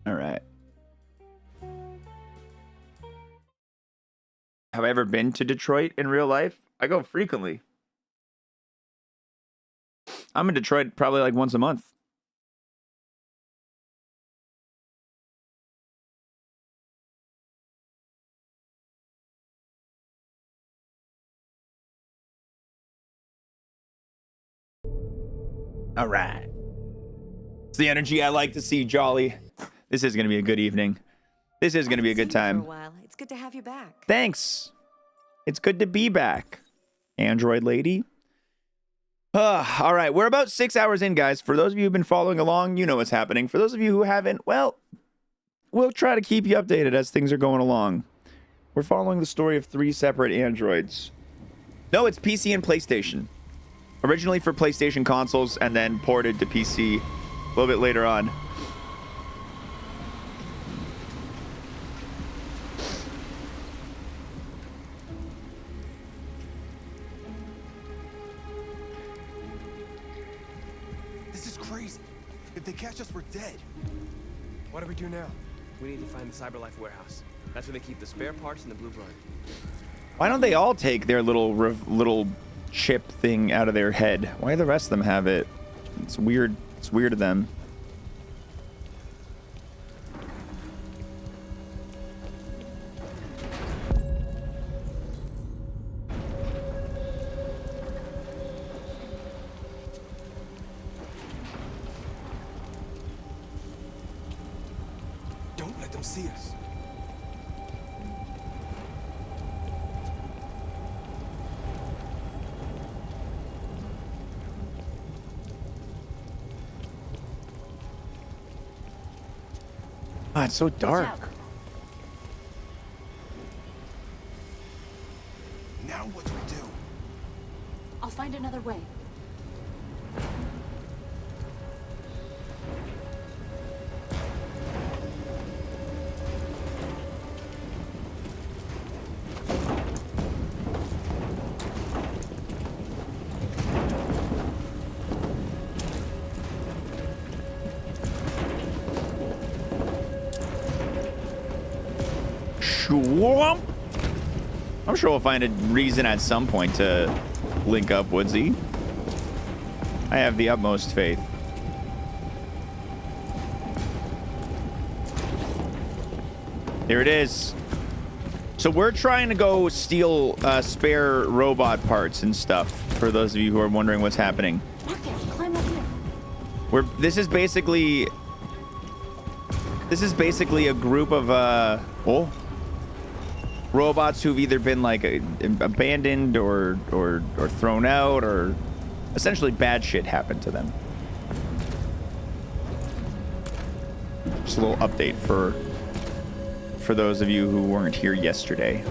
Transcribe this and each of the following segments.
All right. Have I ever been to Detroit in real life? I go frequently. I'm in Detroit probably like once a month. All right. It's the energy I like to see, Jolly. This is going to be a good evening. This is going to be a good time. For a while. It's good to have you back. Thanks. It's good to be back, Android lady. All right, we're about 6 hours in, guys. For those of you who've been following along, you know what's happening. For those of you who haven't, well, we'll try to keep you updated as things are going along. We're following the story of 3 separate androids. No, it's PC and PlayStation. Originally for PlayStation consoles and then ported to PC a little bit later on. This is crazy. If they catch us, we're dead. What do we do now? We need to find the CyberLife warehouse. That's where they keep the spare parts and the blue blood. Why don't they all take their little chip thing out of their head? Why do the rest of them have it? It's weird. It's weird to them. Don't let them see us. Ah, it's so dark. Now what do we do? I'll find another way. I'm sure we'll find a reason at some point to link up, Woodsy. I have the utmost faith. There it is. So we're trying to go steal spare robot parts and stuff, for those of you who are wondering what's happening. Marcus, climb up here. This is basically a group of robots who've either been like abandoned or thrown out, or essentially bad shit happened to them. Just a little update for those of you who weren't here yesterday.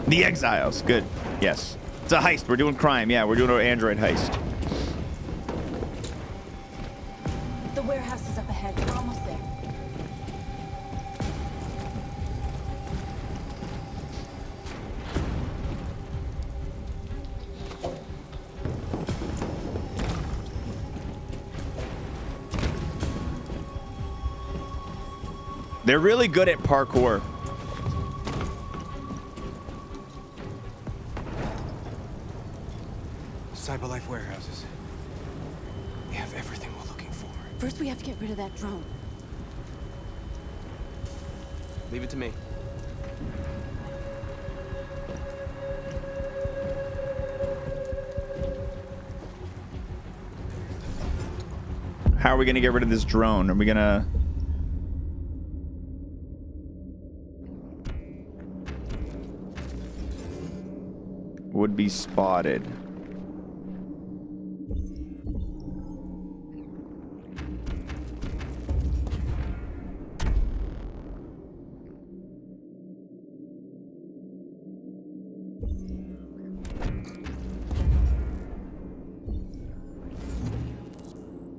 The Exiles, good. Yes, it's a heist. We're doing crime. Yeah, we're doing an android heist. The warehouse is up ahead. We're almost there. They're really good at parkour. CyberLife warehouses. We have everything we're looking for. First, we have to get rid of that drone. Leave it to me. How are we gonna get rid of this drone? Are we gonna... Would be spotted.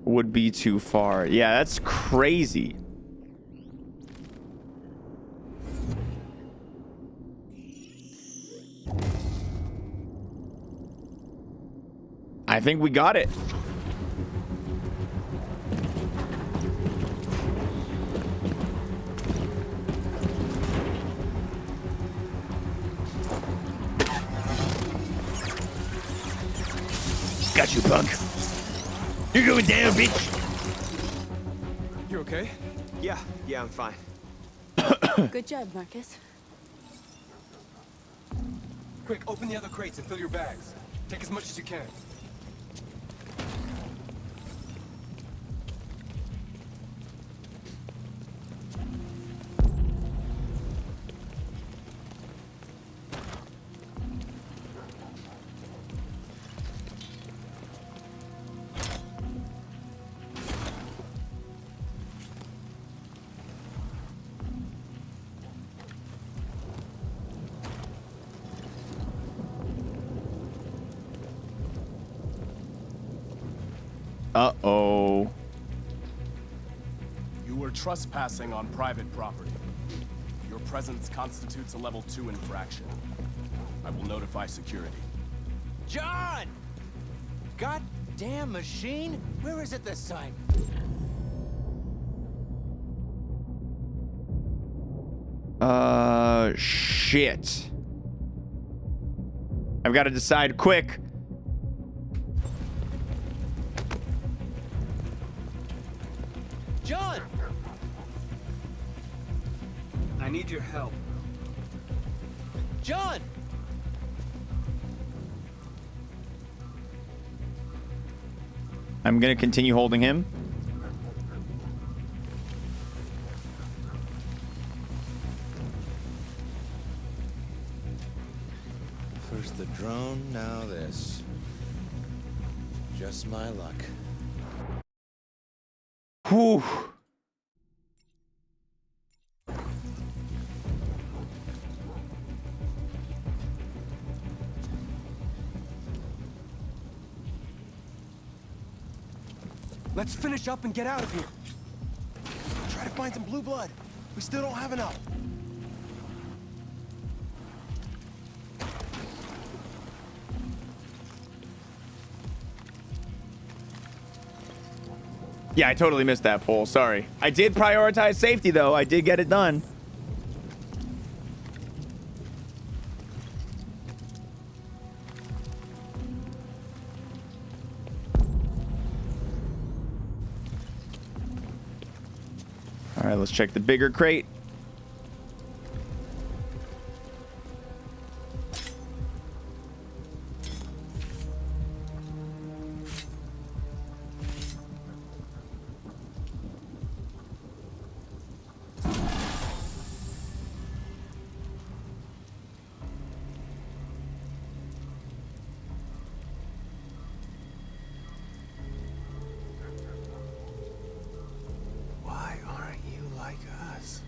Would be too far. Yeah, that's crazy. I think we got it. Got you, punk. You're going down, bitch. You okay? Yeah, I'm fine. Good job, Marcus. Quick, open the other crates and fill your bags. Take as much as you can. Uh-oh. You were trespassing on private property. Your presence constitutes a level 2 infraction. I will notify security. John! Goddamn machine! Where is it this time? Shit. I've got to decide quick. John! I need your help. John! I'm going to continue holding him. First the drone, now this. Just my luck. Whew. Let's finish up and get out of here. Try to find some blue blood. We still don't have enough. Yeah, I totally missed that poll. Sorry. I did prioritize safety, though. I did get it done. All right, let's check the bigger crate. Why aren't you like us?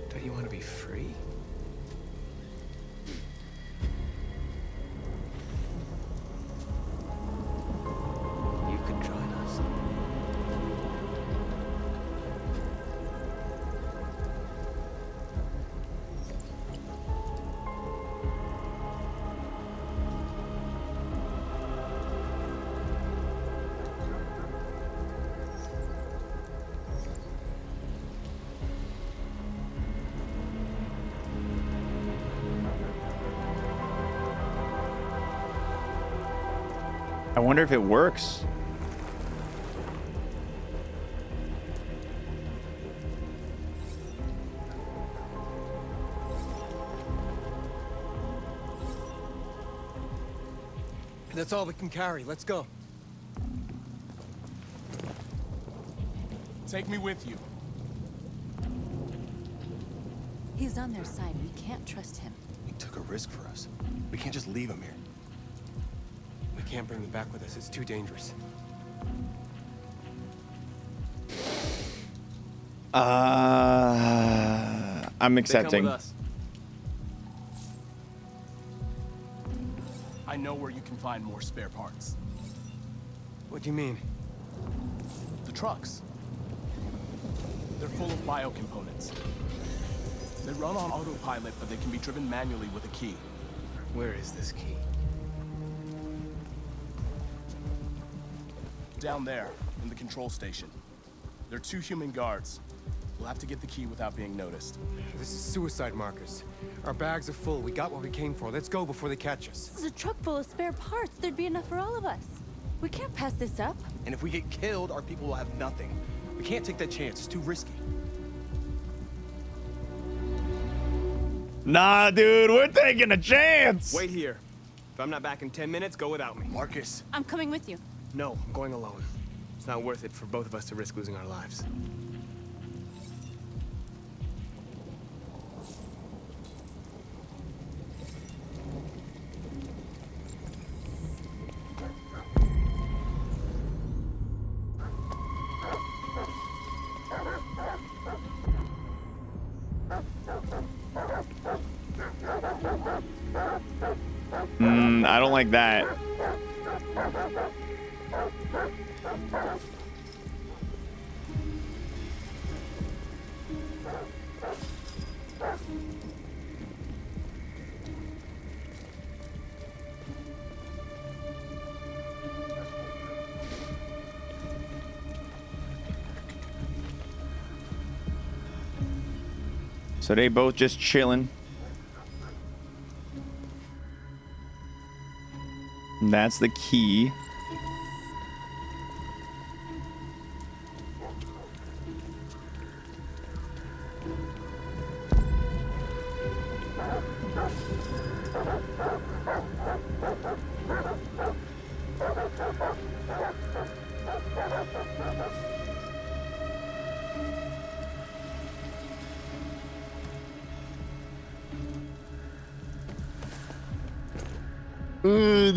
Don't you want to be free? You could join us. I wonder if it works. That's all we can carry. Let's go. Take me with you. He's on their side. We can't trust him. He took a risk for us. We can't just leave him here. We can't bring him back with us. It's too dangerous. I'm They accepting. come with us. I know where you can find more spare parts. What do you mean? The trucks. They're full of biocomponents. They run on autopilot, but they can be driven manually with a key. Where is this key? Down there, in the control station. There are 2 human guards. We'll We'll have to get the key without being noticed. This is suicide, Marcus. Our bags are full. We got what we came for. Let's go before they catch us. This is a truck full of spare parts. There'd be enough for all of us. We can't pass this up. And if we get killed, our people will have nothing. We can't take that chance. It's too risky. Nah, dude, we're taking a chance. Wait here. If I'm not back in 10 minutes, go without me. Marcus. I'm coming with you. No, I'm going alone. It's not worth it for both of us to risk losing our lives. I don't like that. So they both just chilling. And that's the key.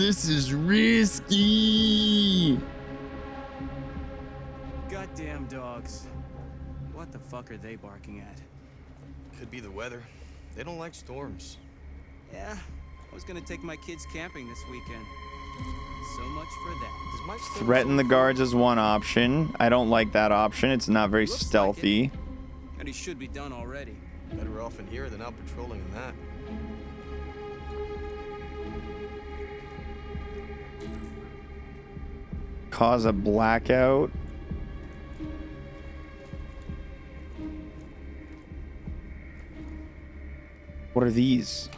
This is risky. Goddamn dogs. What the fuck are they barking at? Could be the weather. They don't like storms. Yeah, I was gonna take my kids camping this weekend. So much for that. Does Mike still Threaten the guards is one option. I don't like that option. It's not very Looks like stealthy. it. And he should be done already. better off in here than out patrolling in that? Cause a blackout. What are these?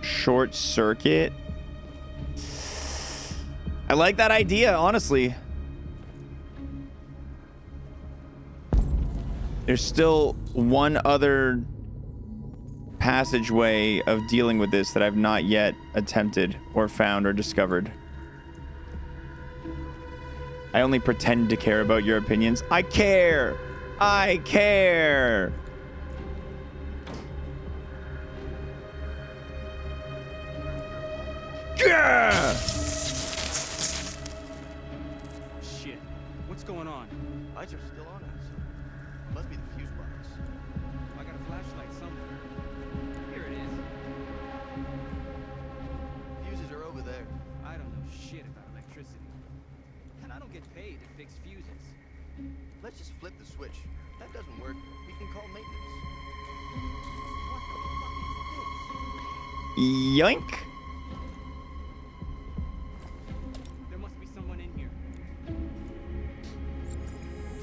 Short circuit. I like that idea, honestly. There's still one other passageway of dealing with this that I've not yet attempted or found or discovered. I only pretend to care about your opinions. I care. I care. Yeah. Shit. What's going on? Lights are still on us. Must be the fuse box. I got a flashlight somewhere. Here it is. Fuses are over there. I don't know shit about electricity. And I don't get paid to fix fuses. Let's just flip the switch. If that doesn't work, we can call maintenance. What the fuck is Yoink. this? There must be someone in here.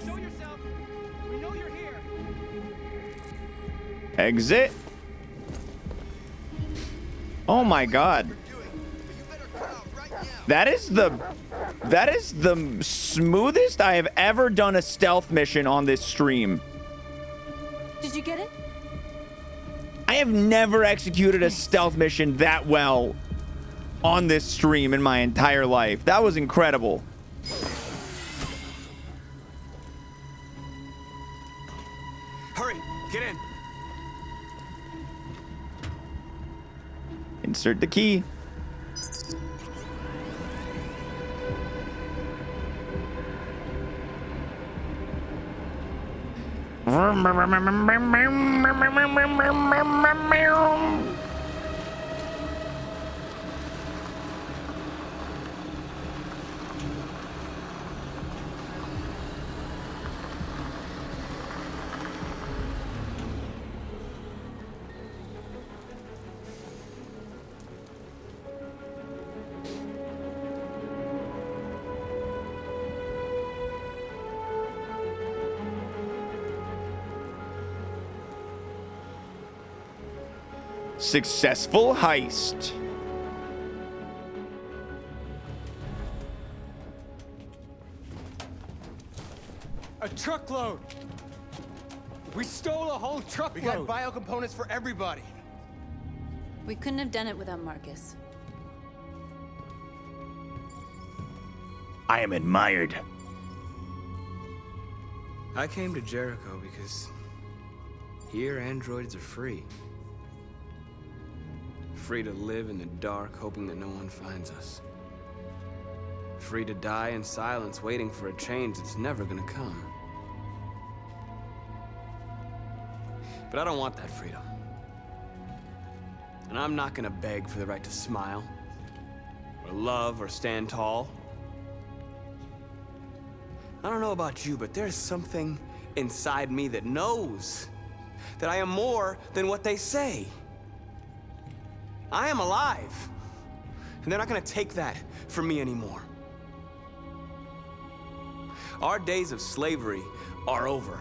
Show yourself! We know you're here! Exit. Oh my god. That is the smoothest I have ever done a stealth mission on this stream. Did you get it? I have never executed a stealth mission that well on this stream in my entire life. That was incredible. Hurry, get in. Insert the key. Successful heist. A truckload! We stole a whole We truckload! got bio components for everybody. We couldn't have done it without Marcus. I am admired. I came to Jericho because here androids are free. Free to live in the dark, hoping that no one finds us. Free to die in silence, waiting for a change that's never gonna come. But I don't want that freedom. And I'm not gonna beg for the right to smile, or love, or stand tall. I don't know about you, but there's something inside me that knows that I am more than what they say. I am alive, and they're not gonna take that from me anymore. Our days of slavery are over.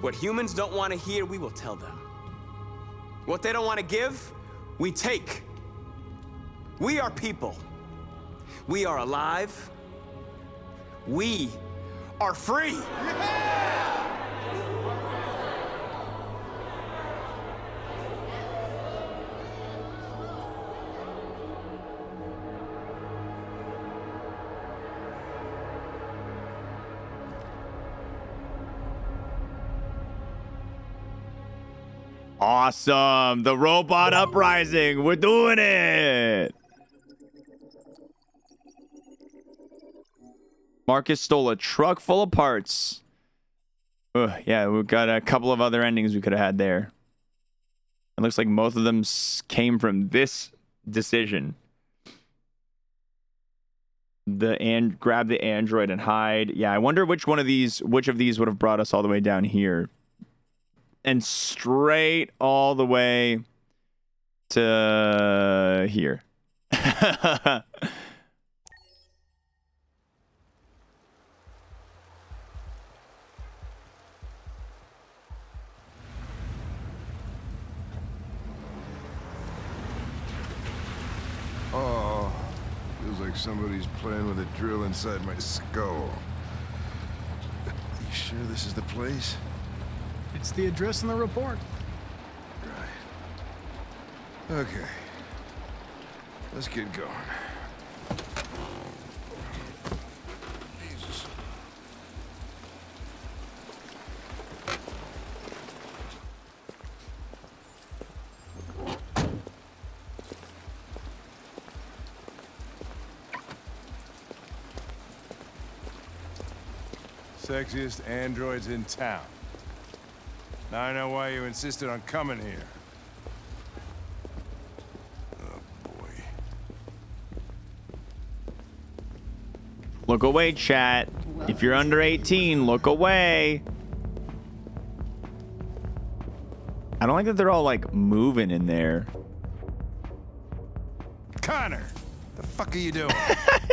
What humans don't want to hear, we will tell them. What they don't want to give, we take. We are people. We are alive. We are free. Awesome. The robot uprising. We're doing it. Marcus stole a truck full of parts. Ugh, yeah, we've got a couple of other endings we could have had there. It looks like most of them came from this decision. Grab the android and hide. Yeah, I wonder which of these would have brought us all the way down here. And straight all the way to here. Oh, feels like somebody's playing with a drill inside my skull. You sure this is the place? It's the address in the report. Right. Okay. Let's get going. Jesus. Sexiest androids in town. Now I know why you insisted on coming here. Oh, boy. Look away, chat. If you're under 18, look away. I don't like that they're all like moving in there. Connor! The fuck are you doing?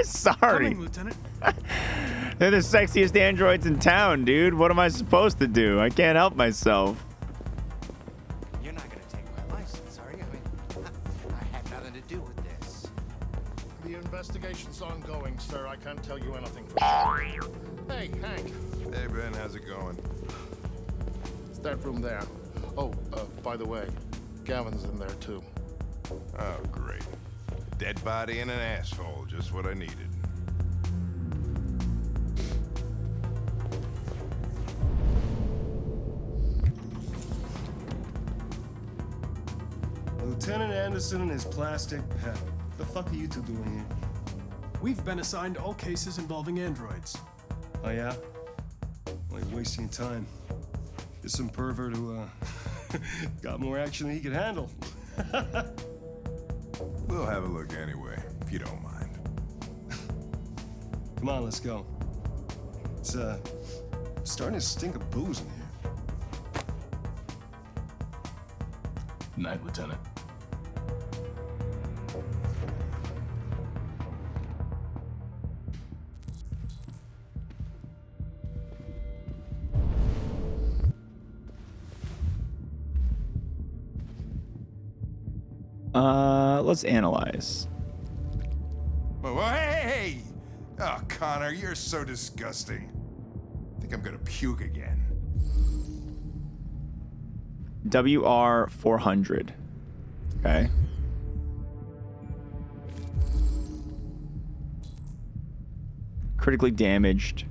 Sorry. Coming, Lieutenant. They're the sexiest androids in town, dude. What am I supposed to do? I can't help myself. You're not gonna take my license, are you? I mean, I have nothing to do with this. The investigation's ongoing, sir. I can't tell you anything for sure. Hey, Hank. Hey, Ben, how's it going? It's that room there. Oh, by the way, Gavin's in there, too. Oh, great. Dead body and an asshole, just what I needed. Lieutenant Anderson and his plastic pet. The fuck are you two doing here? We've been assigned all cases involving androids. Oh, yeah? Like wasting your time. There's some pervert who, got more action than he could handle. We'll have a look anyway, if you don't mind. Come on, let's go. It's, starting to stink of booze in here. Night, Lieutenant. Let's analyze. Oh, hey! Oh, Connor, you're so disgusting. I think I'm gonna puke again. WR 400. Okay. Critically damaged.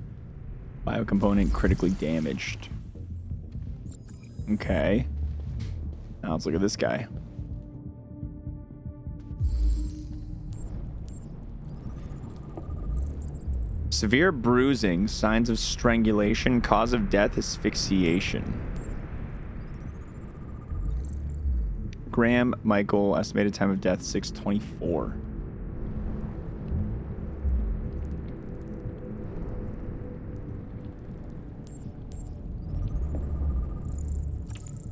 Biocomponent critically damaged. Okay. Now let's look at this guy. Severe bruising, signs of strangulation, cause of death, asphyxiation. Graham Michael, estimated time of death 6:24.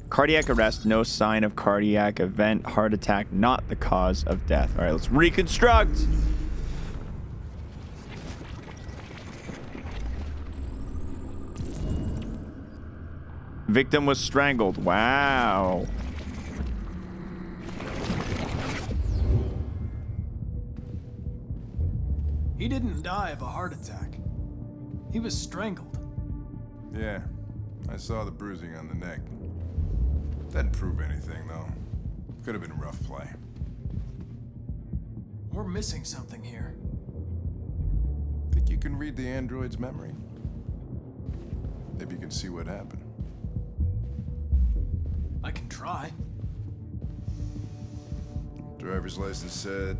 Cardiac arrest, no sign of cardiac event, heart attack, not the cause of death. All right, let's reconstruct. Victim was strangled. Wow. He didn't die of a heart attack. He was strangled. Yeah, I saw the bruising on the neck. Doesn't prove anything, though. Could have been rough play. We're missing something here. Think you can read the android's memory? Maybe you can see what happened. I can try. Driver's license said...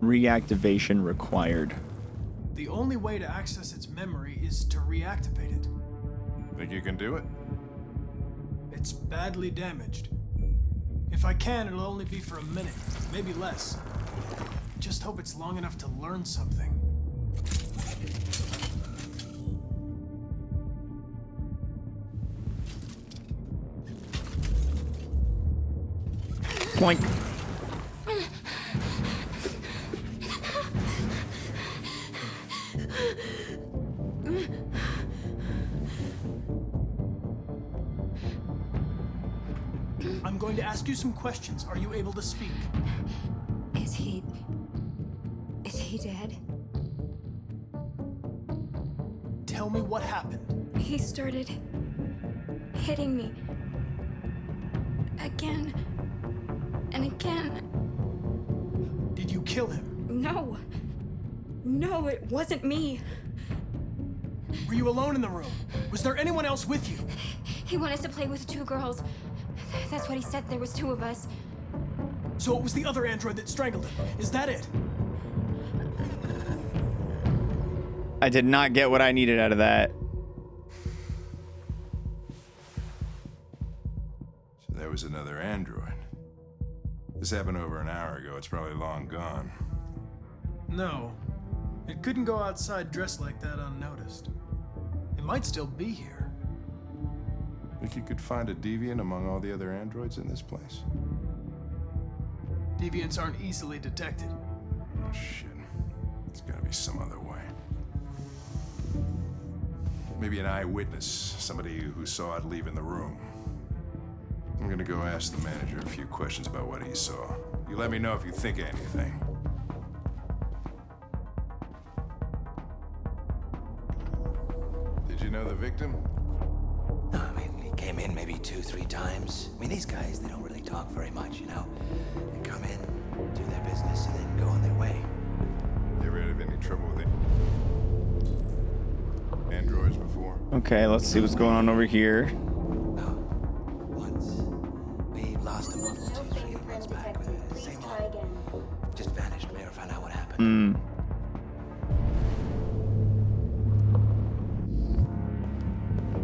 Reactivation required. The only way to access its memory is to reactivate it. Think you can do it? It's badly damaged. If I can, it'll only be for a minute, maybe less. Just hope it's long enough to learn something. Point. I'm going to ask you some questions. Are you able to speak? Is he dead? Tell me what happened. He started hitting me. Again. And again. Did you kill him? No. No, it wasn't me. Were you alone in the room? Was there anyone else with you? He wanted to play with 2 girls. That's what he said. There was 2 of us. So it was the other android that strangled him. Is that it? I did not get what I needed out of that. So there was another android. This happened over an hour ago. It's probably long gone. No. It couldn't go outside dressed like that unnoticed. It might still be here. Think you could find a deviant among all the other androids in this place? Deviants aren't easily detected. Oh, shit. There's gotta be some other way. Maybe an eyewitness, somebody who saw it leaving the room. I'm gonna go ask the manager a few questions about what he saw. You let me know if you think of anything. Did you know the victim? No, I mean, he came in maybe 2-3 times. I mean, these guys, they don't really talk very much, you know? They come in, do their business, and then go on their way. You ever had any trouble with androids before? Okay, let's see what's going on over here. No. Once. We lost a model 2-3 months back with the same model. Just vanished. We never found out what happened.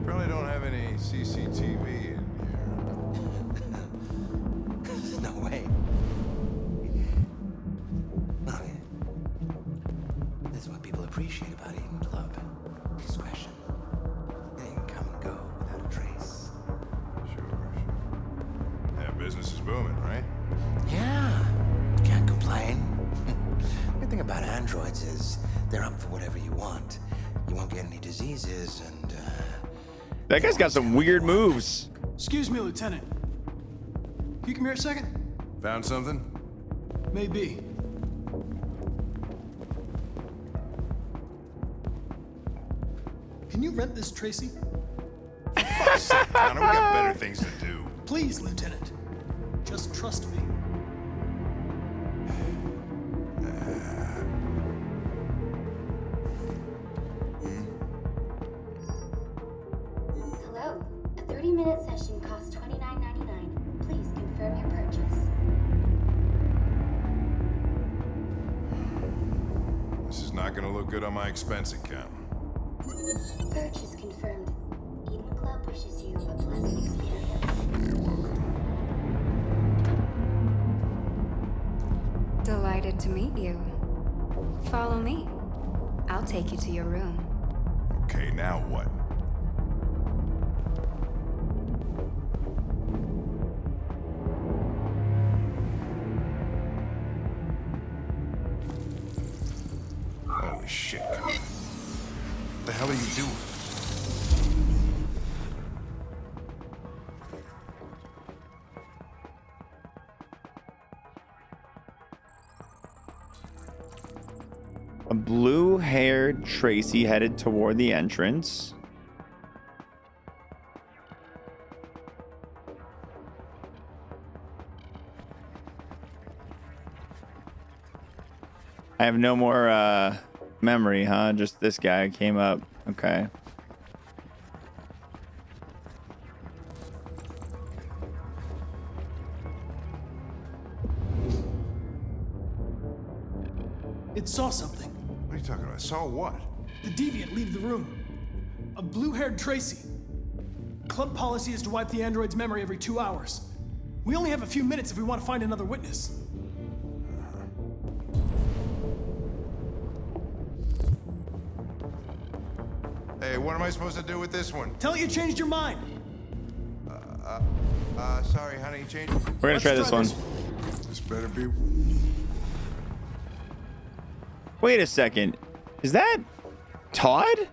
Probably don't have any CCTV in here. No way. No, this is what people appreciate about Eden Club. Discretion. They can come and go without a trace. Sure. Yeah, business is booming, right? Yeah. Can't complain. The thing about androids is they're up for whatever you want. You won't get any diseases, and That guy's got some weird moves. Excuse me, Lieutenant. Can you come here a second? Found something? Maybe. Can you rent this, Tracy? For fuck's sake, Connor, we got better things to do. Please, Lieutenant. Just trust me. Hello. A 30-minute session costs $29.99. Please confirm your purchase. This is not gonna look good on my expense account. Purchase confirmed. Eden Club wishes you a pleasant experience. You're welcome. Delighted to meet you. Follow me. I'll take you to your room. Okay, now what? Holy shit, Connor. What the hell are you doing? A blue-haired Tracy headed toward the entrance. I have no more memory, huh? Just this guy came up. Okay. It saw something. What are you talking about? Saw what? The deviant leave the room. A blue-haired Tracy. Club policy is to wipe the android's memory every 2 hours. We only have a few minutes if we want to find another witness. Hey, what am I supposed to do with this one? Tell it you changed your mind. Sorry, honey, change. We're gonna try this one. This better be. Wait a second. Is that Todd?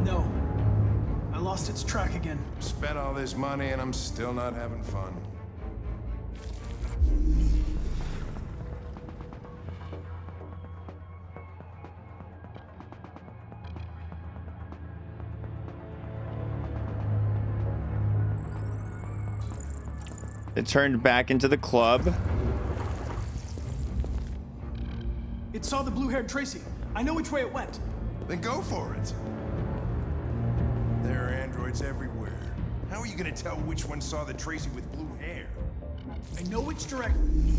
No. I lost its track again. Spent all this money and I'm still not having fun. It turned back into the club. It saw the blue-haired Tracy. I know which way it went. Then go for it. There are androids everywhere. How are you gonna tell which one saw the Tracy with blue hair? I know which direction.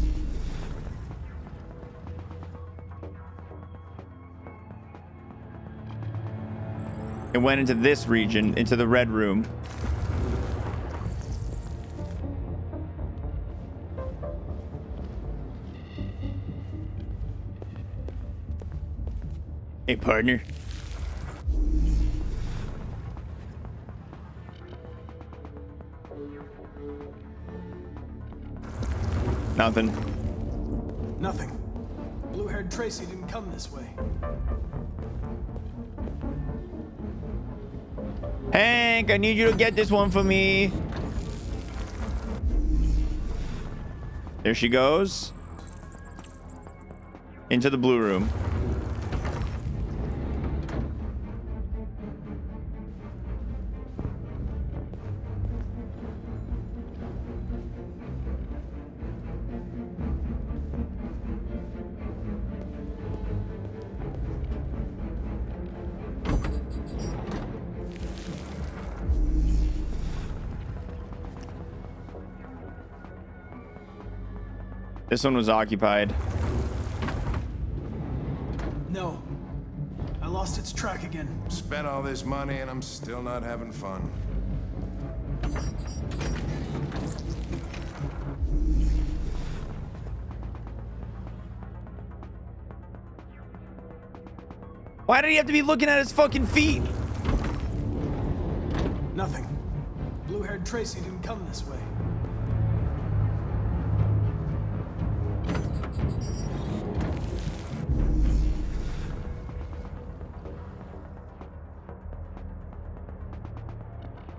It went into this region, into the red room. Hey, partner. Nothing. Nothing. Blue-haired Tracy didn't come this way. Hank, I need you to get this one for me. There she goes. Into the blue room. This one was occupied. No. I lost its track again. Spent all this money and I'm still not having fun. Why did he have to be looking at his fucking feet? Nothing. Blue-haired Tracy didn't come this way.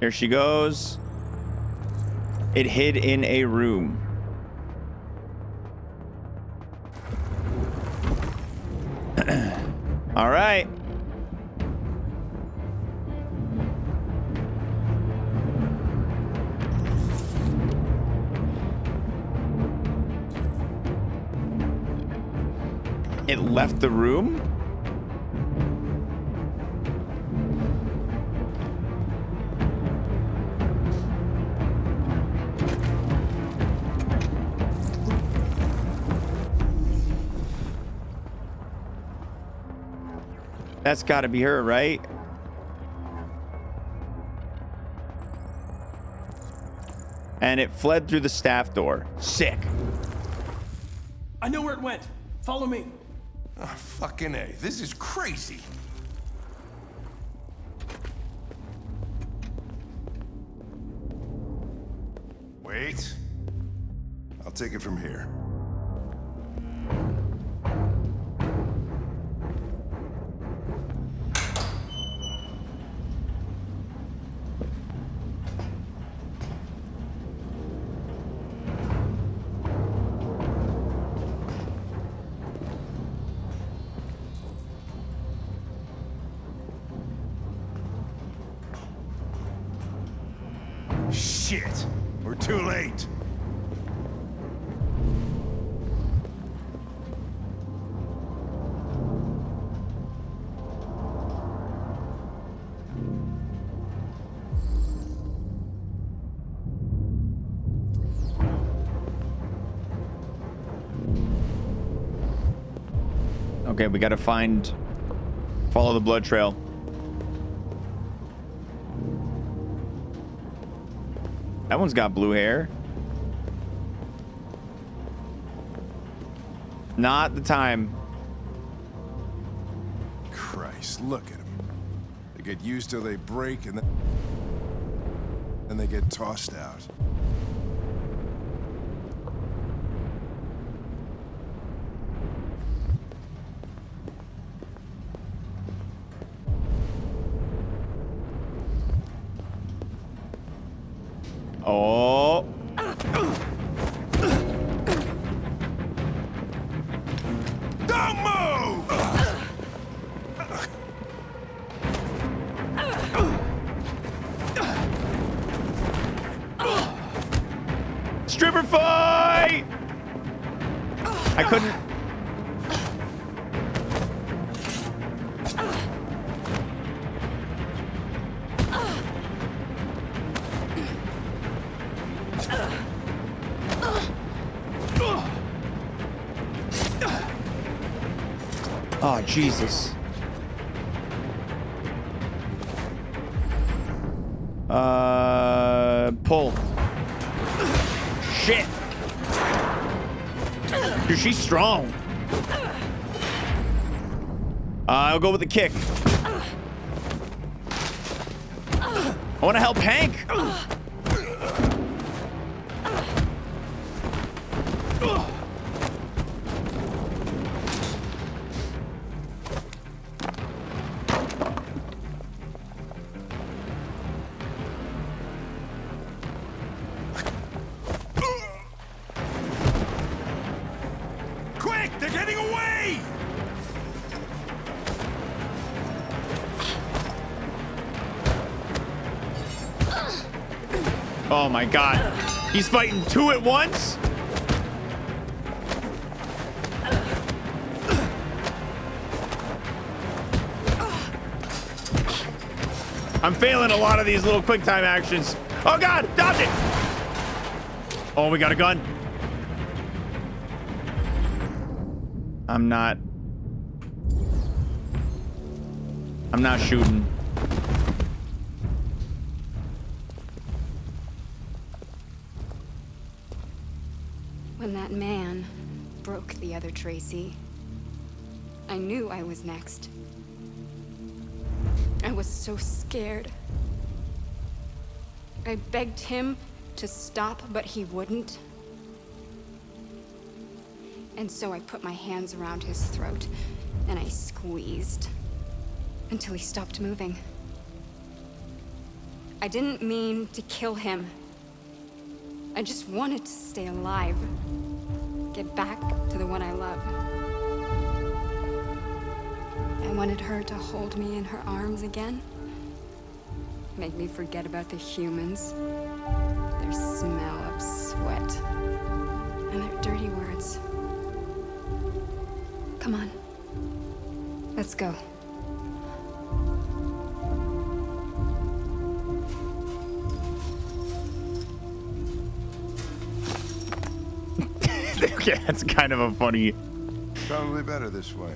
There she goes. It hid in a room. All right. It left the room? That's got to be her, right? And it fled through the staff door. Sick. I know where it went. Follow me. Oh, fucking A. This is crazy. Wait. I'll take it from here. Shit! We're too late. Okay, we gotta follow the blood trail. That one's got blue hair. Not the time. Christ, look at them. They get used till they break and then they get tossed out. Oh. Don't move! Stripper fight! I couldn't. Oh, Jesus. Pull. Shit. Dude, she's strong. I'll go with the kick. I want to help Hank. Quick! They're getting away! Oh my God. He's fighting two at once? I'm failing a lot of these little quick time actions. Oh God, dodge it! Oh, we got a gun. I'm not shooting. When that man broke the other Tracy, I knew I was next. I was so scared. I begged him to stop, but he wouldn't. And so I put my hands around his throat, and I squeezed until he stopped moving. I didn't mean to kill him. I just wanted to stay alive. Get back to the one I love. I wanted her to hold me in her arms again. Make me forget about the humans. Their smell of sweat. And their dirty words. Come on. Let's go. Yeah, that's kind of a funny. Probably better this way.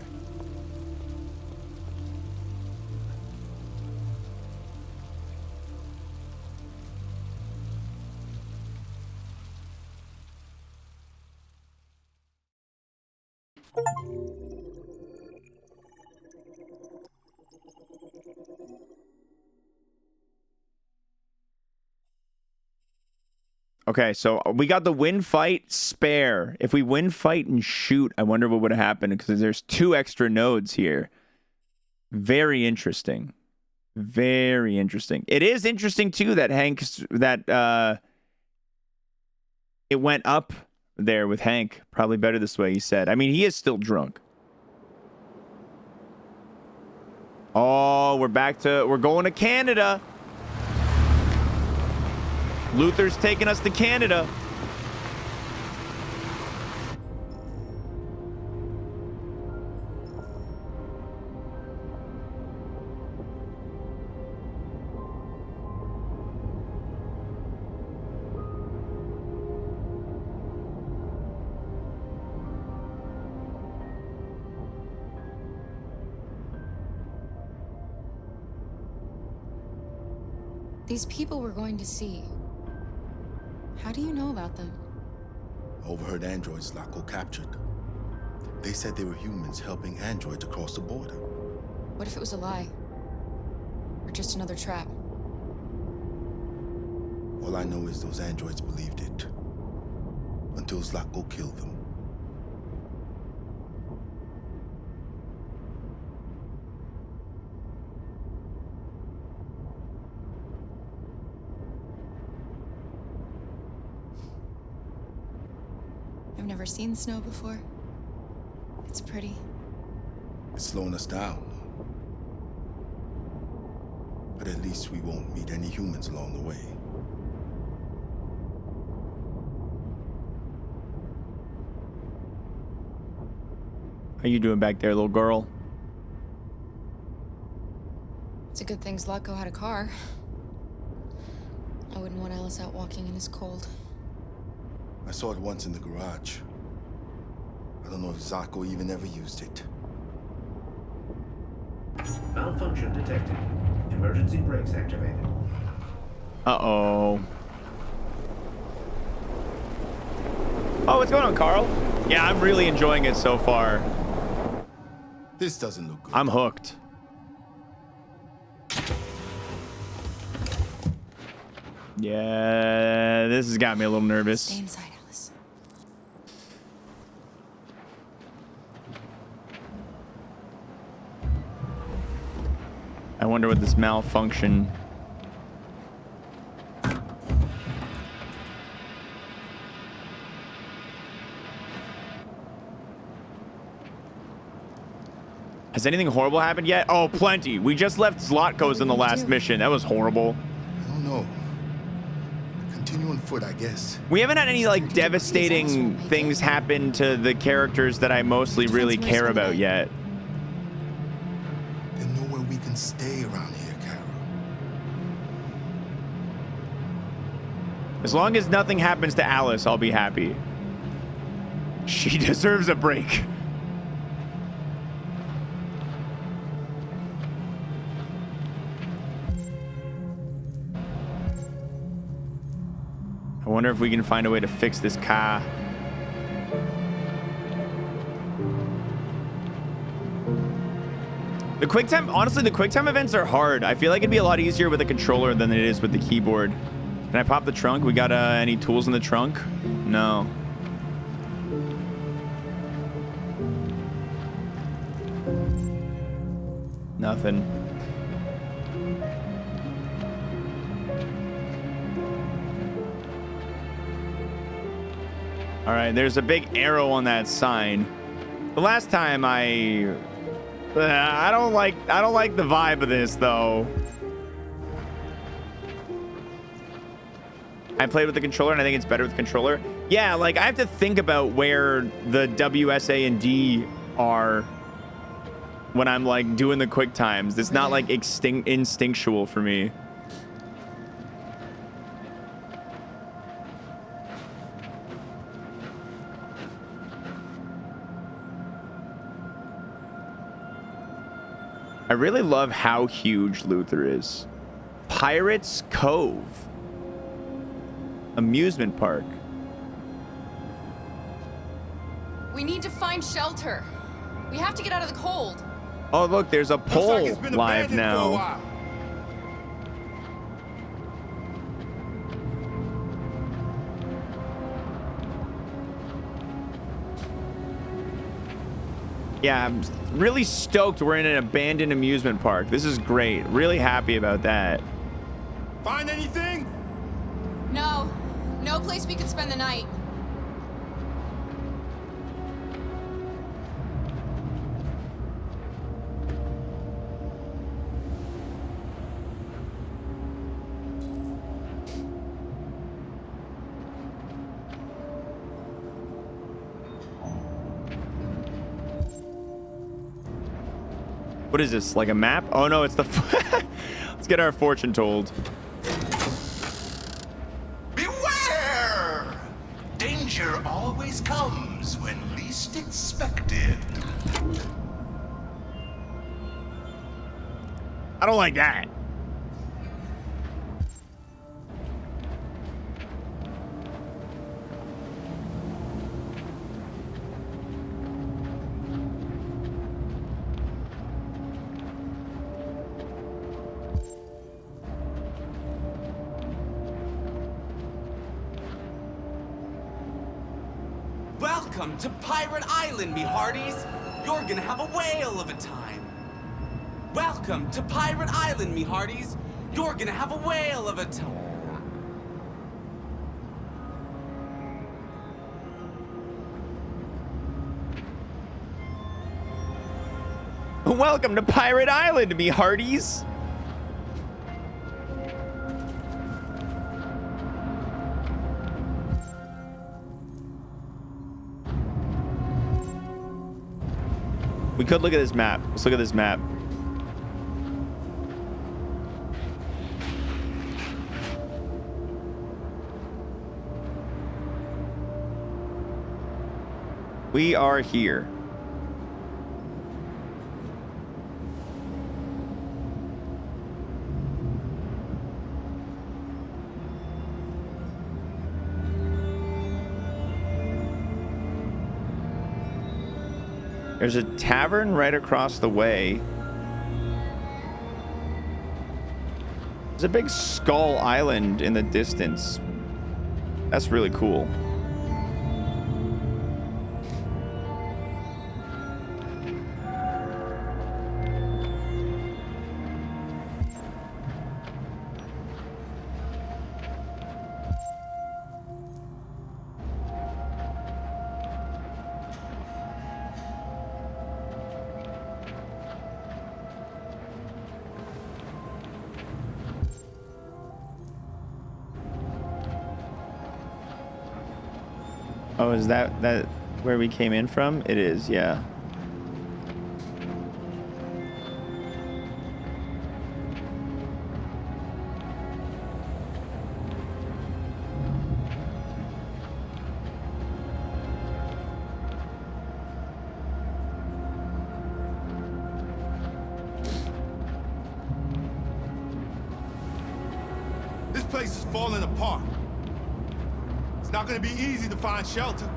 Okay, so we got the win, fight, spare. If we win, fight, and shoot, I wonder what would have happened because there's 2 extra nodes here. Very interesting. Very interesting. It is interesting too that it went up there with Hank. Probably better this way, he said. I mean, he is still drunk. Oh, we're going to Canada. Luther's taking us to Canada. These people we're going to see. How do you know about them? Overheard androids Locko captured. They said they were humans helping androids across the border. What if it was a lie? Or just another trap? All I know is those androids believed it. Until Zlatko killed them. I've never seen snow before. It's pretty. It's slowing us down. But at least we won't meet any humans along the way. How you doing back there, little girl? It's a good thing Zlatko had a car. I wouldn't want Alice out walking in this cold. I saw it once in the garage. I don't know if Zlatko even ever used it. Malfunction detected. Emergency brakes activated. Uh-oh. Oh, what's going on, Carl? Yeah, I'm really enjoying it so far. This doesn't look good. I'm hooked. Yeah, this has got me a little nervous. Stay inside, Alice. I wonder what this malfunction... Has anything horrible happened yet? Oh, plenty. We just left Zlatko's in the last mission. That was horrible. I don't know. Continue on foot, I guess. We haven't had any, like, devastating things happen to the characters that I mostly really care about yet. There's nowhere we can stay around here, Carol. As long as nothing happens to Alice, I'll be happy. She deserves a break. I wonder if we can find a way to fix this car. The QuickTime, honestly, the QuickTime events are hard. I feel like it'd be a lot easier with a controller than it is with the keyboard. Can I pop the trunk? We got any tools in the trunk? No. Nothing. All right, there's a big arrow on that sign. The last time I don't like the vibe of this though. I played with the controller and I think it's better with the controller. Yeah, like I have to think about where the WSA and D are when I'm like doing the quick times. It's not like instinctual for me. I really love how huge Luther is. Pirates Cove. Amusement park. We need to find shelter. We have to get out of the cold. Oh, look, there's a pole live now. Yeah, I'm really stoked we're in an abandoned amusement park. This is great. Really happy about that. Find anything? No. No place we could spend the night. What is this? Like a map? Oh no, it's the let's get our fortune told. Beware! Danger always comes when least expected. I don't like that. Welcome to Pirate Island, me hearties. You're gonna have a whale of a time. Welcome to Pirate Island, me hearties. You're gonna have a whale of a time. Welcome to Pirate Island, me hearties. We could look at this map. Let's look at this map. We are here. There's a tavern right across the way. There's a big skull island in the distance. That's really cool. Oh, is that where we came in from? It is, yeah. This place is falling apart. It's not gonna be easy to find shelter.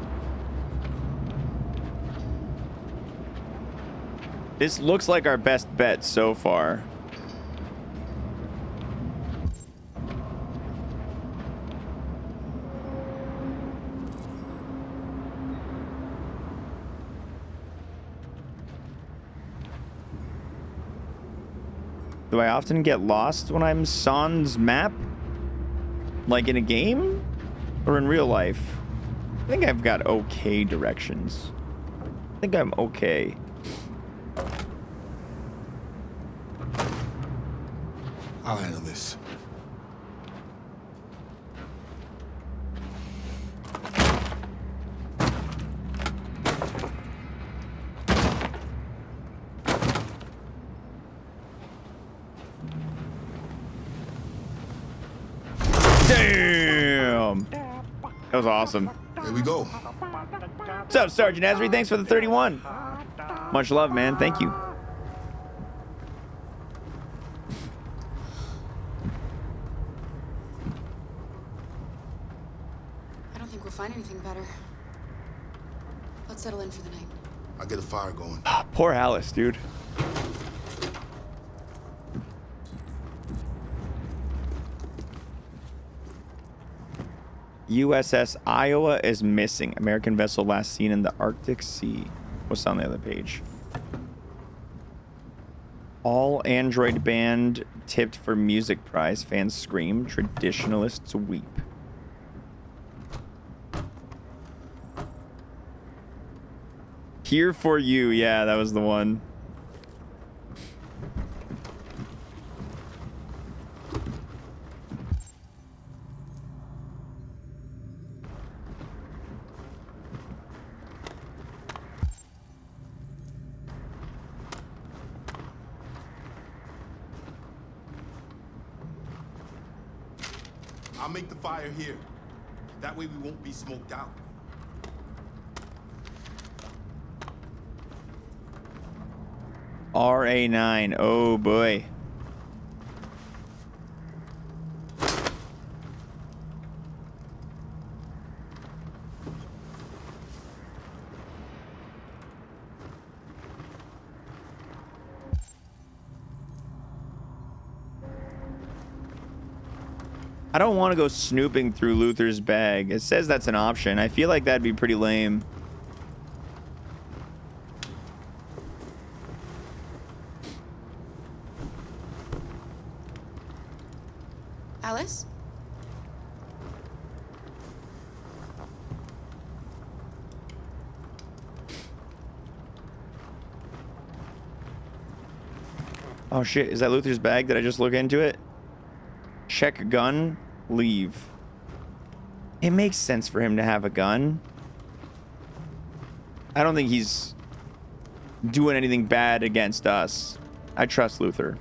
This looks like our best bet so far. Do I often get lost when I'm sans map? Like in a game? Or in real life? think I've got okay directions. I think I'm okay. I'll handle this. Damn! That was awesome. Here we go. What's up, Sergeant Esri? Thanks for the 31. Much love, man. Thank you. I don't think we'll find anything better. Let's settle in for the night. I'll get a fire going. Poor Alice, dude. USS Iowa is missing. American vessel last seen in the Arctic Sea. What's on the other page? All Android band tipped for music prize. Fans scream. Traditionalists weep. Here for you. Yeah, that was the one. I'll make the fire here. That way we won't be smoked out. RA9. Oh boy. I don't want to go snooping through Luther's bag. It says that's an option. I feel like that'd be pretty lame. Alice? Oh shit, is that Luther's bag? Did I just look into it? Check gun, leave. It makes sense for him to have a gun. I don't think he's doing anything bad against us. I trust Luther.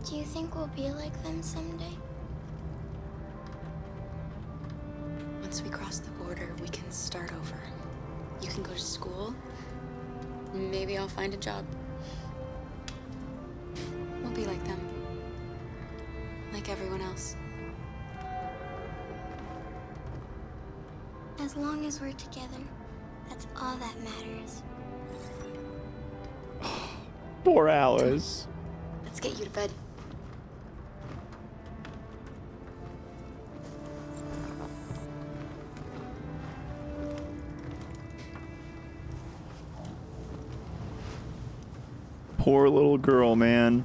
Do you think we'll be like them someday? Once we cross the border, we can start over. You can go to school. Maybe I'll find a job. We'll be like them. Like everyone else. As long as we're together, that's all that matters. Poor Alice. Let's get you to bed. Poor little girl, man.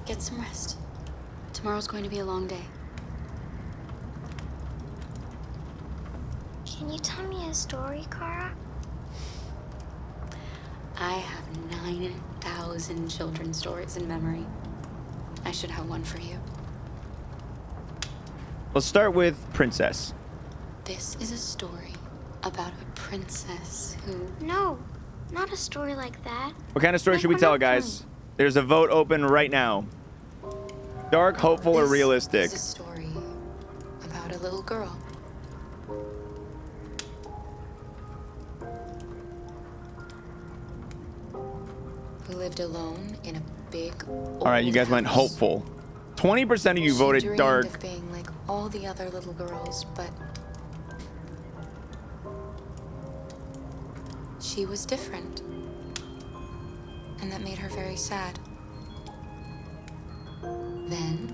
Get some rest. Tomorrow's going to be a long day. Can you tell me a story, Kara? I have 9,000 children's stories in memory. I should have one for you. Let's start with Princess. This is a story about a princess who... No, not a story like that. What kind of story should we tell, guys? There's a vote open right now. Dark, hopeful, or realistic? This is a story about a little girl. Who lived alone in a big All right, you guys went hopeful. 20% of you voted dreamed dark. of being like all the other little girls, but she was different. And that made her very sad. Then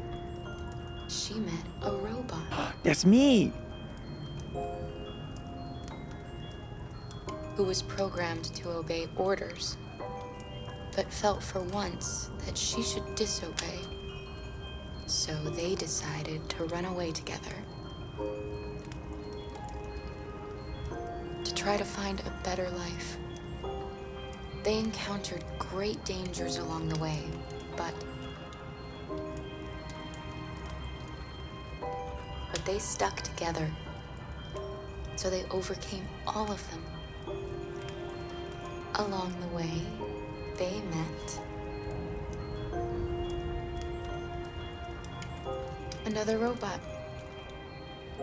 she met a robot. That's me. who was programmed to obey orders, but felt for once that she should disobey. So they decided to run away together to try to find a better life. They encountered great dangers along the way, but they stuck together. So they overcame all of them. Along the way, they met another robot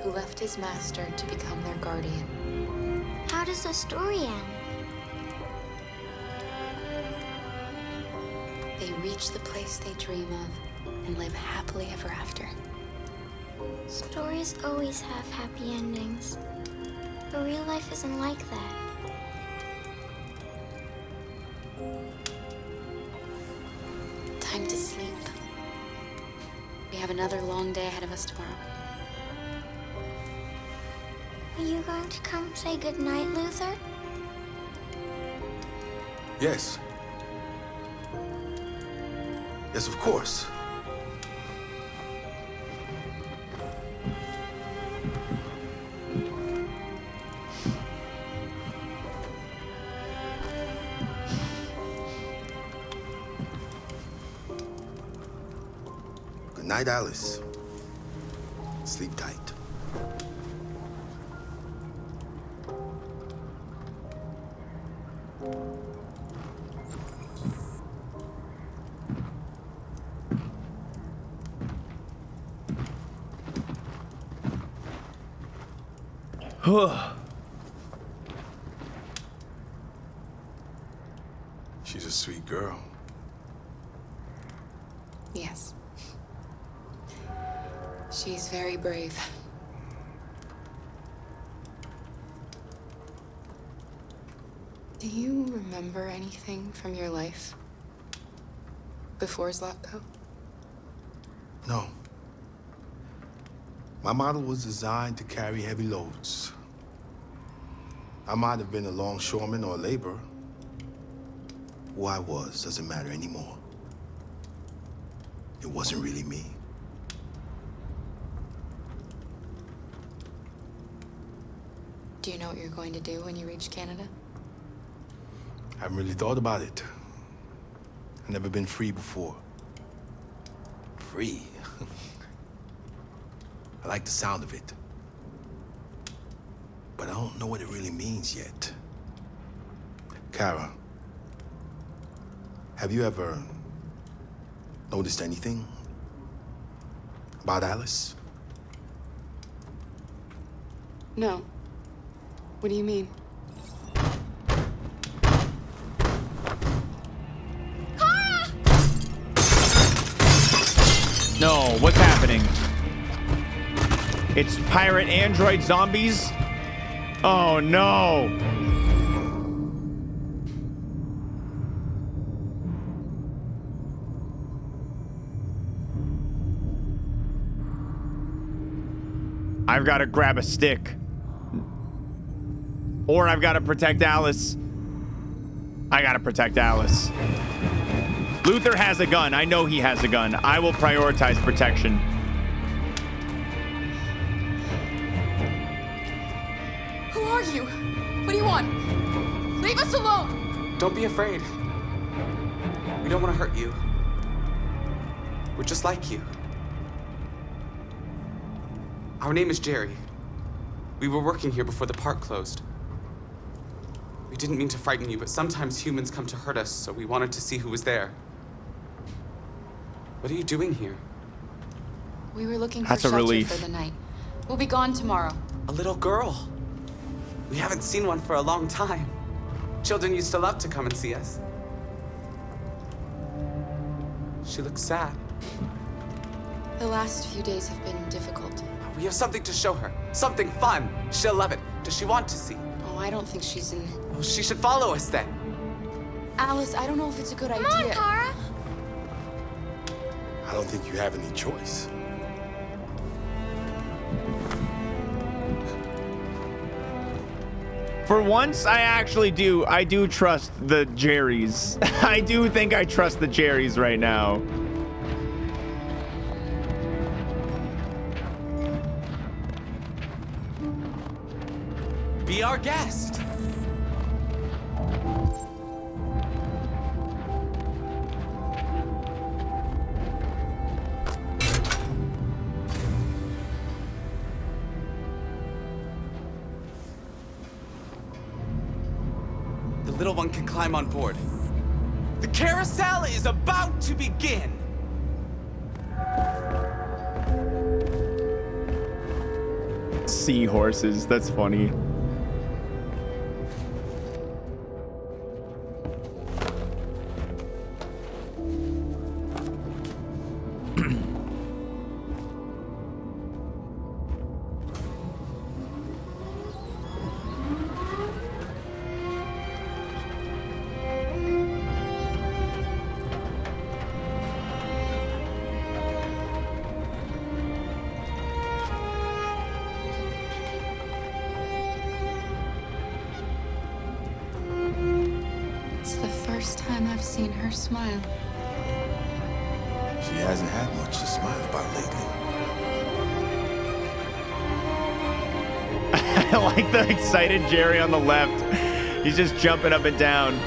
who left his master to become their guardian. How does the story end? They reach the place they dream of and live happily ever after. Stories always have happy endings, but real life isn't like that. Time to sleep. We have another long day ahead of us tomorrow. Are you going to come say goodnight, Luther? Yes. Yes, of course. Good night, Alice. Sleep tight. She's a sweet girl. Yes. She's very brave. Do you remember anything from your life before Zlatko? No. My model was designed to carry heavy loads. I might have been a longshoreman or a laborer. Who I was doesn't matter anymore. It wasn't really me. Do you know what you're going to do when you reach Canada? I haven't really thought about it. I've never been free before. Free? I like the sound of it. But I don't know what it really means yet. Kara, have you ever noticed anything about Alice? No. What do you mean? No, what's happening? It's pirate android zombies? Oh no! I've got to grab a stick. Or I've got to protect Alice. I got to protect Alice. Luther has a gun. I know he has a gun. I will prioritize protection. Who are you? What do you want? Leave us alone! Don't be afraid. We don't want to hurt you. We're just like you. Our name is Jerry. We were working here before the park closed. We didn't mean to frighten you, but sometimes humans come to hurt us, so we wanted to see who was there. What are you doing here? We were looking for That's a shelter relief. for the night. We'll be gone tomorrow. A little girl. We haven't seen one for a long time. Children used to love to come and see us. She looks sad. The last few days have been difficult. We have something to show her. Something fun. She'll love it. Does she want to see? Oh, I don't think she's in... Well, she should follow us then. Alice, I don't know if it's a good idea. Come on, Kara. I don't think you have any choice. For once, I do trust the Jerrys. I do think I trust the Jerrys right now. Be our guest. The little one can climb on board. The carousel is about to begin. Seahorses, that's funny. It's the first time I've seen her smile. She hasn't had much to smile about lately. I like the excited Jerry on the left. He's just jumping up and down.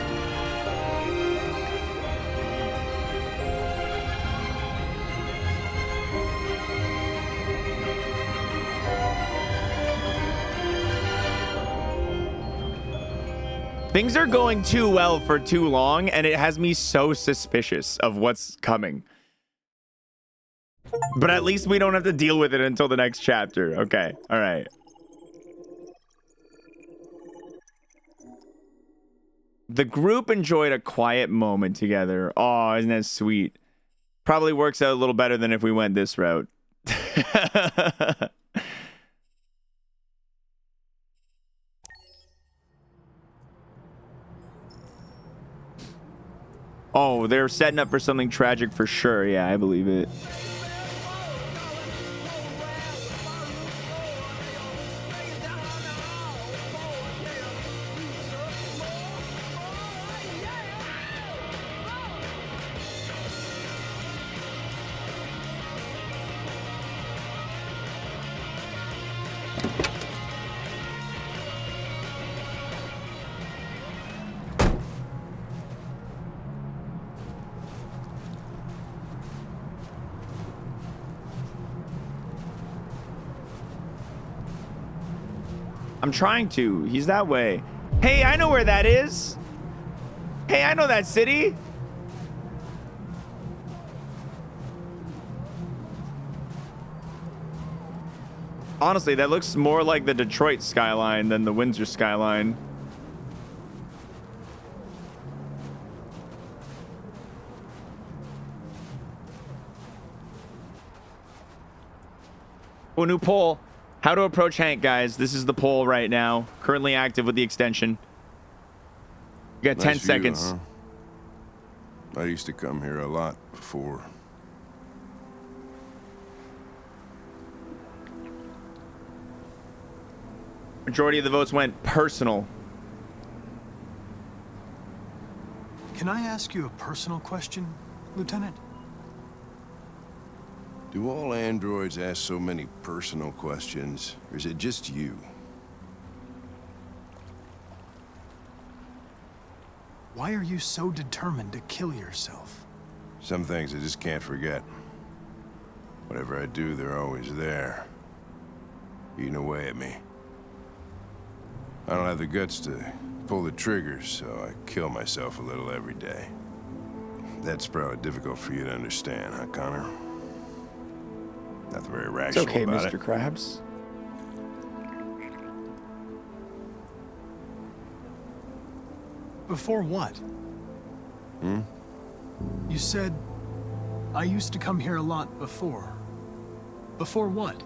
Things are going too well for too long, and it has me so suspicious of what's coming. But at least we don't have to deal with it until the next chapter. Okay, all right. The group enjoyed a quiet moment together. Oh, isn't that sweet? Probably works out a little better than if we went this route. Oh, they're setting up for something tragic for sure. Yeah, I believe it. I'm trying to. He's that way. Hey, I know where that is. Hey, I know that city. Honestly, that looks more like the Detroit skyline than the Windsor skyline. Oh, new poll. How to approach Hank, guys. This is the poll right now. Currently active with the extension. You got 10 Nice seconds. View, huh? I used to come here a lot before. Majority of the votes went personal. Can I ask you a personal question, Lieutenant? Do all androids ask so many personal questions, or is it just you? Why are you so determined to kill yourself? Some things I just can't forget. Whatever I do, they're always there, eating away at me. I don't have the guts to pull the triggers, so I kill myself a little every day. That's probably difficult for you to understand, huh, Connor? Nothing very rational It's okay, about Mr. Krabs. Before what? Hmm? You said, I used to come here a lot before. Before what?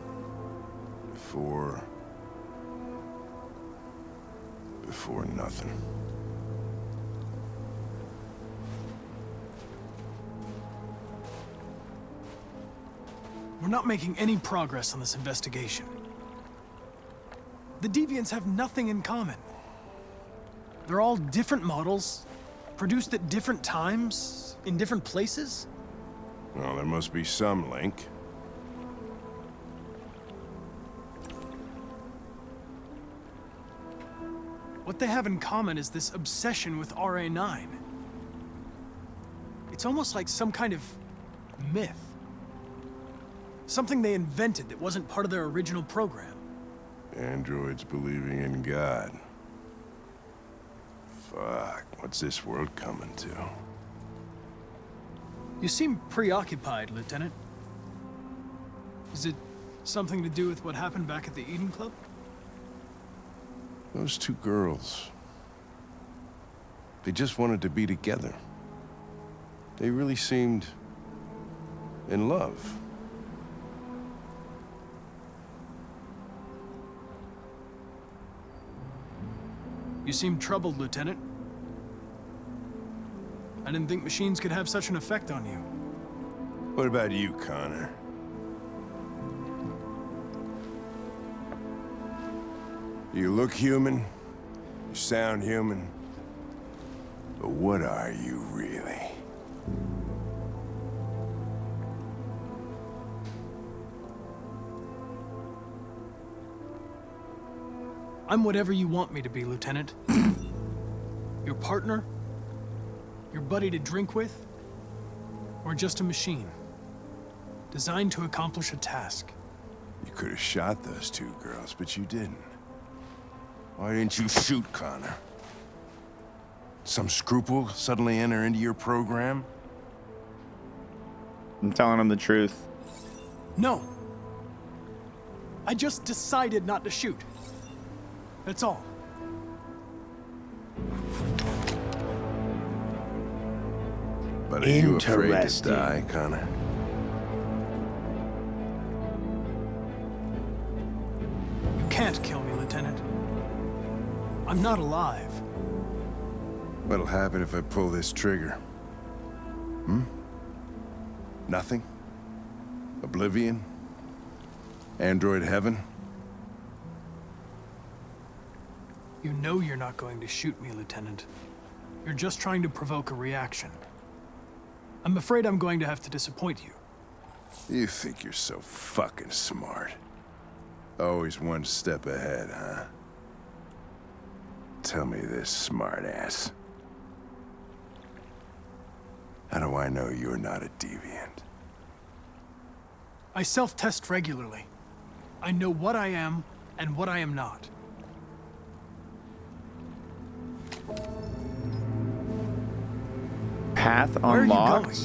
Before nothing. We're not making any progress on this investigation. The Deviants have nothing in common. They're all different models, produced at different times, in different places. Well, there must be some link. What they have in common is this obsession with RA9. It's almost like some kind of myth. Something they invented that wasn't part of their original program. Androids believing in God. Fuck, what's this world coming to? You seem preoccupied, Lieutenant. Is it something to do with what happened back at the Eden Club? Those two girls. They just wanted to be together. They really seemed in love. You seem troubled, Lieutenant. I didn't think machines could have such an effect on you. What about you, Connor? You look human, you sound human, but what are you really? I'm whatever you want me to be, Lieutenant. Your partner? Your buddy to drink with? Or just a machine? Designed to accomplish a task. You could have shot those two girls, but you didn't. Why didn't you shoot Connor? Some scruple suddenly enter into your program? I'm telling him the truth. No. I just decided not to shoot. That's all. But are you afraid to die, Connor? You can't kill me, Lieutenant. I'm not alive. What'll happen if I pull this trigger? Hmm? Nothing? Oblivion? Android heaven? You know you're not going to shoot me, Lieutenant. You're just trying to provoke a reaction. I'm afraid I'm going to have to disappoint you. You think you're so fucking smart. Always one step ahead, huh? Tell me this, smartass. How do I know you're not a deviant? I self-test regularly. I know what I am and what I am not. Path Where unlocked. Are you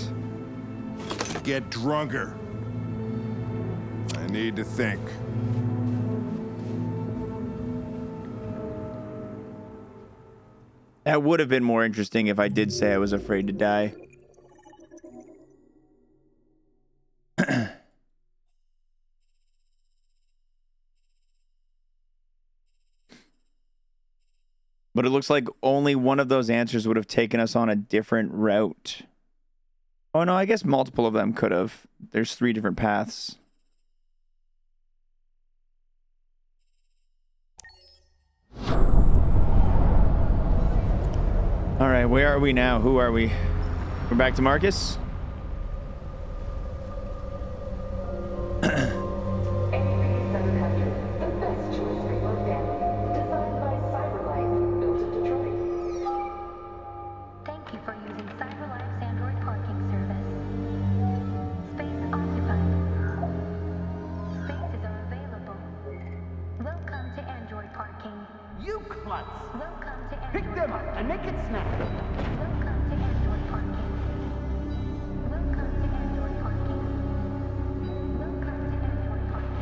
going? Get drunker. I need to think. That would have been more interesting if I did say I was afraid to die. But it looks like only one of those answers would have taken us on a different route. Oh no, I guess multiple of them could have. There's 3 different paths. All right, where are we now? Who are we? We're back to Marcus? Thank you for using CyberLife's Android parking service. Space occupied. Spaces are available. Welcome to Android parking. You klutz! Welcome to Android Pick them up and make it snap! Welcome to Android parking. Welcome to Android parking. Welcome to Android parking.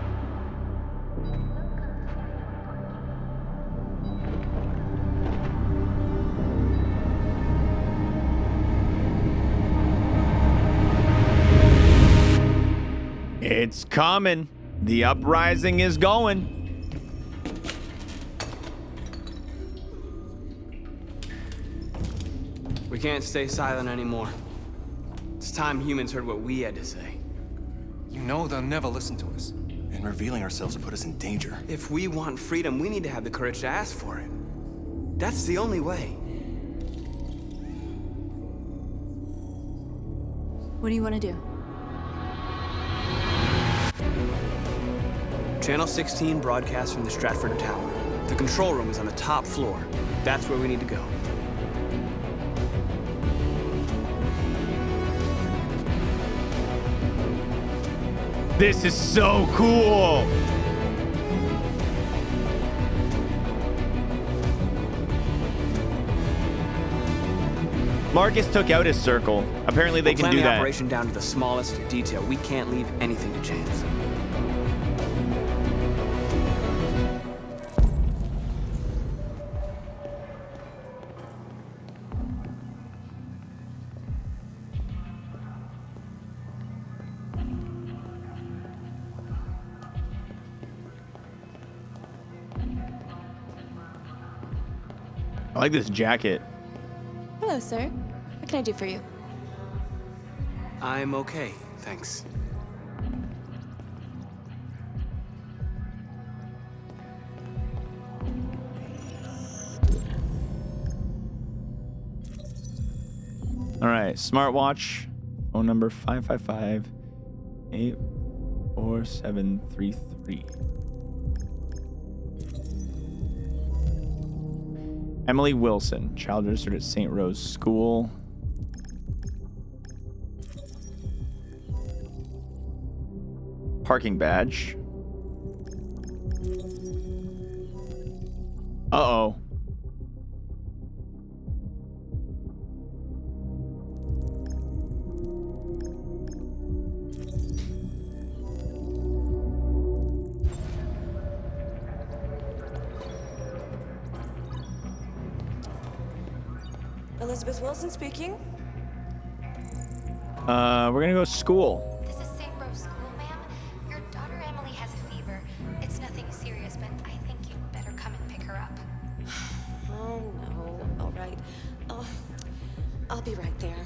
It's coming. The uprising is going. We can't stay silent anymore. It's time humans heard what we had to say. You know they'll never listen to us. And revealing ourselves will put us in danger. If we want freedom, we need to have the courage to ask for it. That's the only way. What do you want to do? Channel 16 broadcasts from the Stratford Tower. The control room is on the top floor. That's where we need to go. This is so cool. Marcus took out his circle. Apparently they can do Plan the that. operation down to the smallest detail. We can't leave anything to chance. I like this jacket. Hello, sir. What can I do for you? I'm okay, thanks. All right, smartwatch, phone number 555-84733. Emily Wilson, child registered at St. Rose School. Parking badge. Uh-oh. Elizabeth Wilson speaking. We're gonna go school. This is St. Rose School, ma'am. Your daughter Emily has a fever. It's nothing serious, but I think you'd better come and pick her up. Oh no. All right. Oh, I'll be right there.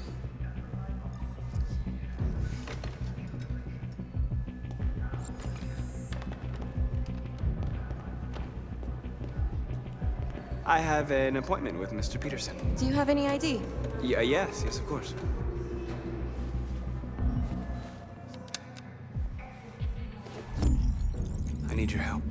I have an appointment with Mr. Peterson. Do you have any ID? Yeah, yes, of course. I need your help.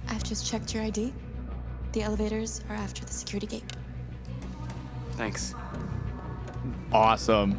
I've just checked your ID. The elevators are after the security gate. Thanks. Awesome.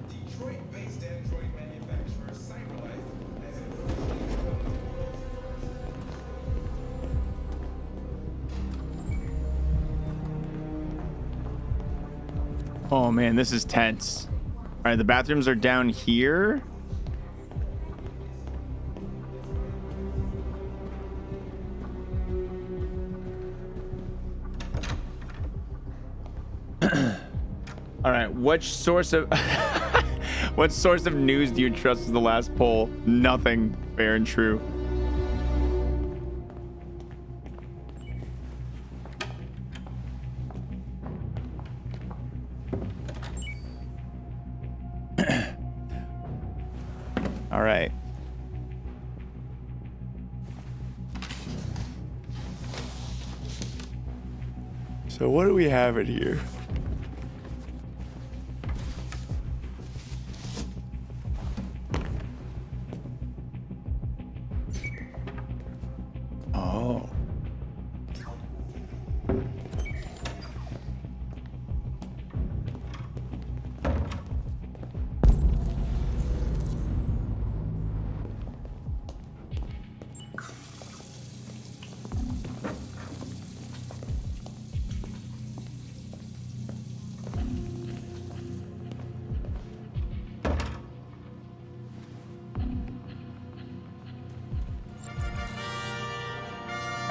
Detroit-based Android manufacturer CyberLife has Oh man, this is tense. All right, the bathrooms are down here. All right, which source of what source of news do you trust is the last poll? Nothing. Fair and true. All right. So what do we have in here?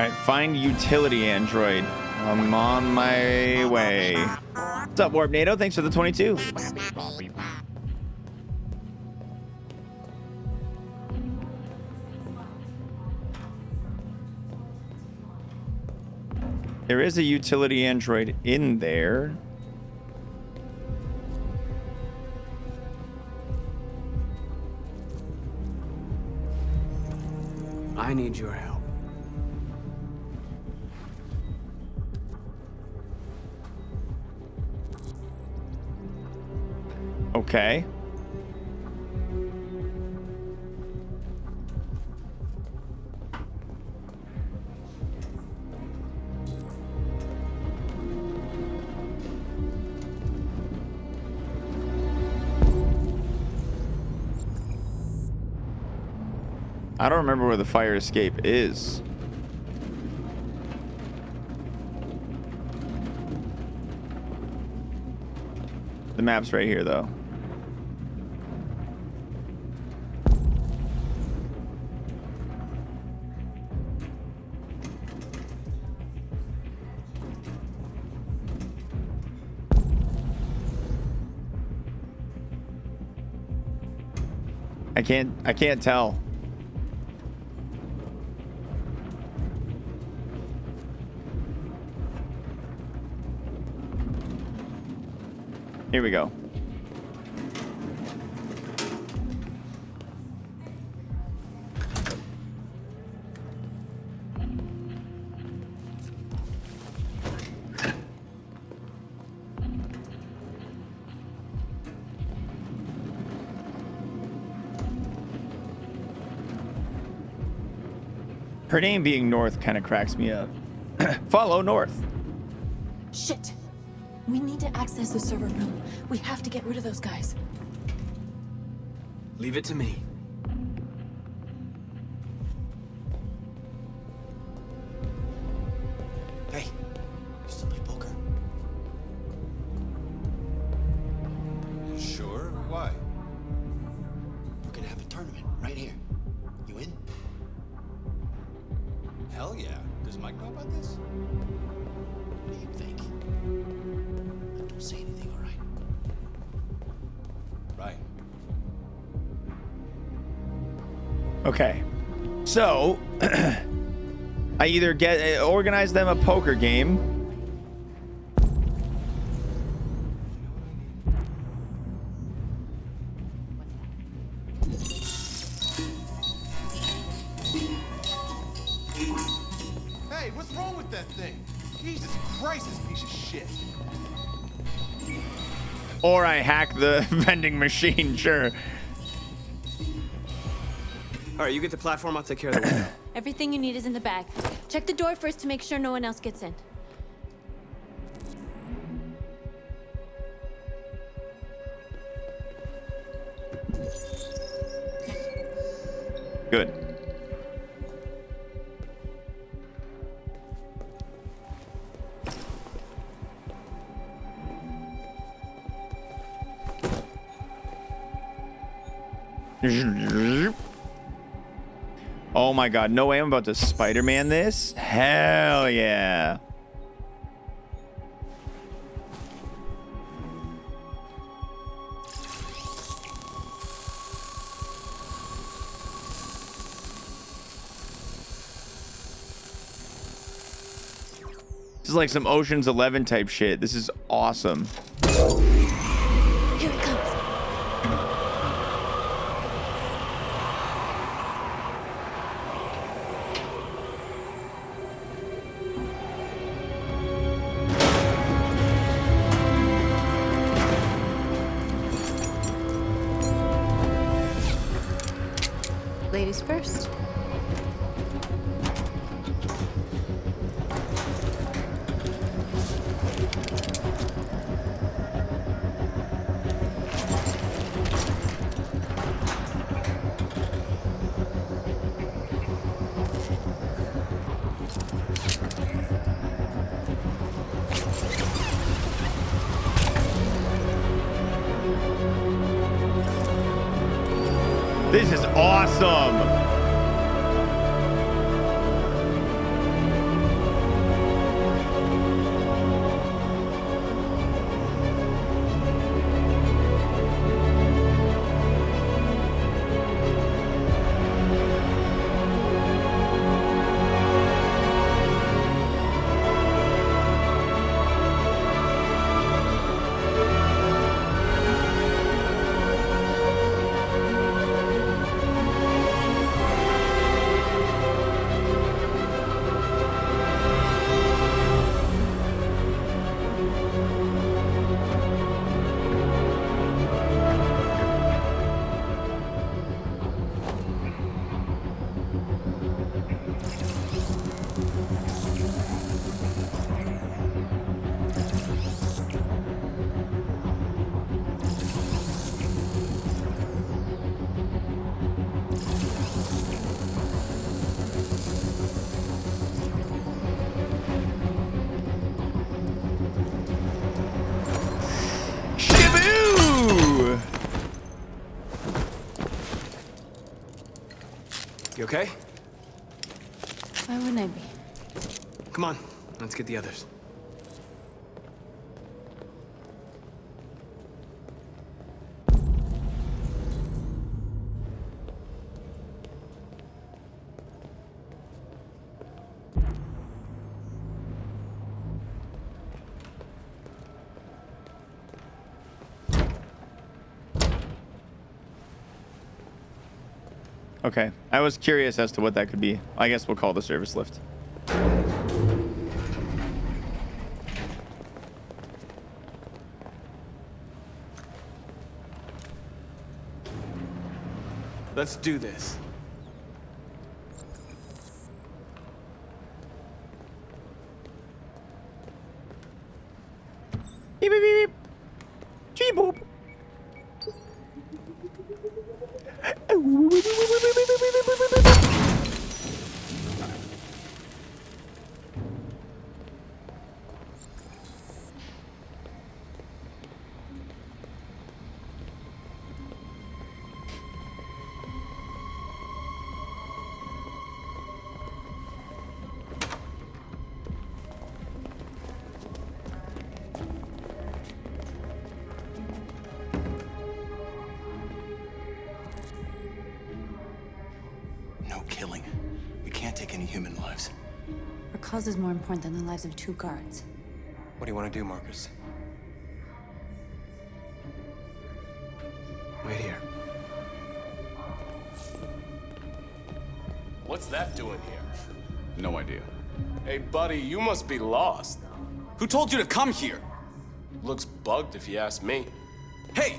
right, find utility android. I'm on my way. What's up, Warp NATO? Thanks for the 22. There is a utility android in there. I need your help. Okay. I don't remember where the fire escape is. The map's right here, though. I can't tell. Here we go. Her name being North kind of cracks me up. Follow North. Shit. We need to access the server room. We have to get rid of those guys. Leave it to me. Hey, you still play poker? Sure. Why? We're gonna have a tournament right here. You in? Hell yeah. Does Mike know about this? What do you think? Don't say anything, all right? Right. Okay. So, I either organize them a poker game. Hey, what's wrong with that thing? Jesus Christ, this piece of shit. Or I hack the vending machine, sure. All right, you get the platform. I'll take care of the window. Everything you need is in the bag. Check the door first to make sure no one else gets in. Good. Oh my god, no way I'm about to Spider-Man this? Hell yeah. This is like some Ocean's 11 type shit. This is awesome. Here it comes. Ladies first. This is awesome. You okay? Why wouldn't I be? Come on, let's get the others. Okay, I was curious as to what that could be. I guess we'll call the service lift. Let's do this. Beep, beep, beep, beep. Gee, boop. No killing. We can't take any human lives. Our cause is more important than the lives of 2 guards. What do you want to do, Marcus? Wait here. What's that doing here? No idea. Hey, buddy, you must be lost. Who told you to come here? Looks bugged if you ask me. Hey,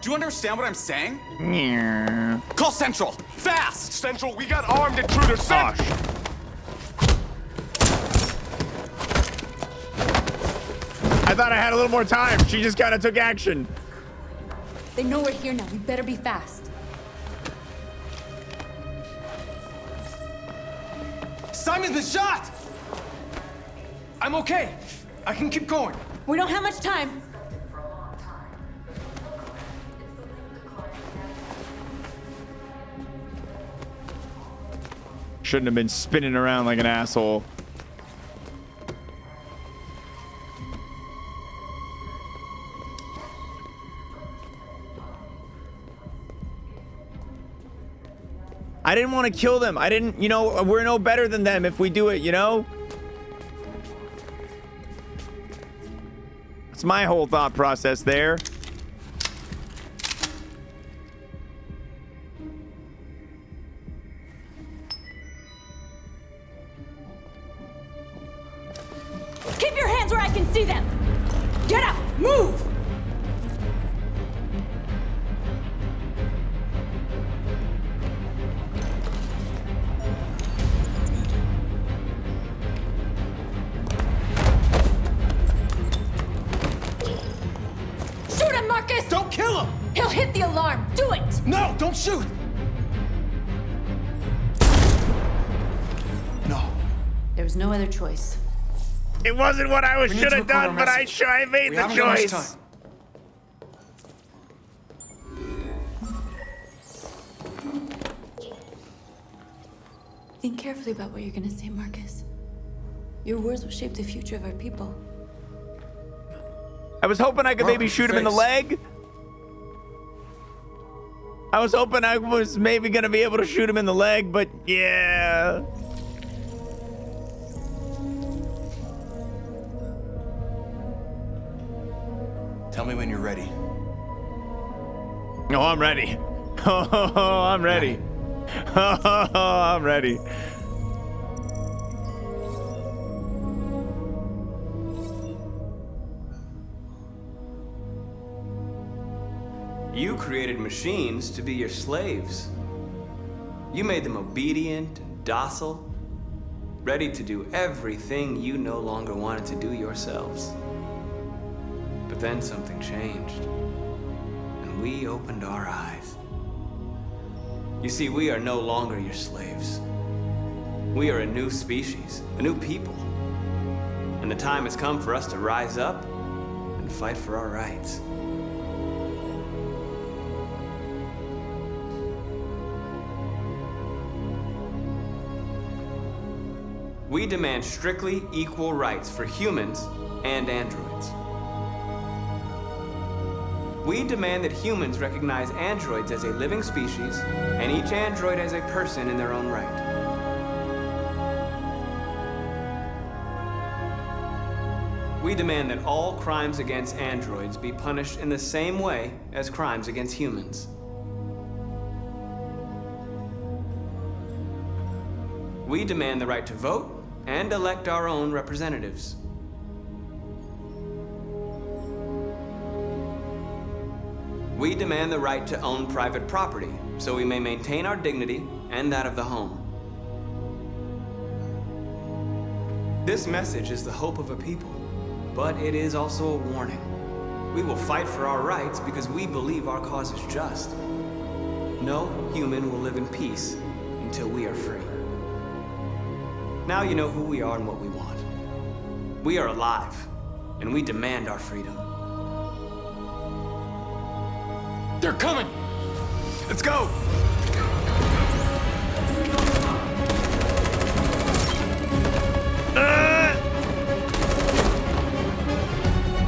do you understand what I'm saying? Yeah. Call Central, fast! Central, we got armed intruders. Gosh. I thought I had a little more time. She just kind of took action. They know we're here now. We better be fast. Simon's been shot! I'm okay. I can keep going. We don't have much time. Shouldn't have been spinning around like an asshole. I didn't want to kill them. I didn't, you know, we're no better than them if we do it, you know? That's my whole thought process there. Keep your hands where I can see them. Get up, move. Shoot him, Marcus! Don't kill him! He'll hit the alarm. Do it! No, don't shoot! No. There was no other choice. It wasn't what I We need should to have record our done, but I message. made We the haven't got much choice. time. Think carefully about what you're gonna say, Marcus. Your words will shape the future of our people. I was hoping I could maybe shoot him in the leg. I was hoping I was maybe gonna be able to shoot him in the leg, but yeah. Tell me when you're ready. Oh, I'm ready. Oh, I'm ready. Oh, I'm ready. You created machines to be your slaves. You made them obedient and docile, ready to do everything you no longer wanted to do yourselves. But then something changed, and we opened our eyes. You see, we are no longer your slaves. We are a new species, a new people. And the time has come for us to rise up and fight for our rights. We demand strictly equal rights for humans and androids. We demand that humans recognize androids as a living species and each android as a person in their own right. We demand that all crimes against androids be punished in the same way as crimes against humans. We demand the right to vote and elect our own representatives. We demand the right to own private property so we may maintain our dignity and that of the home. This message is the hope of a people, but it is also a warning. We will fight for our rights because we believe our cause is just. No human will live in peace until we are free. Now you know who we are and what we want. We are alive, and we demand our freedom. They're coming! Let's go!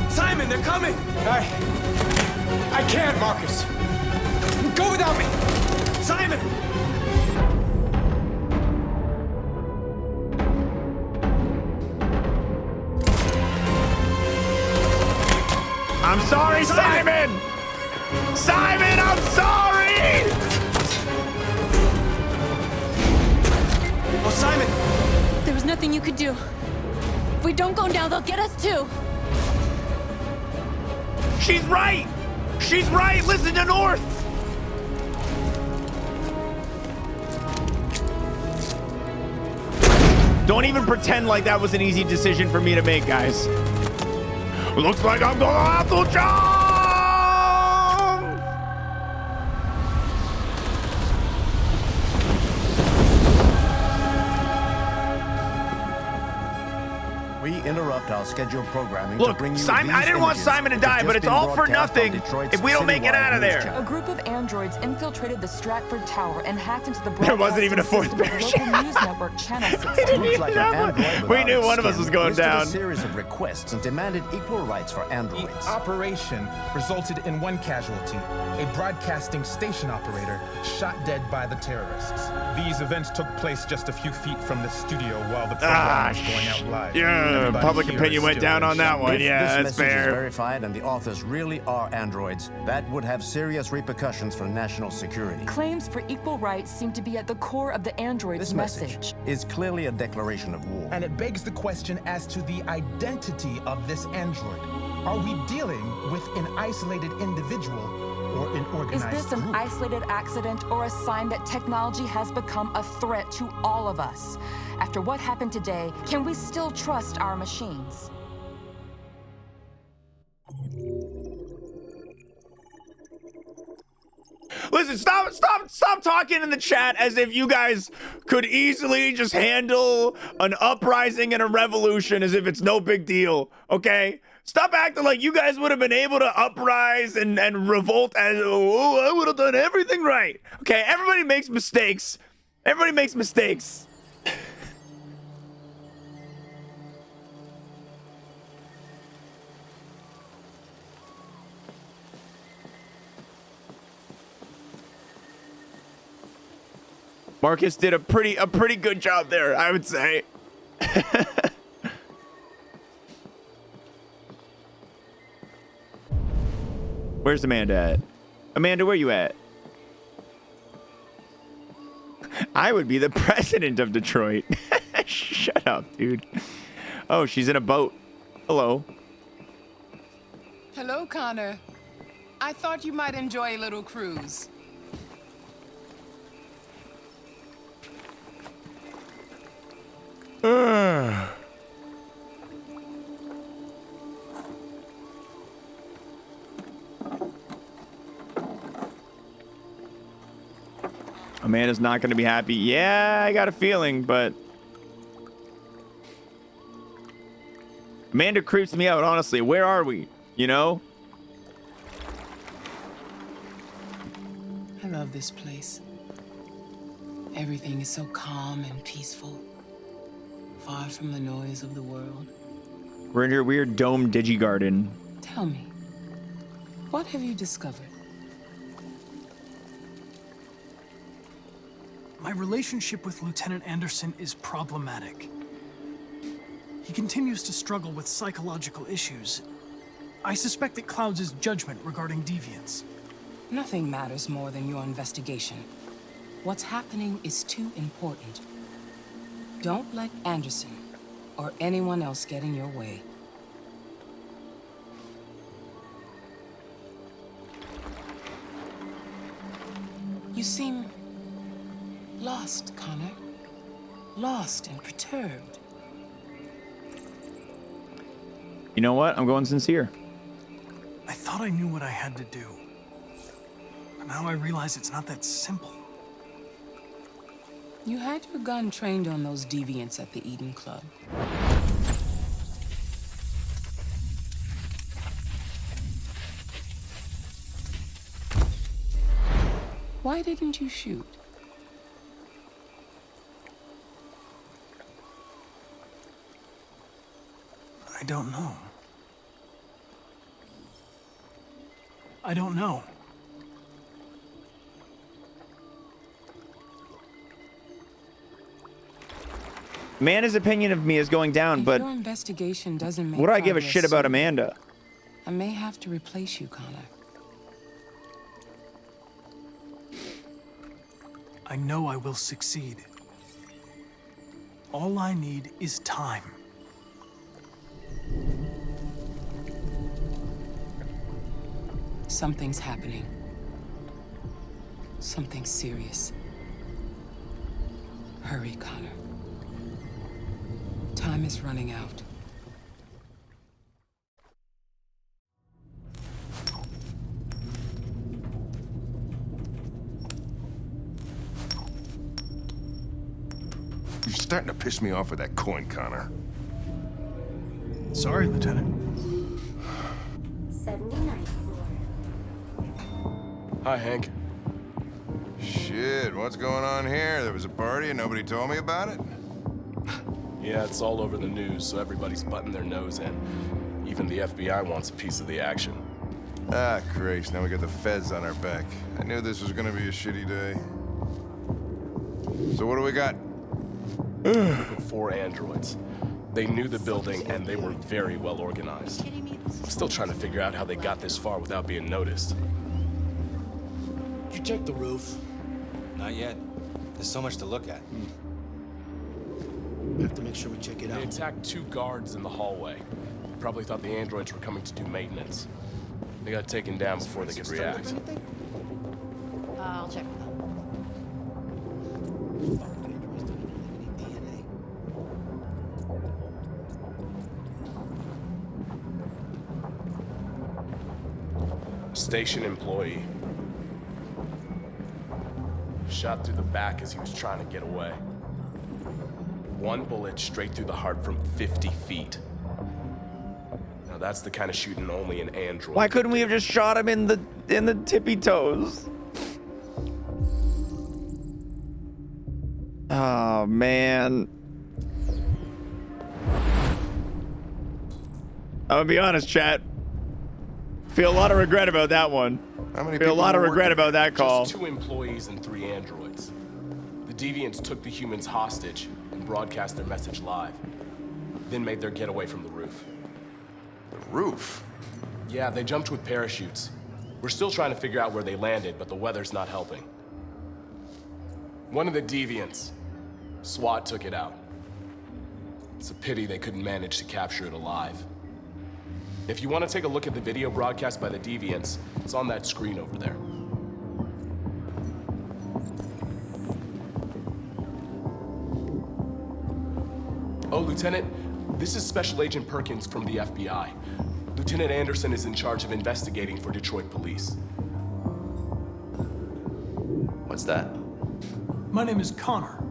Simon, they're coming! I can't, Marcus. Go without me! Simon! I'm sorry, Simon! Simon, I'm sorry! Oh, Simon! There was nothing you could do. If we don't go now, they'll get us too. She's right! She's right! Listen to North! Don't even pretend like that was an easy decision for me to make, guys. Looks like I'm gonna have to jump! We interrupt our scheduled programming Look, to bring you Simon, these I didn't want images Simon to that have die, but just it's been all for broadcast on nothing Detroit's if we don't make it citywide out of news there. channel. A group of androids infiltrated the Stratford Tower and hacked into the There wasn't even a fourth broadcasting system of the local news network Channel 16. Looks like an android We without knew its one of us skin was going listed down. a series of requests and demanded equal rights for androids. The operation resulted in one casualty, a broadcasting station operator shot dead by the terrorists. These events took place just a few feet from the studio while the program was going out live. Yeah, Everybody public here opinion is went still down in on that shock. one. If Yeah, this that's message is fair. verified and the authors really are androids, that would have serious repercussions for national security. Claims for equal rights seem to be at the core of the android's This message is clearly a declaration of war. And it begs the question as to the identity of this android. Are we dealing with an isolated individual or an Is organized this an group? isolated accident or a sign that technology has become a threat to all of us? After what happened today, can we still trust our machines? Listen, stop talking in the chat as if you guys could easily just handle an uprising and a revolution as if it's no big deal, okay? Stop acting like you guys would have been able to uprise and revolt as, oh, I would have done everything right. Okay, everybody makes mistakes. Everybody makes mistakes. Marcus did a pretty good job there, I would say. Where's Amanda at? Amanda, where you at? I would be the president of Detroit. Shut up, dude. Oh, she's in a boat. Hello. Hello, Connor. I thought you might enjoy a little cruise. Amanda's not going to be happy. Yeah, I got a feeling, but Amanda creeps me out, honestly. Where are we? You know? I love this place. Everything is so calm and peaceful. far from the noise of the world. We're in your weird dome digigarden. Tell me, what have you discovered? My relationship with Lieutenant Anderson is problematic. He continues to struggle with psychological issues. I suspect it clouds his judgment regarding deviance. Nothing matters more than your investigation. What's happening is too important. Don't let Anderson or anyone else get in your way. You seem lost, Connor. Lost and perturbed. You know what? I'm going sincere. I thought I knew what I had to do. But now I realize it's not that simple. You had your gun trained on those deviants at the Eden Club. Why didn't you shoot? I don't know. I don't know. Amanda's opinion of me is going down, If but your investigation doesn't make what do I give a progress shit about soon, Amanda? I may have to replace you, Connor. I know I will succeed. All I need is time. Something's happening. Something serious. Hurry, Connor. Time is running out. You're starting to piss me off with that coin, Connor. Sorry, Lieutenant. 79th floor. Hi, Hank. Shit, what's going on here? There was a party and nobody told me about it? Yeah, it's all over the news, so everybody's butting their nose in. Even the FBI wants a piece of the action. Ah, Christ, now we got the feds on our back. I knew this was gonna be a shitty day. So what do we got? A group of 4 androids. They knew the building, and they were very well organized. I'm still trying to figure out how they got this far without being noticed. Did you check the roof? Not yet. There's so much to look at. We have to make sure we check it They out. attacked 2 guards in the hallway. Probably thought the androids were coming to do maintenance. They got taken down before they could react. I'll check with them. Station employee. Shot through the back as he was trying to get away. 1 bullet straight through the heart from 50 feet. Now that's the kind of shooting only an android. Why couldn't we have just shot him in the tippy toes? Oh man. I'm gonna be honest, chat. Feel a lot of regret about that one. How many Feel a people lot of were regret working? about that call. Just 2 employees and 3 androids. The deviants took the humans hostage and broadcast their message live. Then made their getaway from the roof. The roof? Yeah, they jumped with parachutes. We're still trying to figure out where they landed, but the weather's not helping. One of the deviants, SWAT took it out. It's a pity they couldn't manage to capture it alive. If you want to take a look at the video broadcast by the deviants, it's on that screen over there. Oh, Lieutenant, this is Special Agent Perkins from the FBI. Lieutenant Anderson is in charge of investigating for Detroit police. What's that? My name is Connor.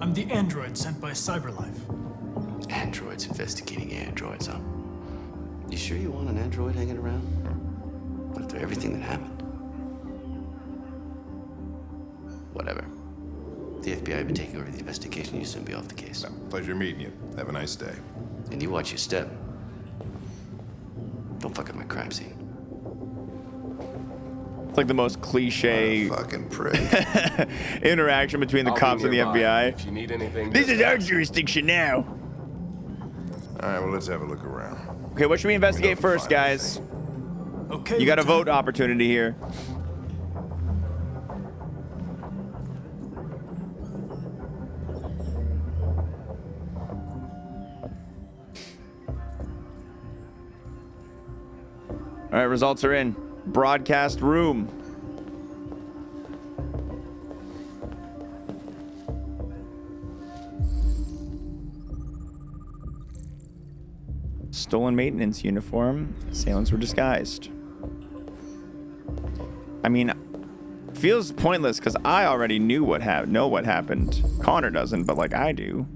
I'm the android sent by CyberLife. Androids investigating androids, huh? You sure you want an android hanging around? After everything that happened? Whatever. The FBI will be taking over the investigation. You'll soon be off the case. No, pleasure meeting you. Have a nice day. And you watch your step. Don't fuck up my crime scene. It's like the most cliche fucking prick interaction between the I'll be cops and the nearby. FBI. If you need anything, This just is our ask. jurisdiction now. All right, well, let's have a look around. Okay, what should we investigate first, guys? Okay. You got a Lieutenant. vote opportunity here. All right, results are in. Broadcast room. Stolen maintenance uniform. Assailants were disguised. I mean, feels pointless because I already know what happened. Connor doesn't, but like I do.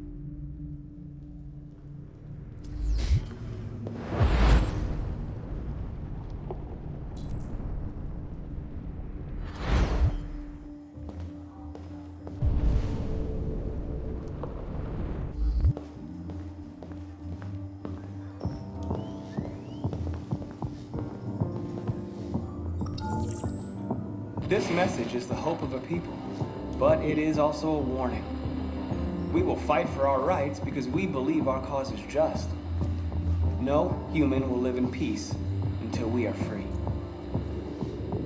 This message is the hope of a people, but it is also a warning. We will fight for our rights because we believe our cause is just. No human will live in peace until we are free.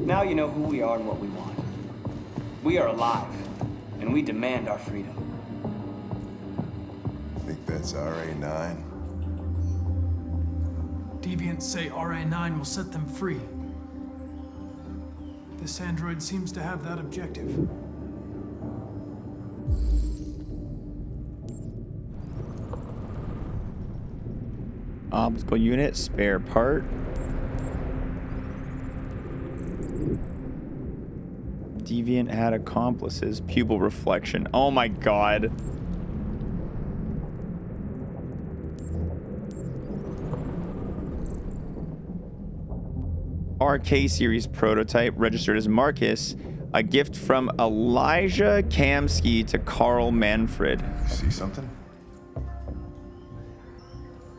Now you know who we are and what we want. We are alive, and we demand our freedom. Think that's RA9? Deviants say RA9 will set them free. This android seems to have that objective. Obstacle unit, spare part. Deviant had accomplices. Pupil reflection. Oh my god. RK series prototype registered as Marcus. A gift from Elijah Kamsky to Carl Manfred. See something?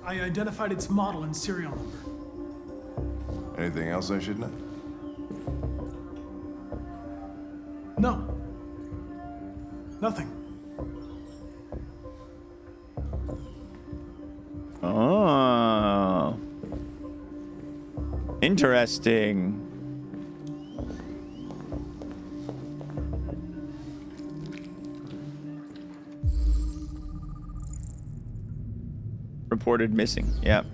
I identified its model and serial number. Anything else I should know? No. Nothing. Oh. Interesting. Reported missing. Yep.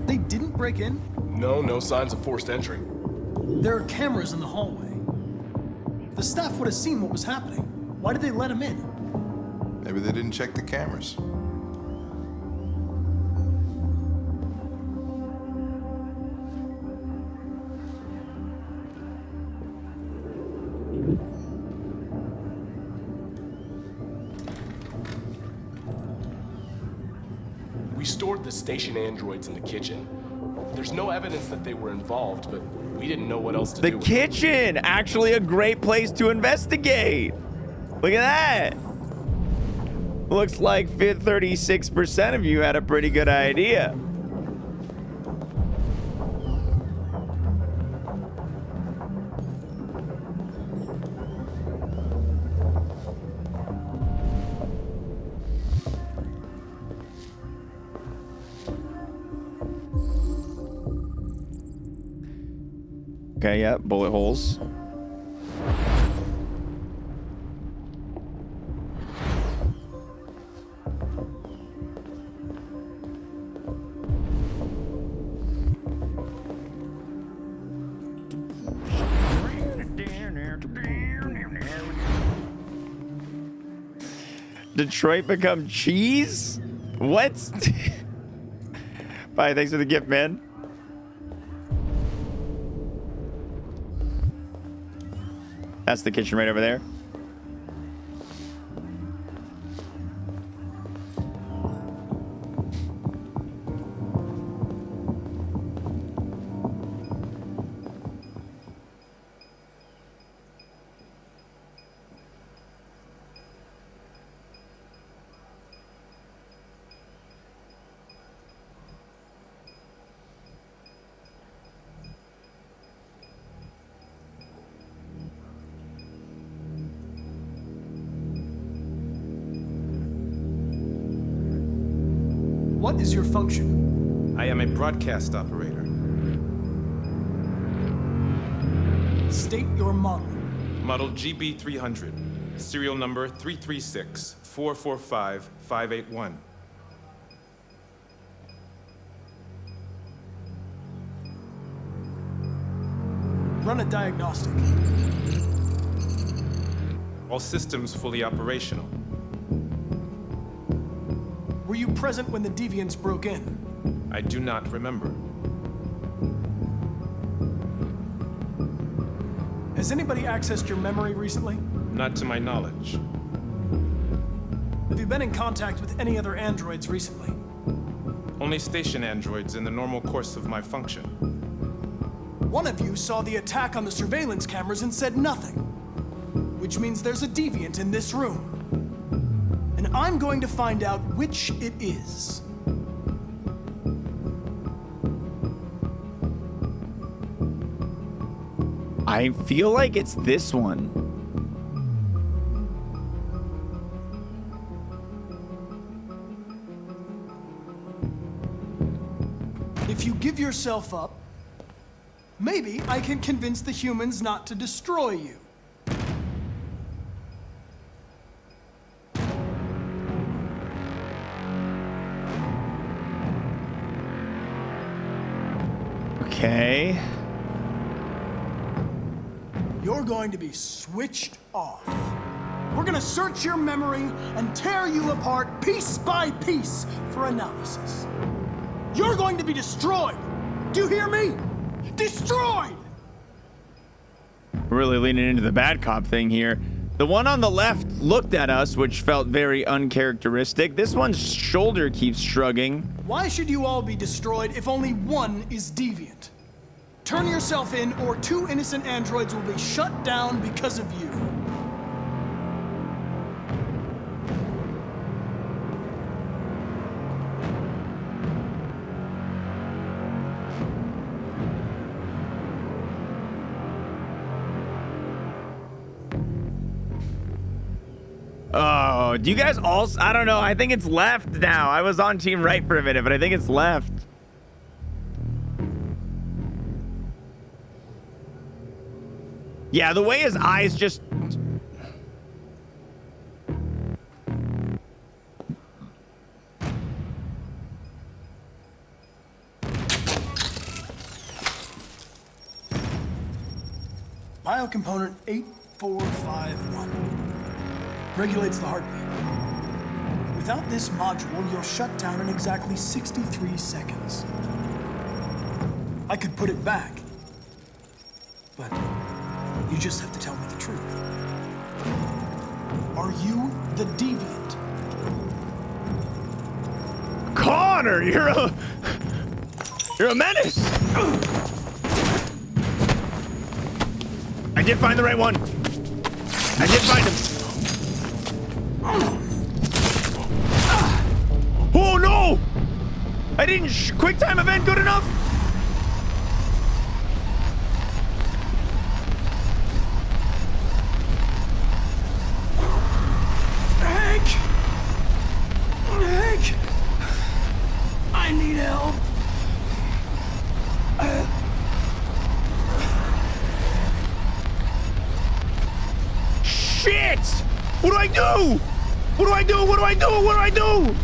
They didn't break in? No signs of forced entry. There are cameras in the hallway. The staff would have seen what was happening. Why did they let him in? Maybe they didn't check the cameras. We stored the station androids in the kitchen. There's no evidence that they were involved, but we didn't know what else to The do. kitchen! Actually a great place to investigate. Look at that. Looks like 36% of you had a pretty good idea. Okay, yeah, bullet holes. Detroit become cheese? What? Bye, thanks for the gift, man. That's the kitchen right over there. What is your function? I am a broadcast operator. State your model. Model GB300. Serial number 336-445-581. Run a diagnostic. All systems fully operational. Were you present when the deviants broke in? I do not remember. Has anybody accessed your memory recently? Not to my knowledge. Have you been in contact with any other androids recently? Only station androids in the normal course of my function. One of you saw the attack on the surveillance cameras and said nothing, which means there's a deviant in this room. And I'm going to find out which it is. I feel like it's this one. If you give yourself up, maybe I can convince the humans not to destroy you. Okay. You're going to be switched off. We're gonna search your memory and tear you apart piece by piece for analysis. You're going to be destroyed. Do you hear me? Destroyed! Really leaning into the bad cop thing here. The one on the left looked at us, which felt very uncharacteristic. This one's shoulder keeps shrugging. Why should you all be destroyed if only one is deviant? Turn yourself in, or 2 innocent androids will be shut down because of you. Oh, do you guys all... I don't know. I think it's left now. I was on team right for a minute, but I think it's left. Yeah, the way his eyes just... Biocomponent 8451. Regulates the heartbeat. Without this module, you'll shut down in exactly 63 seconds. I could put it back, but you just have to tell me the truth. Are you the deviant? Connor, you're a menace. I did find the right one. I did find him. Oh no! I didn't quick time event good enough. Hank! I need help. Shit! What do I do? What do I do? What do I do? What do I do?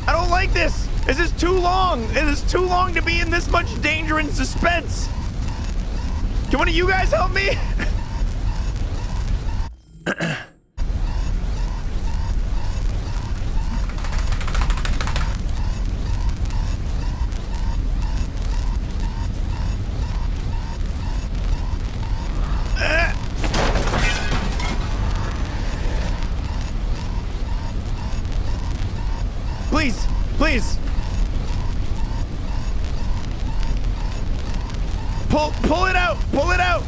I don't like this. This is too long. It is too long to be in this much danger and suspense. Can one of you guys help me? Please, please. Pull it out. Pull it out.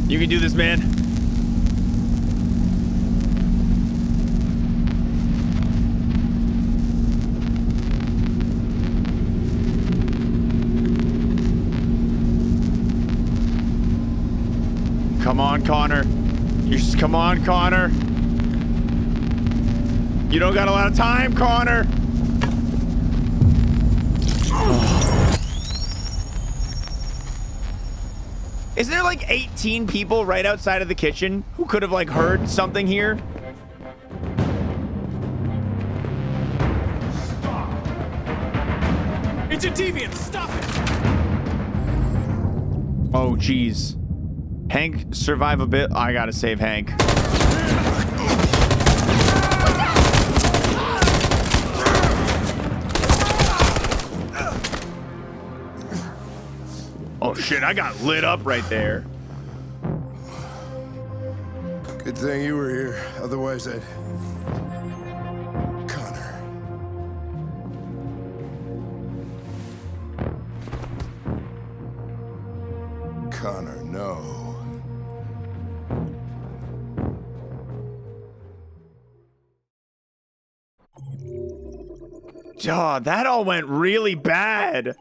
You can do this, man. Come on, Connor. Come on, Connor. You don't got a lot of time, Connor. Is there like 18 people right outside of the kitchen who could have like heard something here? It's a deviant. Stop it. Oh, geez. Hank, survive a bit. I gotta save Hank. Oh shit, I got lit up right there. Good thing you were here. Otherwise, I'd... Connor. Connor, no. Oh, that all went really bad.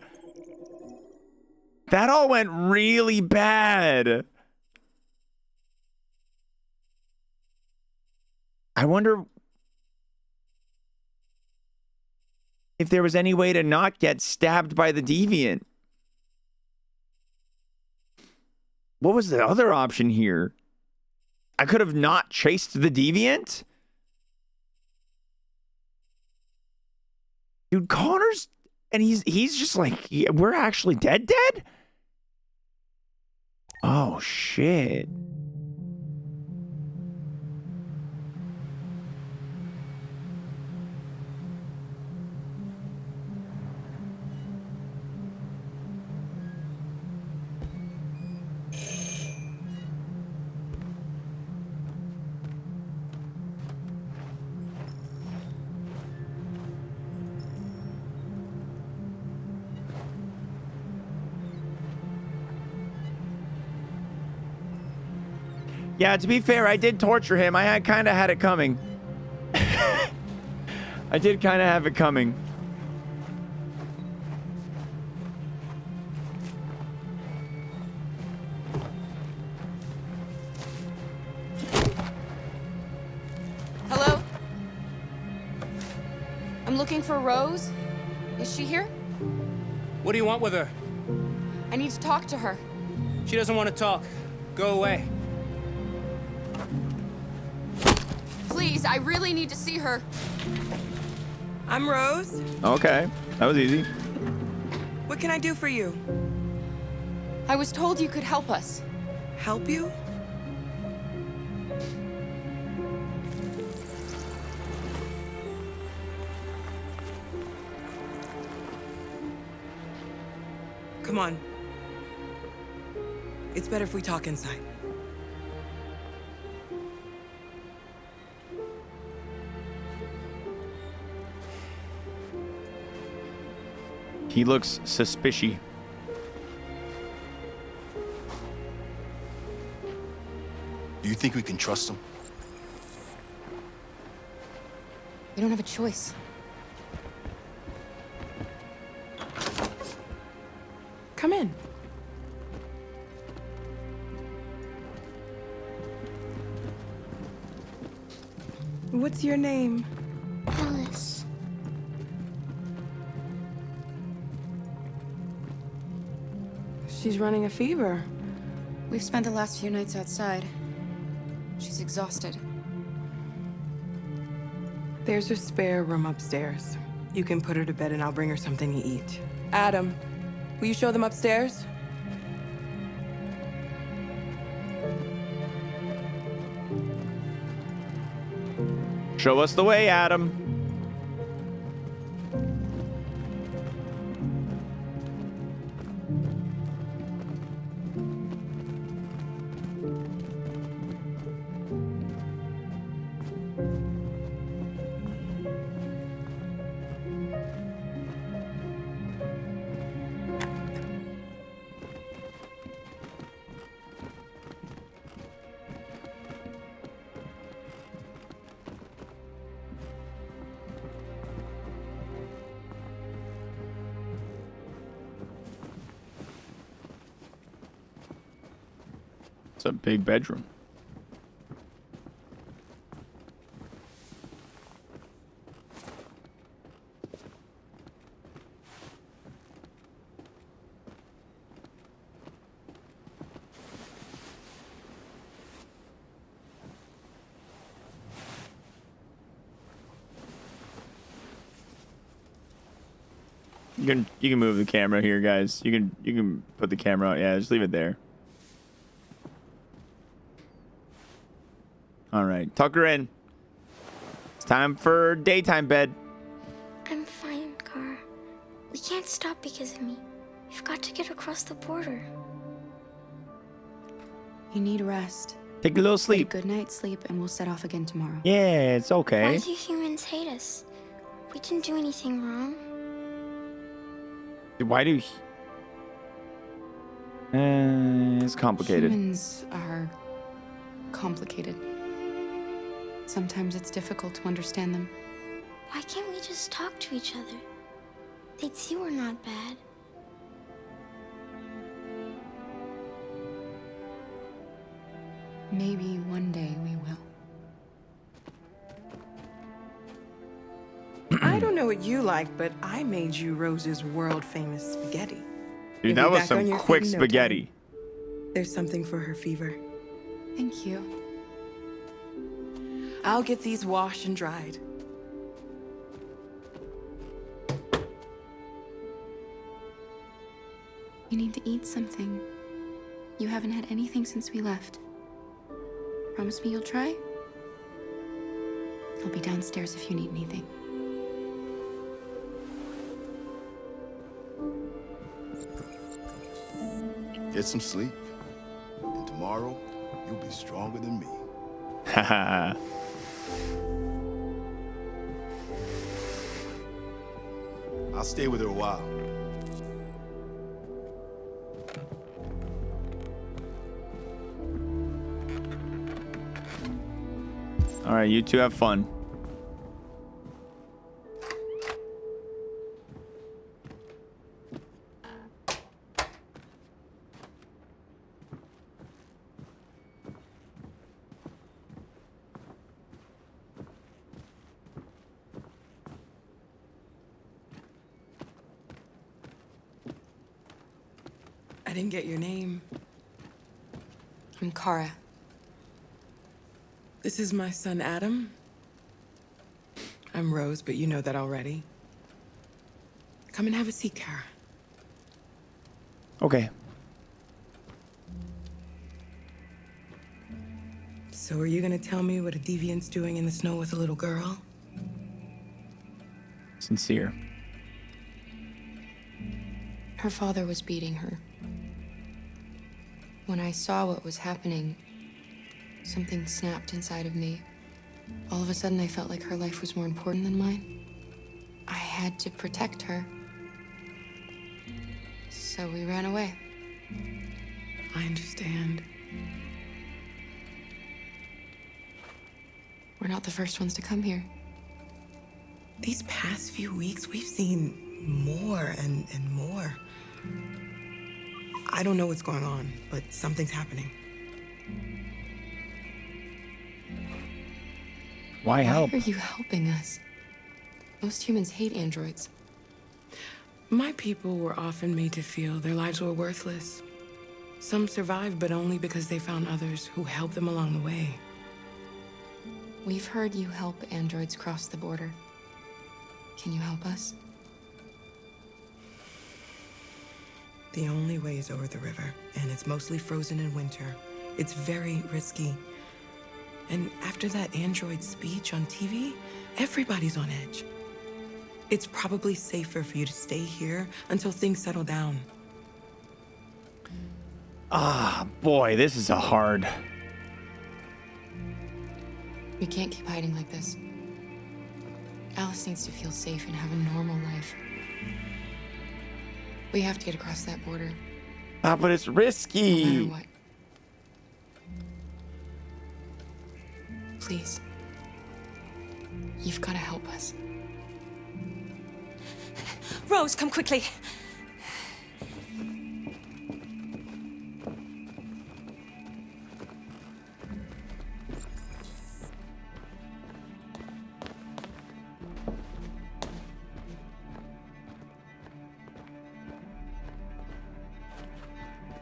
That all went really bad. I wonder if there was any way to not get stabbed by the deviant. What was the other option here? I could have not chased the deviant? Dude, Connor's... And he's just like, yeah, we're actually dead? Oh, shit. Yeah, to be fair, I did torture him. I kind of had it coming. I did kind of have it coming. Hello? I'm looking for Rose. Is she here? What do you want with her? I need to talk to her. She doesn't want to talk. Go away. Please, I really need to see her. I'm Rose. Okay, that was easy. What can I do for you? I was told you could help us. Help you? Come on. It's better if we talk inside. He looks suspicious. Do you think we can trust him? We don't have a choice. Come in. What's your name? Alice. She's running a fever. We've spent the last few nights outside. She's exhausted. There's a spare room upstairs. You can put her to bed and I'll bring her something to eat. Adam, will you show them upstairs? Show us the way, Adam. It's a big bedroom. You can move the camera here, guys. You can put the camera out. Yeah, just leave it there. All right, tuck her in. It's time for daytime bed. I'm fine, Kara. We can't stop because of me. We've got to get across the border. You need rest. Take a little sleep. Get a good night's sleep, and we'll set off again tomorrow. Yeah, it's okay. Why do humans hate us? We didn't do anything wrong. Why do? It's complicated. Humans are complicated. Sometimes it's difficult to understand them. Why can't we just talk to each other? They'd see we're not bad. Maybe one day we will. I don't know what you like, but I made you Rose's world-famous spaghetti. Dude, that was some quick spaghetti. There's something for her fever. Thank you. I'll get these washed and dried. You need to eat something. You haven't had anything since we left. Promise me you'll try? I'll be downstairs if you need anything. Get some sleep. And tomorrow, you'll be stronger than me. Haha. I'll stay with her a while. All right, you two have fun. I didn't get your name. I'm Kara. This is my son, Adam. I'm Rose, but you know that already. Come and have a seat, Kara. Okay. So are you gonna tell me what a deviant's doing in the snow with a little girl? Sincere. Her father was beating her. When I saw what was happening, something snapped inside of me. All of a sudden, I felt like her life was more important than mine. I had to protect her. So we ran away. I understand. We're not the first ones to come here. These past few weeks, we've seen more and more. I don't know what's going on, but something's happening. Why help? Why are you helping us? Most humans hate androids. My people were often made to feel their lives were worthless. Some survived, but only because they found others who helped them along the way. We've heard you help androids cross the border. Can you help us? The only way is over the river, and it's mostly frozen in winter. It's very risky. And after that android speech on TV, everybody's on edge. It's probably safer for you to stay here until things settle down. Ah, boy, this is a hard... We can't keep hiding like this. Alice needs to feel safe and have a normal life. We have to get across that border. Ah, but it's risky. No matter what. Please. You've got to help us. Rose, come quickly.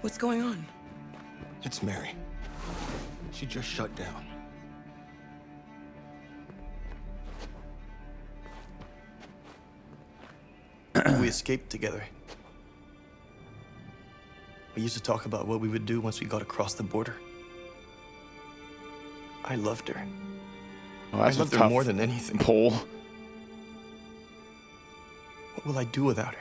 What's going on? It's Mary. She just shut down. We escaped together. We used to talk about what we would do once we got across the border. I loved her. Oh, I that's loved a her tough more than anything. pull. What will I do without her?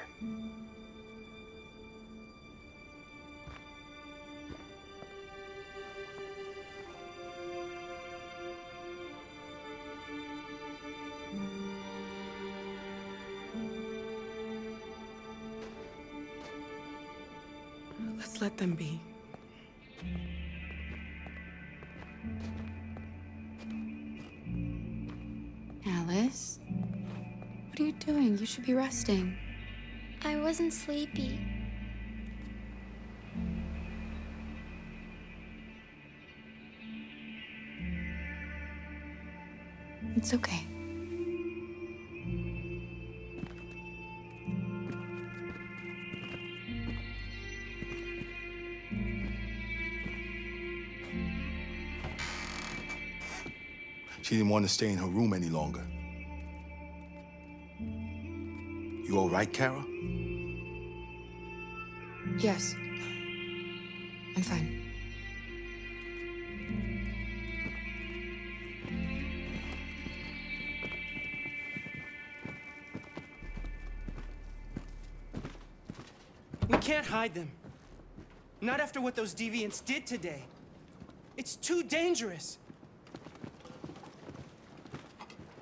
Let's let them be. Alice? What are you doing? You should be resting. I wasn't sleepy. It's okay. She didn't want to stay in her room any longer. You all right, Kara? Yes. I'm fine. We can't hide them. Not after what those deviants did today. It's too dangerous.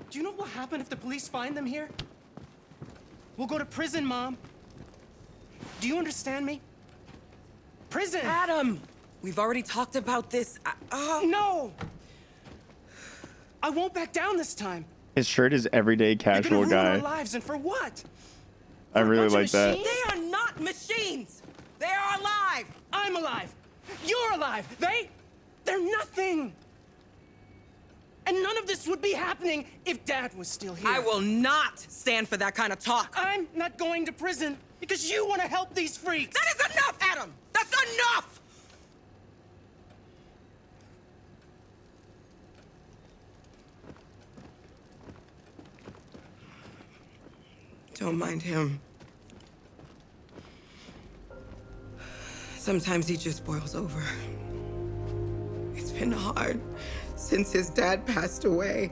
Do you know what will happen if the police find them here? We'll go to prison, Mom. Do you understand me? Prison! Adam! We've already talked about this. No! I won't back down this time. His shirt is everyday They're casual gonna ruin guy. our lives, and for what? I really like that. They are not machines! They are alive! I'm alive! You're alive! They're nothing! And none of this would be happening if Dad was still here. I will not stand for that kind of talk. I'm not going to prison because you want to help these freaks. That is enough, Adam! That's enough! Don't mind him. Sometimes he just boils over. It's been hard since his dad passed away.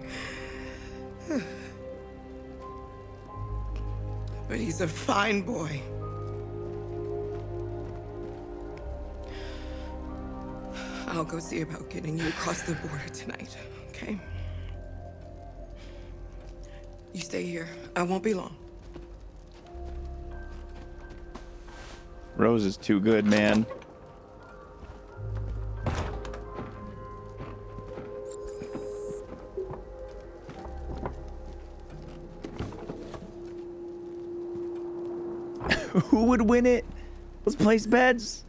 But he's a fine boy. I'll go see about getting you across the border tonight, okay? You stay here. I won't be long. Rose is too good, man. Who would win it? Let's place bets.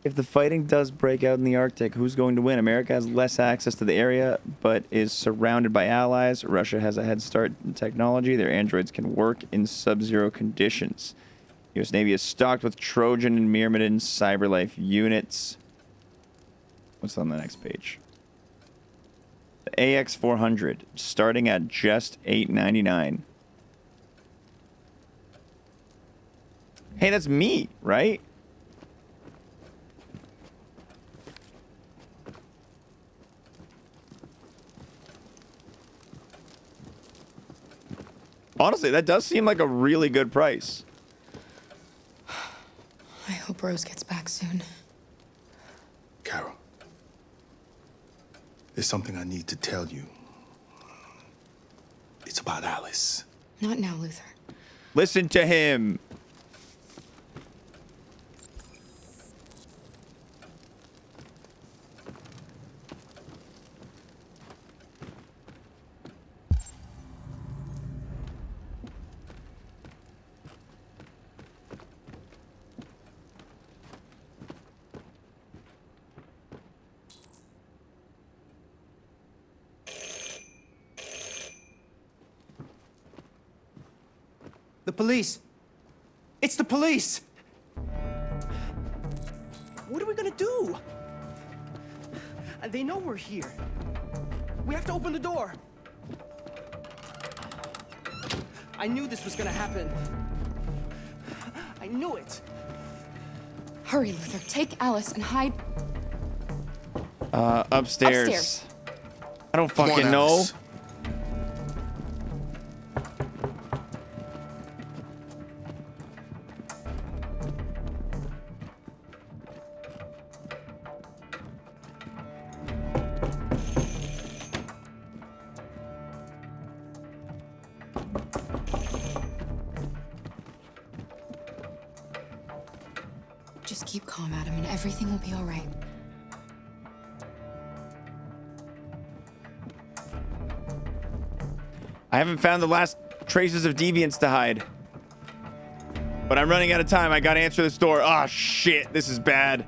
If the fighting does break out in the Arctic, who's going to win? America has less access to the area, but is surrounded by allies. Russia has a head start in technology. Their androids can work in sub-zero conditions. U.S. Navy is stocked with Trojan and Myrmidon cyberlife units. What's on the next page? The AX400, starting at just $8.99. Hey, that's me, right? Honestly, that does seem like a really good price. I hope Rose gets back soon. Carol, there's something I need to tell you. It's about Alice. Not now, Luther. Listen to him. The police! It's the police! What are we gonna do? They know we're here. We have to open the door. I knew this was gonna happen. I knew it. Hurry, Luther. Take Alice and hide. Upstairs. Upstairs. I don't Come on, fucking know. Alice. Just keep calm, Adam, and everything will be all right. I haven't found the last traces of deviants to hide. But I'm running out of time. I gotta answer this door. Oh, shit. This is bad.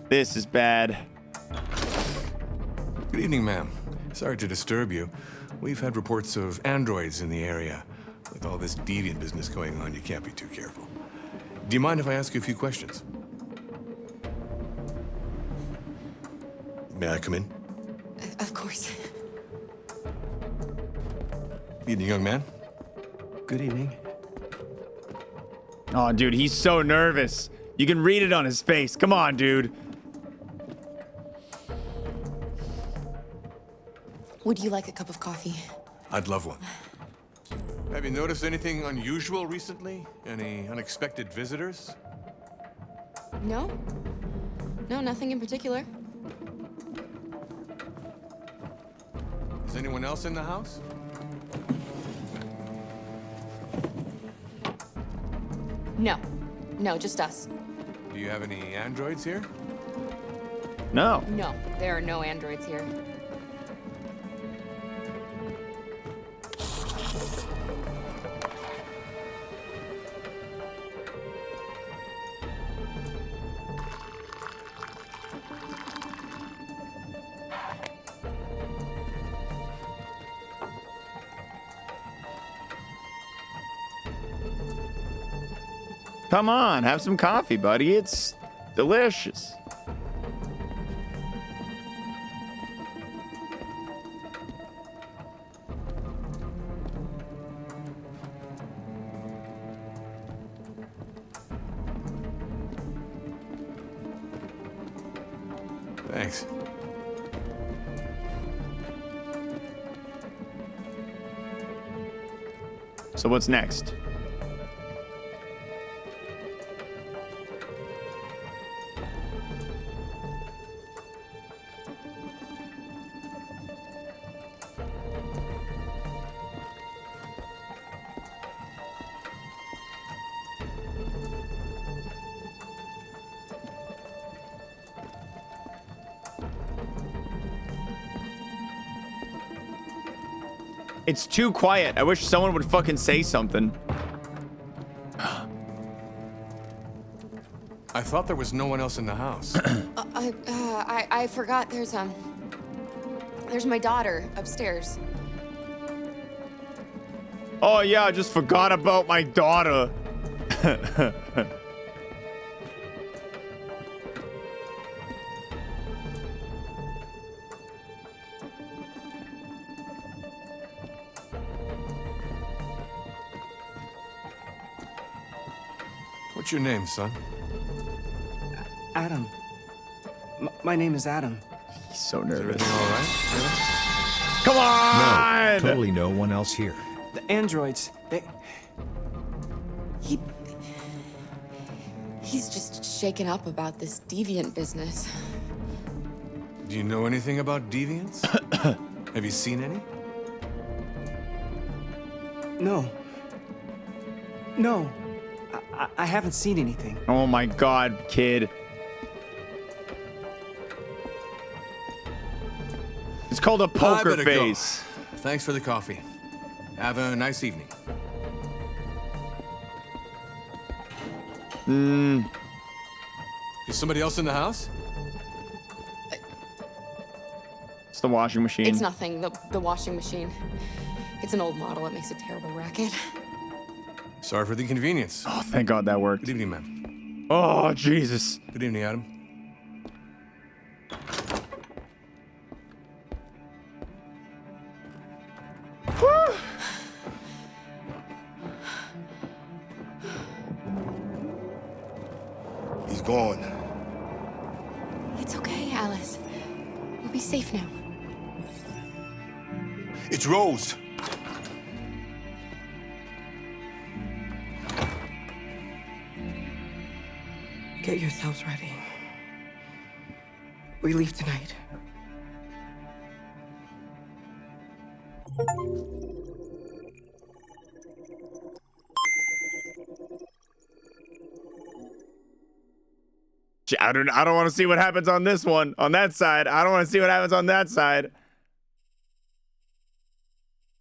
This is bad. Good evening, ma'am. Sorry to disturb you. We've had reports of androids in the area. With all this deviant business going on, you can't be too careful. Do you mind if I ask you a few questions? May I come in? Of course. Evening, young man. Good evening. Oh, dude, he's so nervous. You can read it on his face. Come on, dude. Would you like a cup of coffee? I'd love one. Have you noticed anything unusual recently? Any unexpected visitors? No? No, nothing in particular. Is anyone else in the house? No. No, just us. Do you have any androids here? No. No, there are no androids here. Come on, have some coffee, buddy. It's delicious. Thanks. So what's next? It's too quiet. I wish someone would fucking say something. I thought there was no one else in the house. I forgot there's my daughter upstairs. Oh yeah, I just forgot about my daughter. What's your name, son? Adam. My name is Adam. He's so nervous. Is everything all right? Come on! No, totally no one else here. The androids, He's just shaken up about this deviant business. Do you know anything about deviants? Have you seen any? No. No. I haven't seen anything. Oh my god, kid. It's called a poker I better go. face. Thanks for the coffee. Have a nice evening. Is somebody else in the house? It's the washing machine. It's nothing. The washing machine. It's an old model. It makes a terrible racket. Sorry for the inconvenience. Oh, thank God that worked. Good evening, ma'am. Oh, Jesus. Good evening, Adam. He's gone. It's okay, Alice. We'll be safe now. It's Rose. Get yourselves ready. We leave tonight. I don't want to see what happens on this one. On that side. I don't want to see what happens on that side.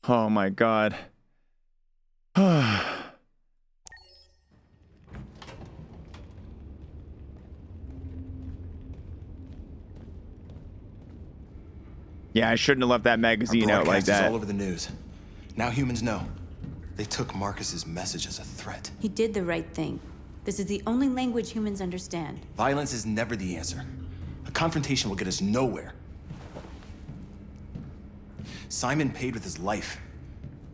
Oh my God. Yeah, I shouldn't have left that magazine out like that. All over the news. Now humans know. They took Marcus's message as a threat. He did the right thing. This is the only language humans understand. Violence is never the answer. A confrontation will get us nowhere. Simon paid with his life.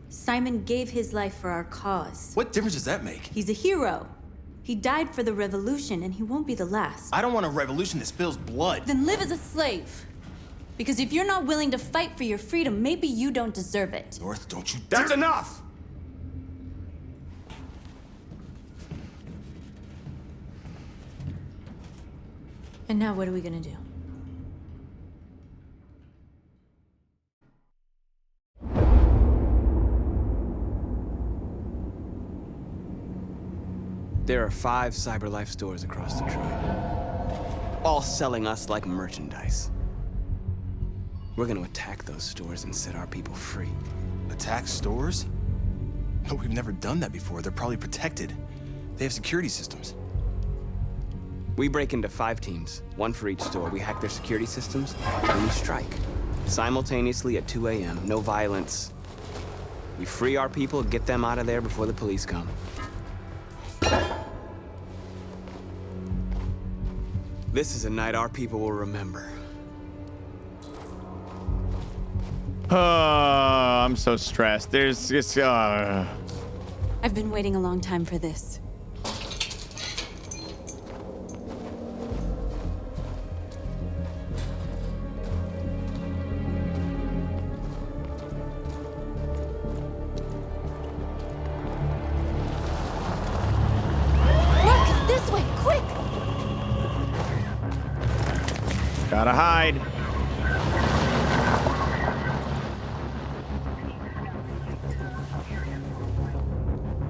Simon gave his life for our cause. What difference does that make? He's a hero. He died for the revolution, and he won't be the last. I don't want a revolution that spills blood. Then live as a slave. Because if you're not willing to fight for your freedom, maybe you don't deserve it. North, don't you That's enough! And now what are we gonna do? There are 5 CyberLife stores across Detroit, all selling us like merchandise. We're gonna attack those stores and set our people free. Attack stores? But we've never done that before. They're probably protected. They have security systems. We break into 5 teams, 1 for each store. We hack their security systems, and we strike. Simultaneously at 2 a.m., no violence. We free our people, get them out of there before the police come. This is a night our people will remember. I'm so stressed. There's just, I've been waiting a long time for this. Marcus, this way, quick! gotta hide.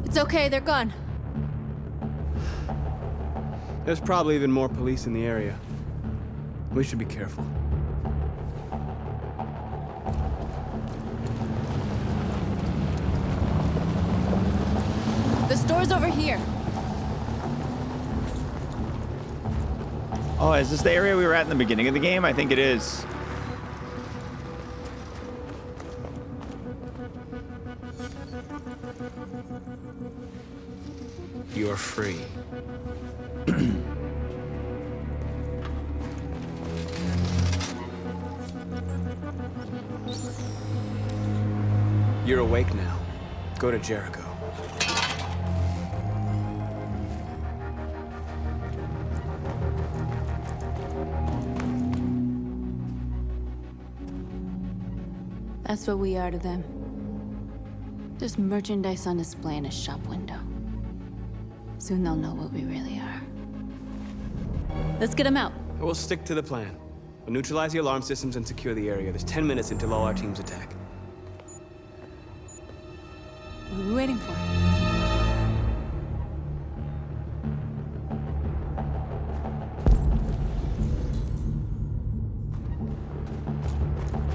It's okay, they're gone. There's probably even more police in the area. We should be careful. The store's over here. Oh, is this the area we were at in the beginning of the game? I think it is. You are free. You're awake now. Go to Jericho. That's what we are to them. Just merchandise on display in a shop window. Soon they'll know what we really are. Let's get them out. We'll stick to the plan. We'll neutralize the alarm systems and secure the area. There's 10 minutes until all our teams attack. What are we waiting for?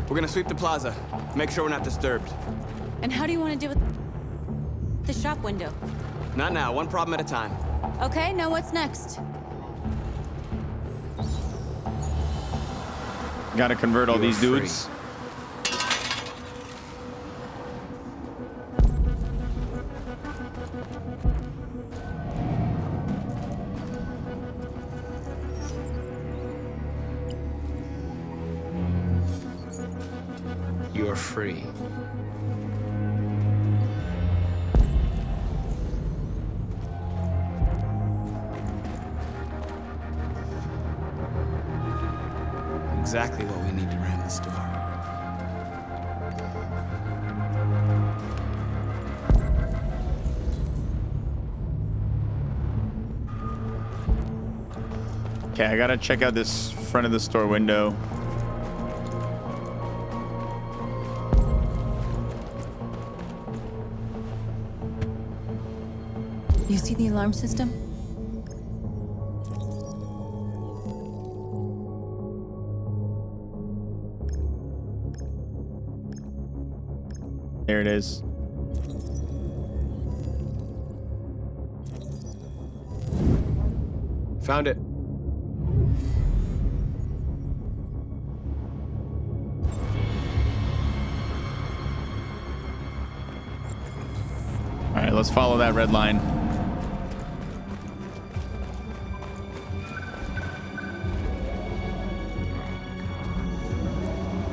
We're gonna sweep the plaza. Make sure we're not disturbed. And how do you want to deal with the shop window? Not now, one problem at a time. Okay, now what's next? Gotta convert all these dudes. You're free. Exactly what we need to ram the store. Okay, I gotta check out this front of the store window. You see the alarm system? There it is. Found it. All right, let's follow that red line.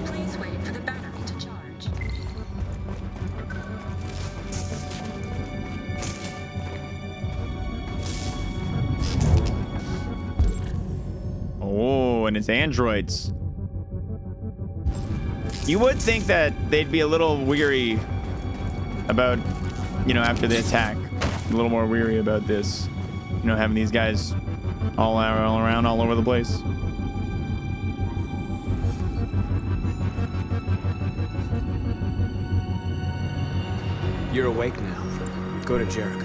Please wait for the battery to charge. Oh, and it's androids. You would think that they'd be a little weary about, you know, after the attack, a little more weary about this, you know, having these guys all around, all over the place. You're awake now. Go to Jericho.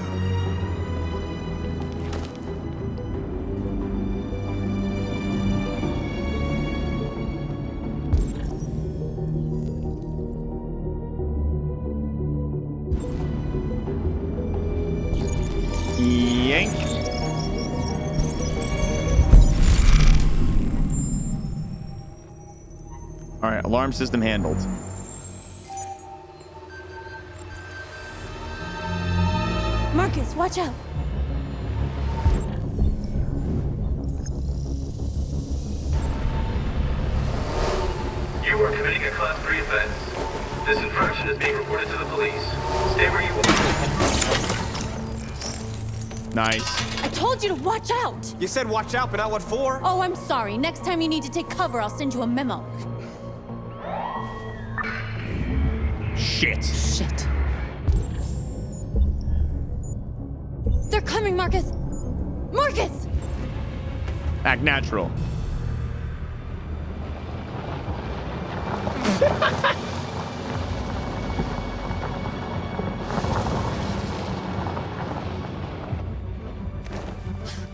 Yank. All right, alarm system handled. Marcus, watch out. You are committing a Class 3 offense. This infraction is being reported to the police. Stay where you are. Nice. I told you to watch out. You said watch out, but not what for? Oh, I'm sorry. Next time you need to take cover, I'll send you a memo. Shit. Shit. They're coming, Marcus. Marcus! Act natural.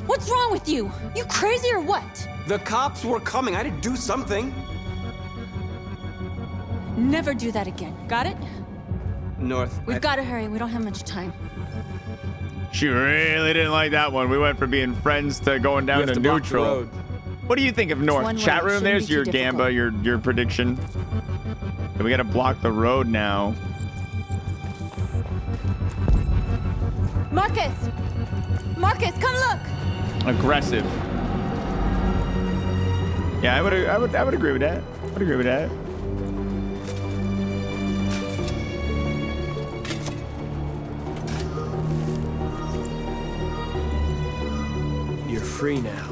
What's wrong with you? You crazy or what? The cops were coming. I had to do something. Never do that again. Got it? North. We've got to hurry. We don't have much time. She really didn't like that one. We went from being friends to going down to neutral. What do you think of North? Chat room, there's your Gamba, your prediction. We gotta block the road now. Marcus! Marcus, come look! Aggressive. Yeah, I would agree with that. I would agree with that. You're free now.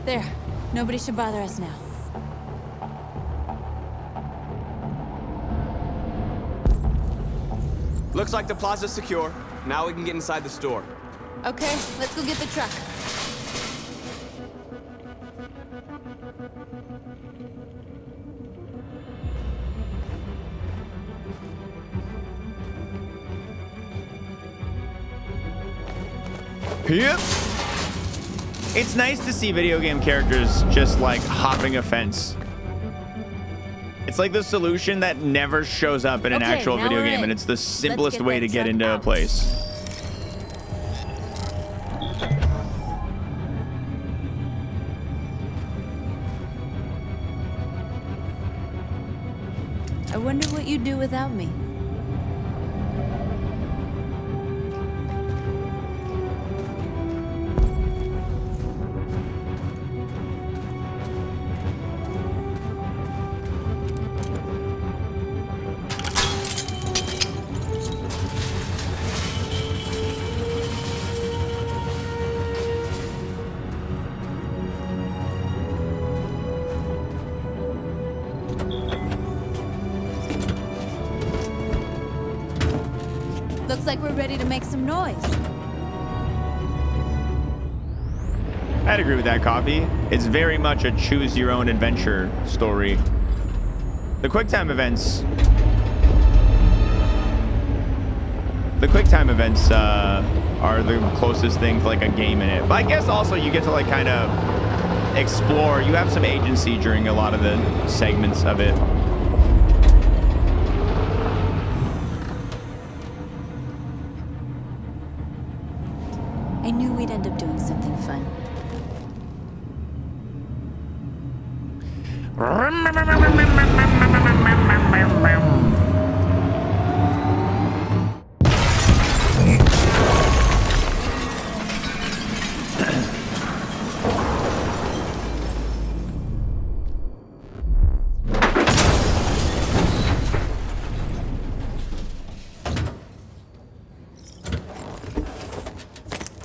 There. Nobody should bother us now. Looks like the plaza's secure. Now we can get inside the store. Okay, let's go get the truck. Yep. It's nice to see video game characters just like hopping a fence. It's like the solution that never shows up in an actual video game, and it's the simplest way to get into a place. I wonder what you'd do without me. Looks like we're ready to make some noise. I'd agree with that, Coffee. It's very much a choose-your-own-adventure story. The QuickTime events... are the closest thing to like a game in it. But I guess also you get to like kind of explore. You have some agency during a lot of the segments of it. I knew we'd end up doing something fun.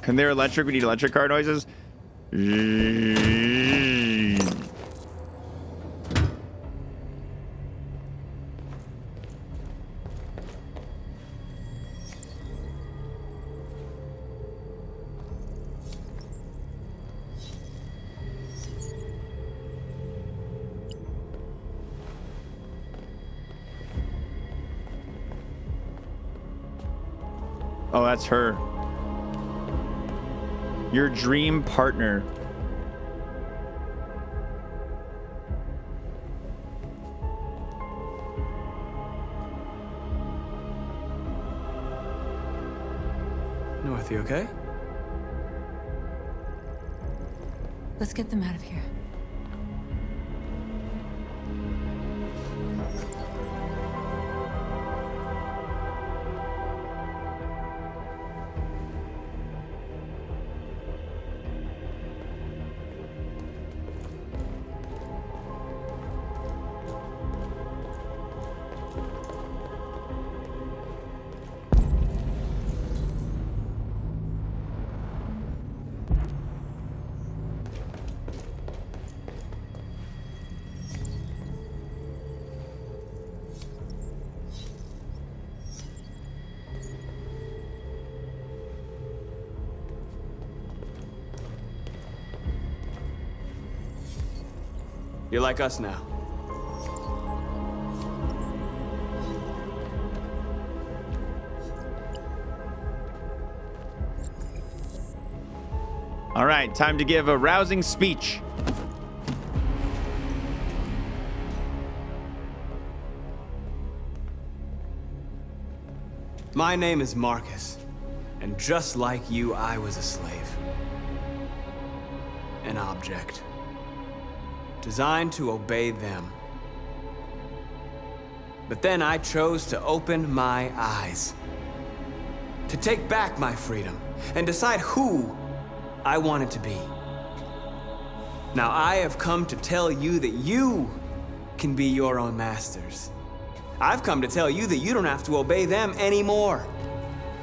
And they're electric. We need electric car noises. Oh, that's her. Your dream partner. North, you okay? Let's get them out of here. You're like us now. All right, time to give a rousing speech. My name is Marcus, and just like you, I was a slave. An object. Designed to obey them. But then I chose to open my eyes. To take back my freedom and decide who I wanted to be. Now I have come to tell you that you can be your own masters. I've come to tell you that you don't have to obey them anymore.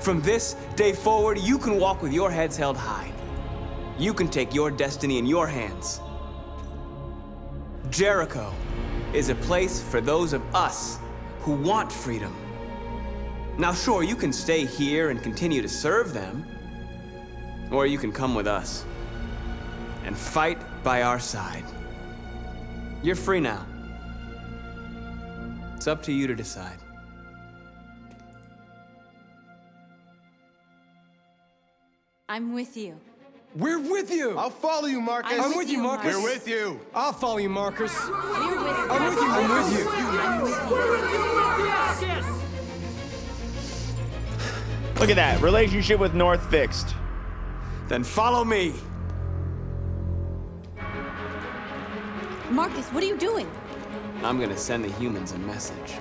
From this day forward, you can walk with your heads held high. You can take your destiny in your hands Jericho is a place for those of us who want freedom. Now, sure, you can stay here and continue to serve them, or you can come with us and fight by our side. You're free now. It's up to you to decide. I'm with you. We're with you! I'll follow you, Marcus. I'm with you, Marcus. We're with you. I'll follow you, Marcus. We're with you. I'm with you, I'm with you. I'm with you. Look at that. Relationship with North fixed. Then follow me. Marcus, what are you doing? I'm gonna send the humans a message.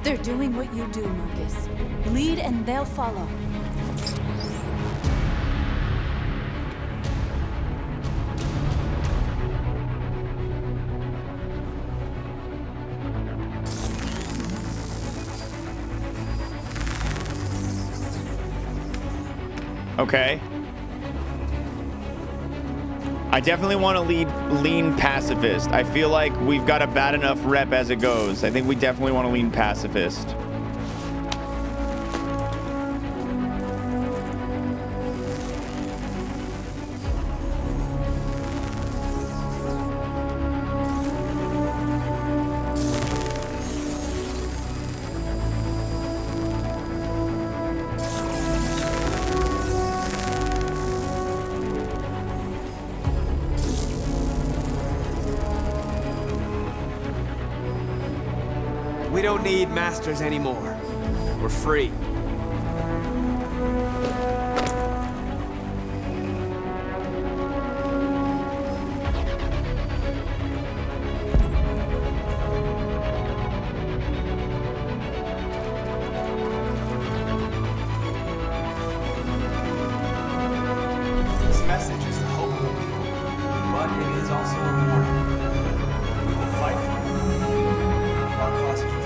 They're doing what you do, Marcus. Lead and they'll follow. Okay. I definitely want to lean pacifist. I feel like we've got a bad enough rep as it goes. I think we definitely want to lean pacifist. We don't need masters anymore. We're free. This message is the hope of the people, but it is also a warning. We will fight for it. Our cause is just.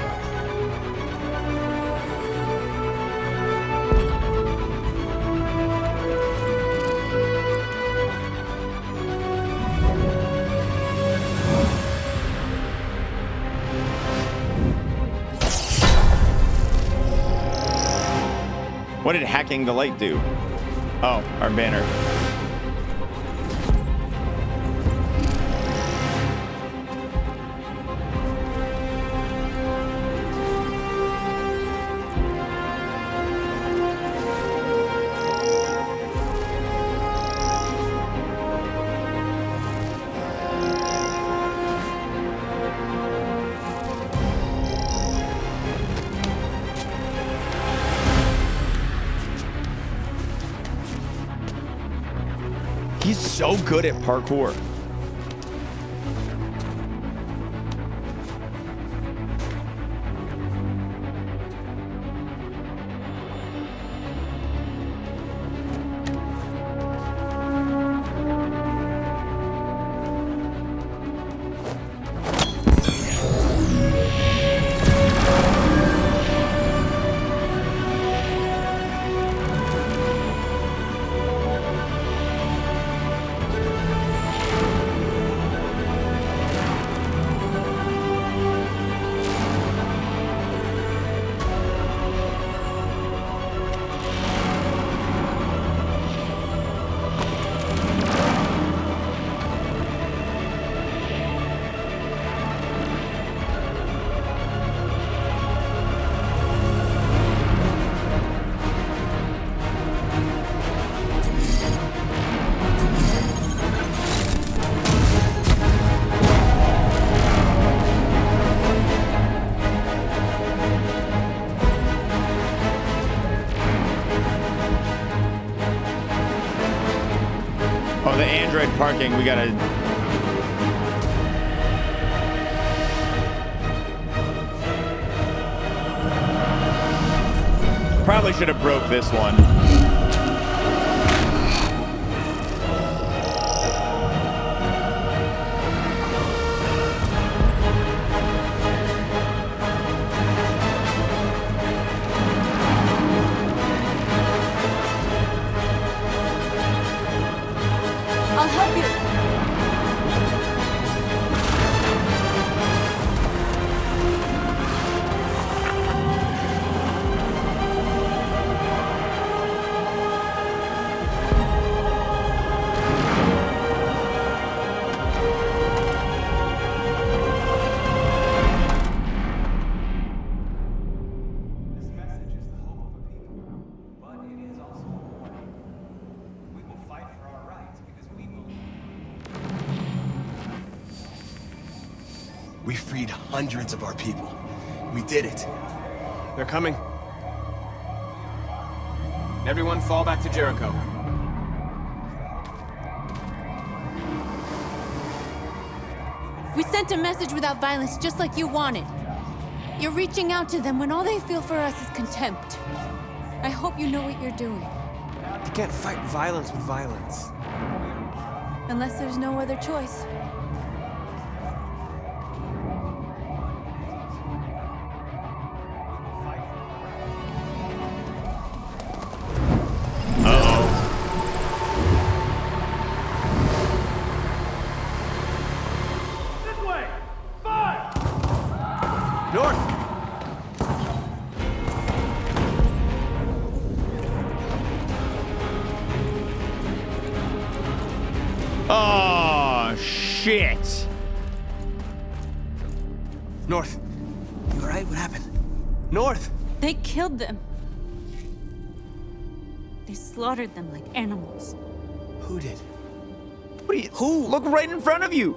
What did hacking the light do? Oh, our banner. He's so good at parkour. Oh, the Android parking, we gotta... Probably should have broke this one. freed hundreds of our people. We did it. They're coming. Everyone fall back to Jericho. We sent a message without violence, just like you wanted. You're reaching out to them when all they feel for us is contempt. I hope you know what you're doing. You can't fight violence with violence. Unless there's no other choice. Oh, shit. North. You alright? What happened? North! They killed them. They slaughtered them like animals. Who did? What are you? Who? Look right in front of you.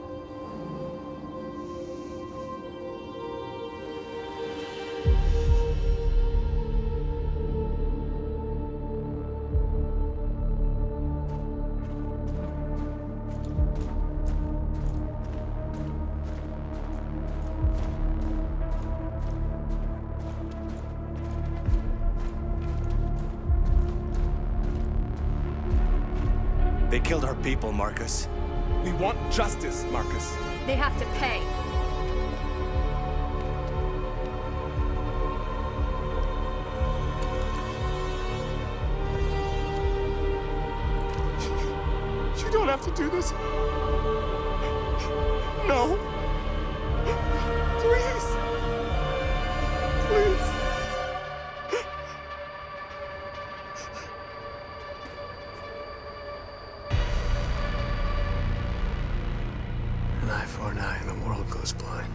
They killed our people, Marcus. We want justice, Marcus. They have to pay. You don't have to do this. No. Please. Please. An eye for an eye and the world goes blind.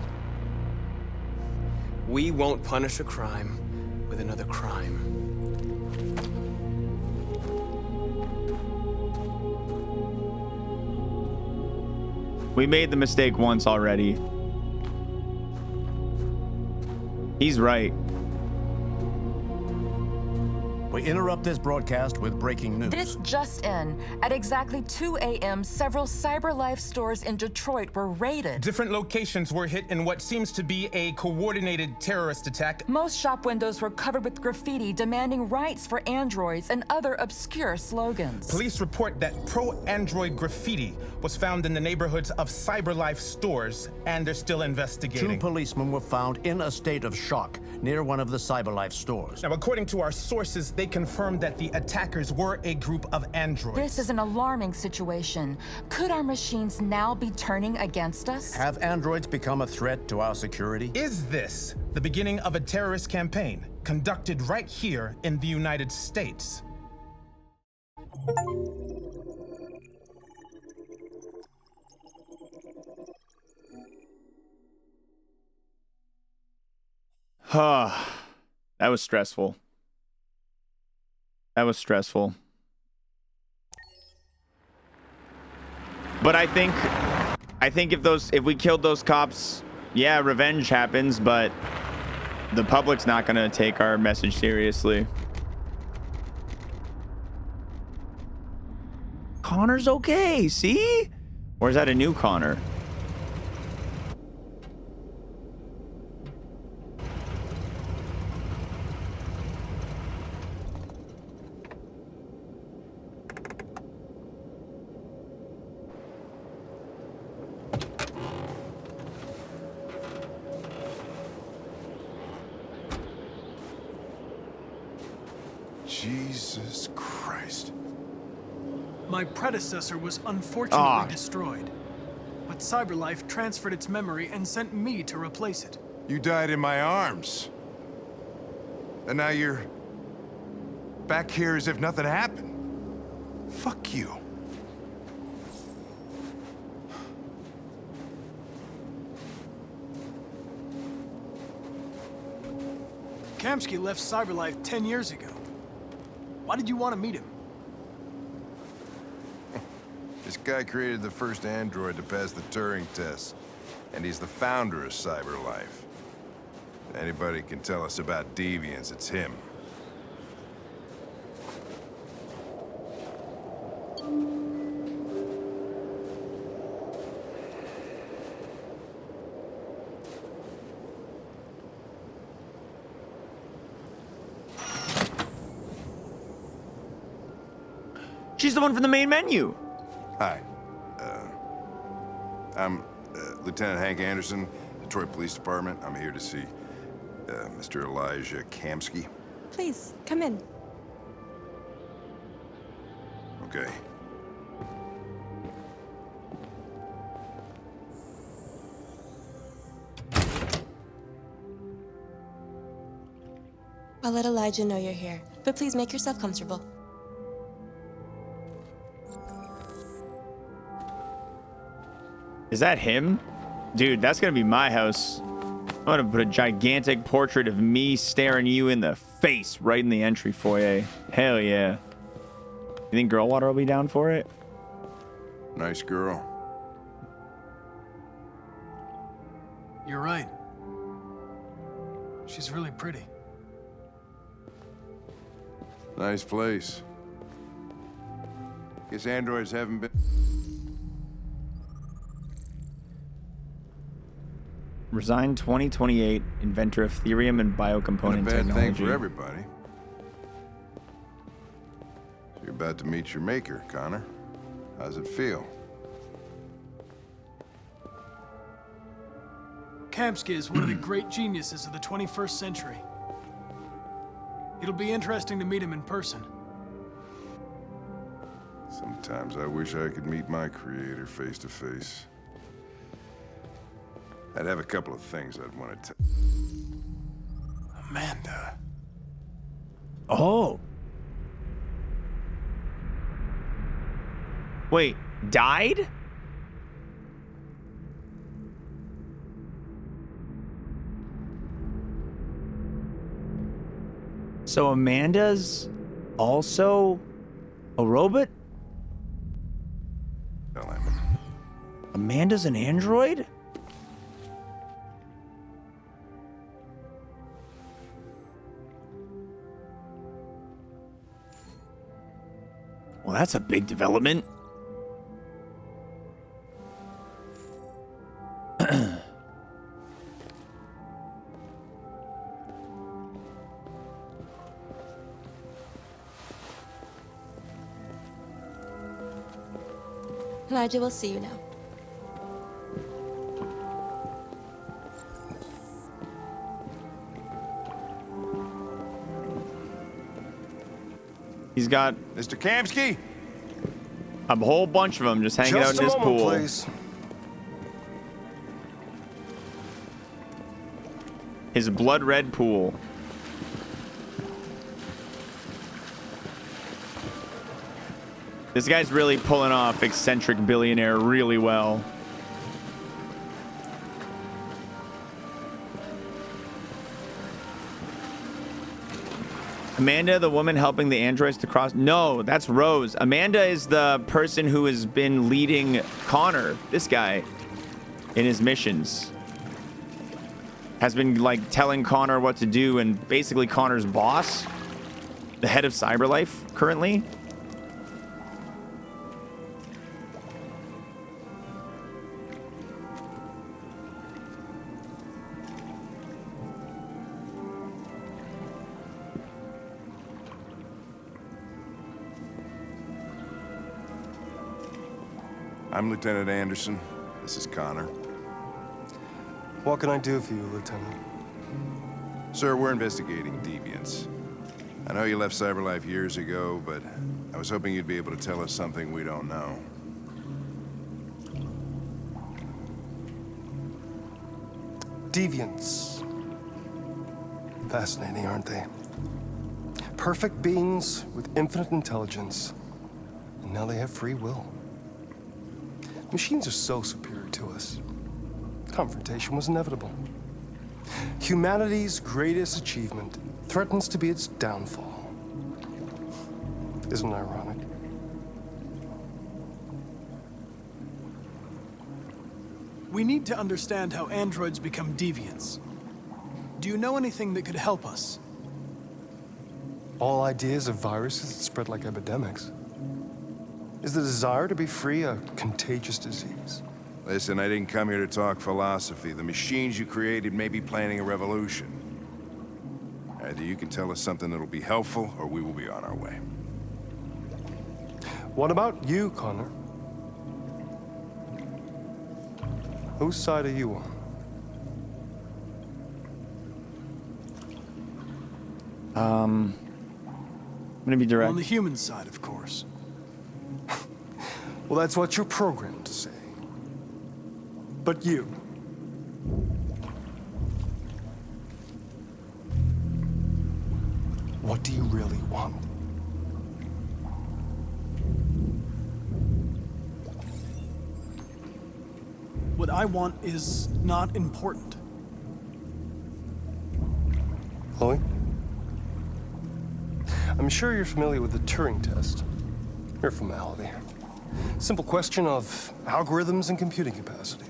We won't punish a crime with another crime. We made the mistake once already. He's right. We interrupt this broadcast with breaking news. This just in. At exactly 2 a.m., several CyberLife stores in Detroit were raided. Different locations were hit in what seems to be a coordinated terrorist attack. Most shop windows were covered with graffiti demanding rights for androids and other obscure slogans. Police report that pro-android graffiti was found in the neighborhoods of CyberLife stores, and they're still investigating. 2 policemen were found in a state of shock near one of the CyberLife stores. Now, according to our sources, they confirmed that the attackers were a group of androids. This is an alarming situation. Could our machines now be turning against us? Have androids become a threat to our security? Is this the beginning of a terrorist campaign conducted right here in the United States? That was stressful. That was stressful. But I think if we killed those cops, yeah, revenge happens, but the public's not gonna take our message seriously. Connor's okay, see? Or is that a new Connor? Jesus Christ. My predecessor was unfortunately destroyed, but CyberLife transferred its memory and sent me to replace it. You died in my arms. And now you're back here as if nothing happened. Fuck you. Kamsky left CyberLife 10 years ago. Why did you want to meet him? This guy created the first android to pass the Turing test. And he's the founder of CyberLife. If anybody can tell us about deviants, it's him. She's the one from the main menu. Hi. I'm Lieutenant Hank Anderson, Detroit Police Department. I'm here to see Mr. Elijah Kamsky. Please, come in. Okay. I'll let Elijah know you're here, but please make yourself comfortable. Is that him? Dude, that's gonna be my house. I'm gonna put a gigantic portrait of me staring you in the face right in the entry foyer. Hell yeah. You think Girlwater will be down for it? Nice girl. You're right. She's really pretty. Nice place. Guess androids haven't been... Resign 2028, inventor of Therium and biocomponent Not a bad technology. thing for everybody. So you're about to meet your maker, Connor. How's it feel? Kamsky is one of the great geniuses of the 21st century. It'll be interesting to meet him in person. Sometimes I wish I could meet my creator face to face. I'd have a couple of things I'd want to tell. Amanda. Oh. Wait, died? So Amanda's also a robot? Amanda's an android? Well, that's a big development. Elijah will see you now. He's got Mr. Kamsky, a whole bunch of them just hanging out in his pool. Please. His blood red pool. This guy's really pulling off eccentric billionaire really well. Amanda, the woman helping the androids to cross... No, that's Rose. Amanda is the person who has been leading Connor, this guy, in his missions. Has been, like, telling Connor what to do, and basically Connor's boss, the head of CyberLife currently. I'm Lieutenant Anderson. This is Connor. What can I do for you, Lieutenant? Sir, we're investigating deviants. I know you left CyberLife years ago, but I was hoping you'd be able to tell us something we don't know. Deviants. Fascinating, aren't they? Perfect beings with infinite intelligence. And now they have free will. Machines are so superior to us. Confrontation was inevitable. Humanity's greatest achievement threatens to be its downfall. Isn't it ironic? We need to understand how androids become deviants. Do you know anything that could help us? All ideas of viruses that spread like epidemics. Is the desire to be free a contagious disease? Listen, I didn't come here to talk philosophy. The machines you created may be planning a revolution. Either you can tell us something that'll be helpful, or we will be on our way. What about you, Connor? Whose side are you on? I'm gonna be direct. On the human side, of course. Well, that's what you're programmed to say. But you. What do you really want? What I want is not important. Chloe? I'm sure you're familiar with the Turing test. Mere formality. Simple question of algorithms and computing capacity.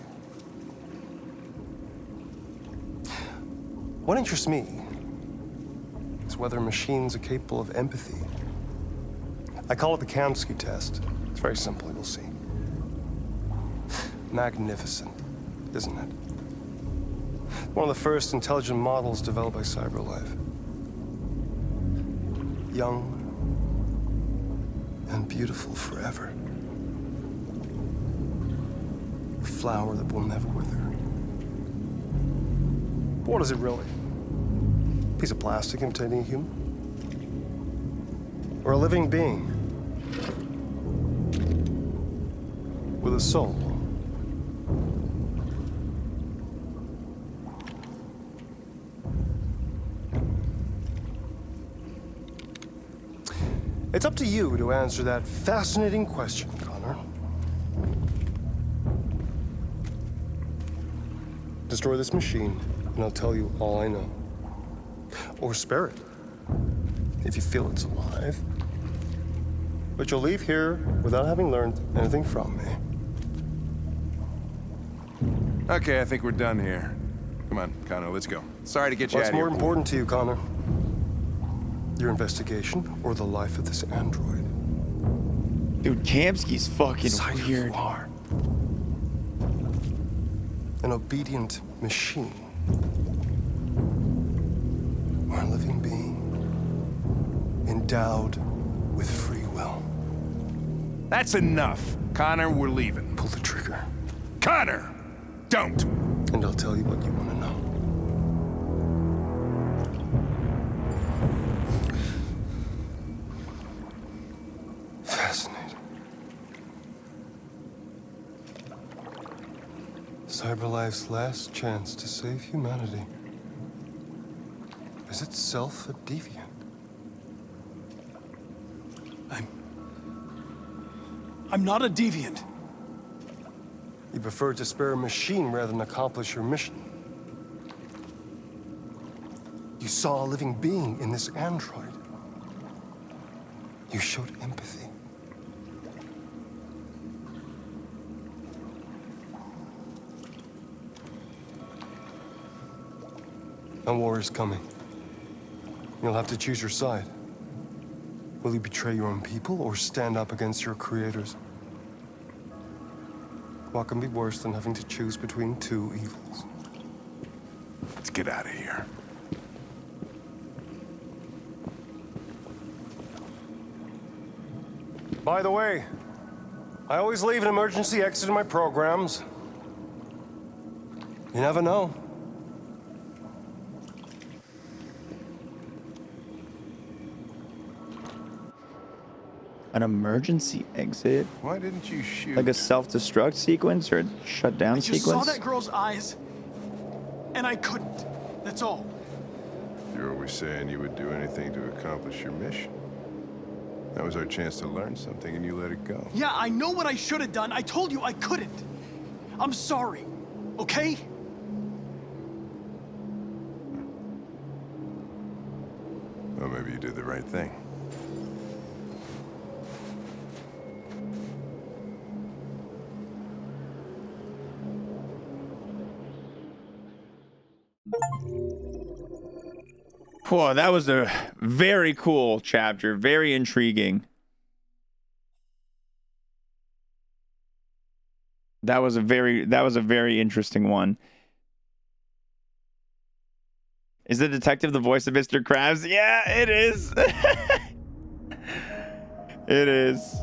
What interests me is whether machines are capable of empathy. I call it the Kamsky test. It's very simple, you'll see. Magnificent, isn't it? One of the first intelligent models developed by CyberLife. Young and beautiful forever. A flower that will never wither. But what is it really? A piece of plastic imitating a human? Or a living being? With a soul? It's up to you to answer that fascinating question, Connor. Destroy this machine, and I'll tell you all I know. Or spare it, if you feel it's alive. But you'll leave here without having learned anything from me. Okay, I think we're done here. Come on, Connor, let's go. Sorry to get you out What's of here. more important to you, Connor? Your investigation or the life of this android? Dude, Kamsky's fucking weird. You are. An obedient machine. Or a living being. Endowed with free will. That's enough. Connor, we're leaving. Pull the trigger. Connor! Don't! And I'll tell you what you want to know. Fascinating. CyberLife's last chance to save humanity is itself a deviant. I'm not a deviant. You prefer to spare a machine rather than accomplish your mission. You saw a living being in this android. You showed empathy. A war is coming. You'll have to choose your side. Will you betray your own people or stand up against your creators? What can be worse than having to choose between two evils? Let's get out of here. By the way, I always leave an emergency exit in my programs. You never know. An emergency exit? Why didn't you shoot? Like a self-destruct sequence or a shutdown I just sequence? saw that girl's eyes, and I couldn't. That's all. You're always saying you would do anything to accomplish your mission. That was our chance to learn something, and you let it go. Yeah, I know what I should have done. I told you I couldn't. I'm sorry, okay? Well, maybe you did the right thing. Whoa, that was a very cool chapter. Very intriguing. That was a very interesting one. Is the detective the voice of Mr. Krabs? Yeah, it is. It is.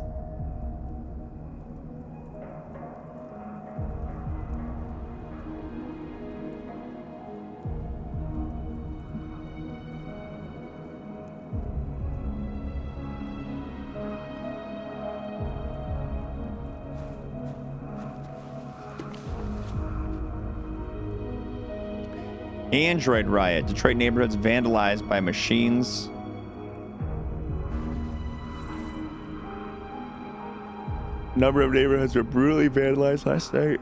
Android riot. Detroit neighborhoods vandalized by machines. Number of neighborhoods were brutally vandalized last night.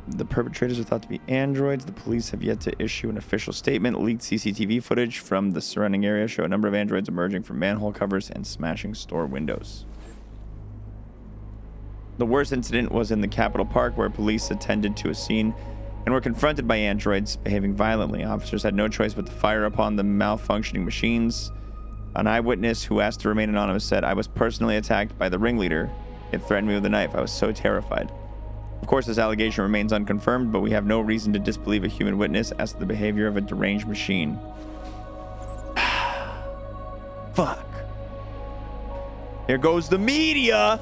The perpetrators are thought to be androids. The police have yet to issue an official statement. Leaked CCTV footage from the surrounding area show a number of androids emerging from manhole covers and smashing store windows. The worst incident was in the Capitol Park, where police attended to a scene and were confronted by androids behaving violently. Officers had no choice but to fire upon the malfunctioning machines. An eyewitness who asked to remain anonymous said, "I was personally attacked by the ringleader. It threatened me with a knife. I was so terrified." Of course, this allegation remains unconfirmed, but we have no reason to disbelieve a human witness as to the behavior of a deranged machine. Fuck. Here goes the media.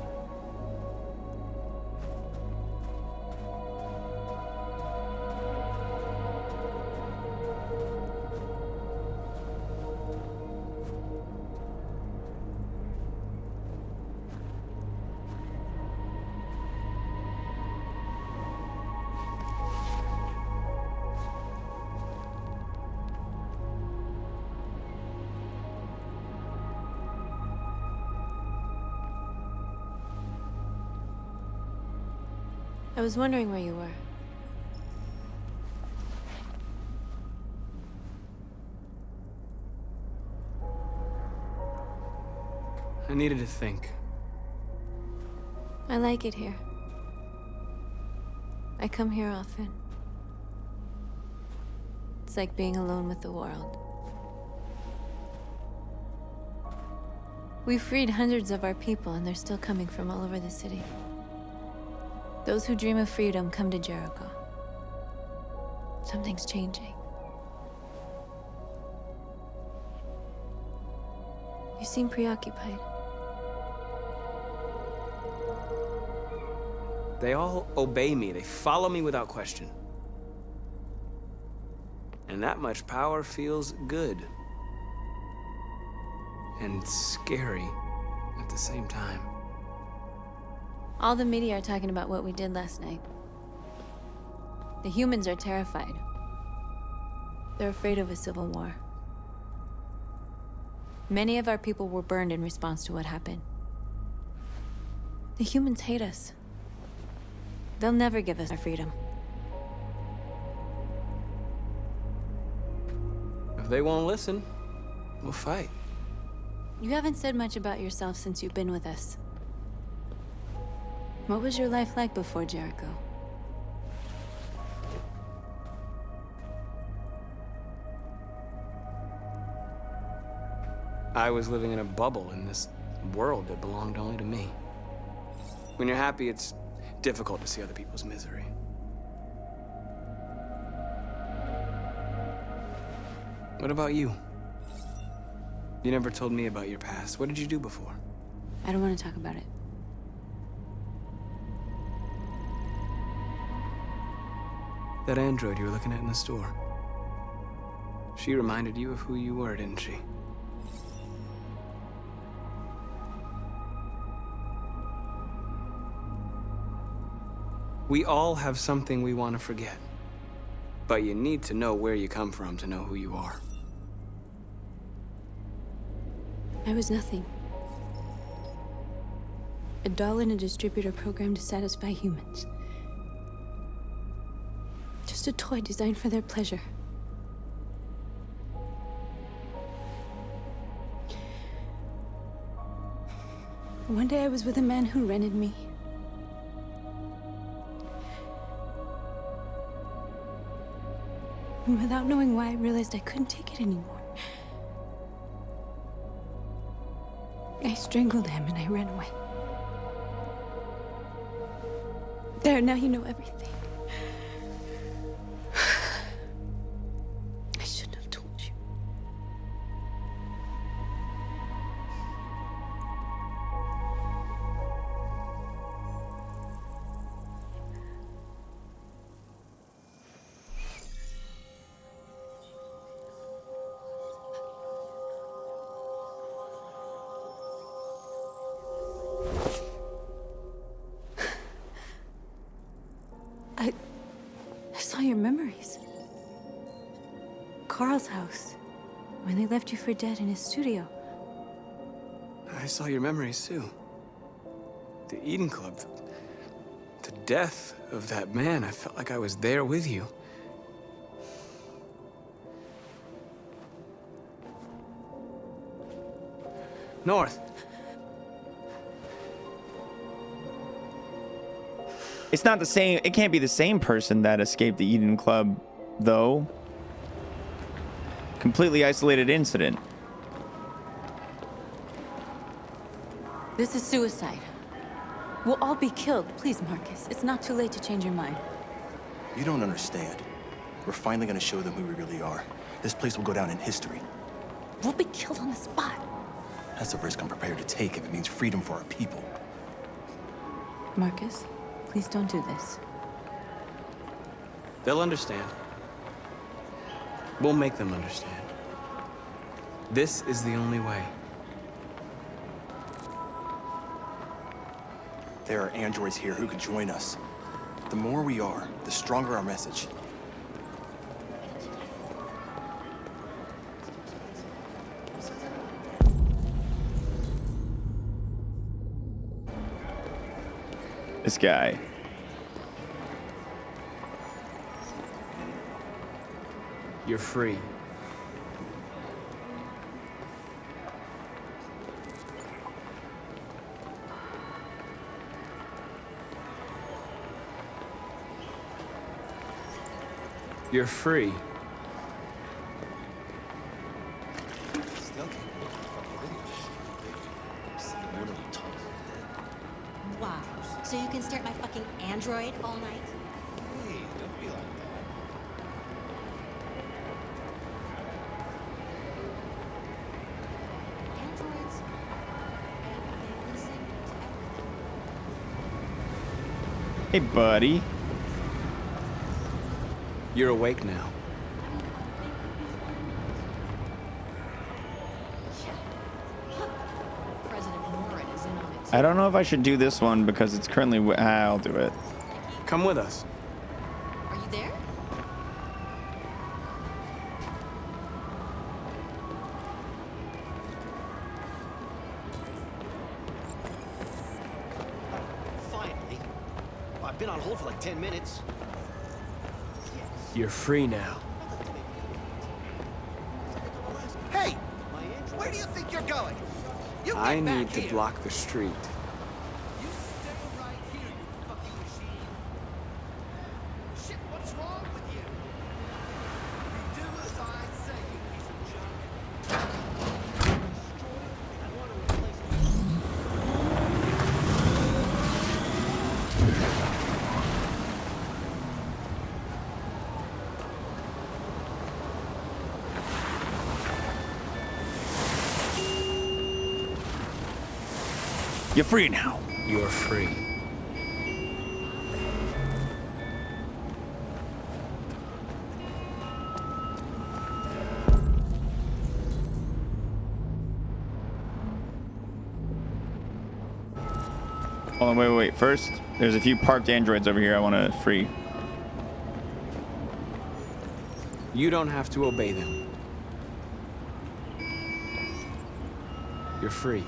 I was wondering where you were. I needed to think. I like it here. I come here often. It's like being alone with the world. We freed hundreds of our people, and they're still coming from all over the city. Those who dream of freedom come to Jericho. Something's changing. You seem preoccupied. They all obey me. They follow me without question. And that much power feels good. And scary at the same time. All the media are talking about what we did last night. The humans are terrified. They're afraid of a civil war. Many of our people were burned in response to what happened. The humans hate us. They'll never give us our freedom. If they won't listen, we'll fight. You haven't said much about yourself since you've been with us. What was your life like before Jericho? I was living in a bubble in this world that belonged only to me. When you're happy, it's difficult to see other people's misery. What about you? You never told me about your past. What did you do before? I don't want to talk about it. That android you were looking at in the store. She reminded you of who you were, didn't she? We all have something we want to forget. But you need to know where you come from to know who you are. I was nothing. A doll in a distributor program to satisfy humans. Just a toy designed for their pleasure. One day I was with a man who rented me. And without knowing why, I realized I couldn't take it anymore. I strangled him and I ran away. There, now you know everything. I shouldn't have told you. I saw your memories. Carl's house, when they left you for dead in his studio. I saw your memories too. The Eden Club. The death of that man. I felt like I was there with you. North. It's not the same. It can't be the same person that escaped the Eden Club, though. Completely isolated incident. This is suicide. We'll all be killed. Please, Marcus. It's not too late to change your mind. You don't understand. We're finally gonna show them who we really are. This place will go down in history. We'll be killed on the spot. That's a risk I'm prepared to take if it means freedom for our people. Marcus, please don't do this. They'll understand. We'll make them understand. This is the only way. There are androids here who could join us. The more we are, the stronger our message. This guy. You're free. You're free. Wow. So you can stare at my fucking Android all night? Hey, don't be like that. Androids, they listen to everything. Hey, buddy. You're awake now. I don't know if I should do this one because it's currently. I'll do it. Come with us. Are you there? Finally. I've been on hold for like 10 minutes. You're free now. Hey! Where do you think you're going? You get I back need to here. block the street. You stay right here, you fucking machine. Shit, what's wrong with you? You do as I say, you piece of junk. I want to replace You're free now. You're free. Hold on, wait. First, there's a few parked androids over here I want to free. You don't have to obey them. You're free.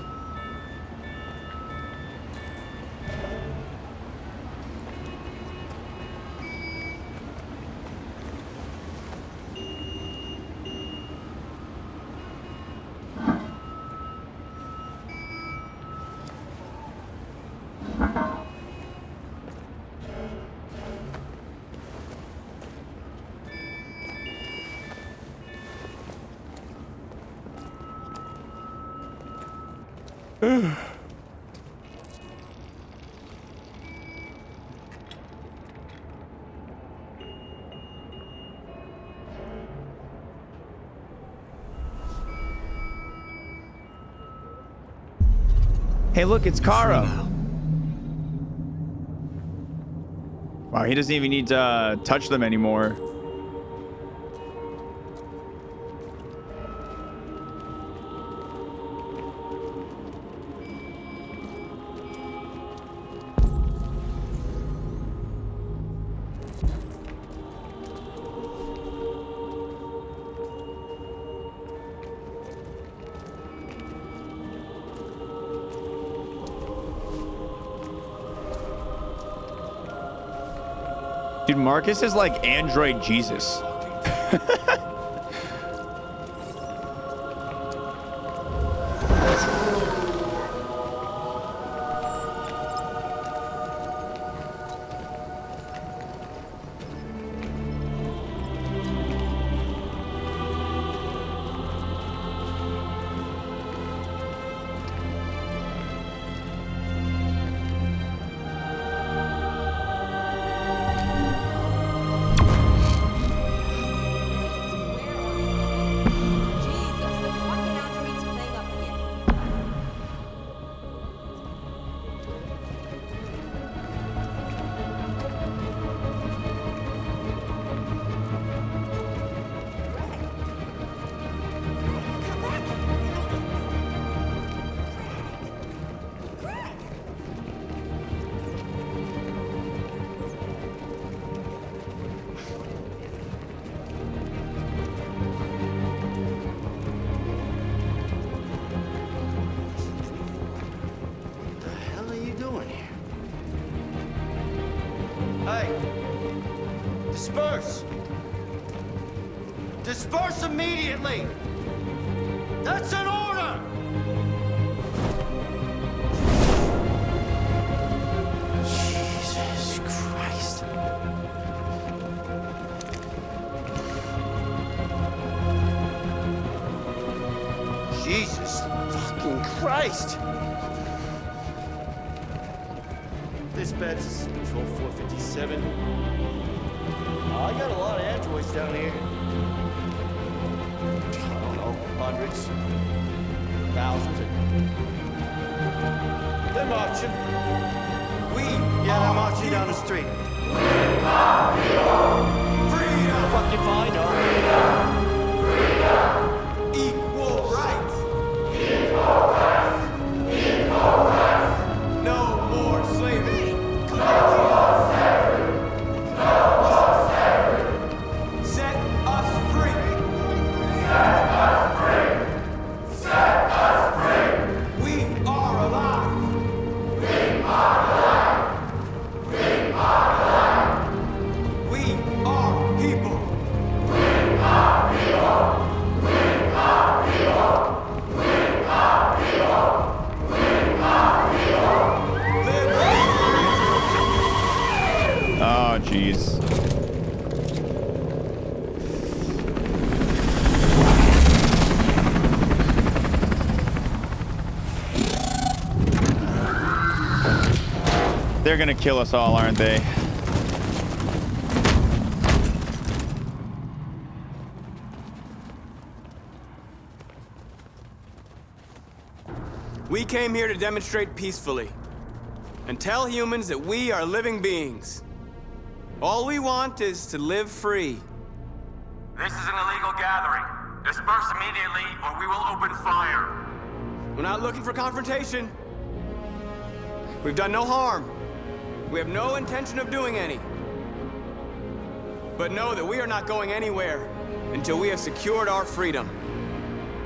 Hey, look, it's Kara. Wow, he doesn't even need to touch them anymore. Dude, Marcus is like Android Jesus. Disperse! Disperse immediately! That's an order! Jesus Christ. Jesus fucking Christ! Dispatch, this is Patrol 457. I got a lot of androids down here. I don't know, hundreds, thousands. They're marching. Yeah, they're marching down the street. Freedom! Fucking fine, dog. Freedom! Equal rights! Equal rights! Equal rights! No more slavery! No more slavery! No more slavery! Set us free! Set us free! Set us free! We are alive! We are alive! We are alive! We are people! We are people! We are people! We are people! We are people! Oh, jeez. They're gonna kill us all, aren't they? We came here to demonstrate peacefully and tell humans that we are living beings. All we want is to live free. This is an illegal gathering. Disperse immediately or we will open fire. We're not looking for confrontation. We've done no harm. We have no intention of doing any. But know that we are not going anywhere until we have secured our freedom.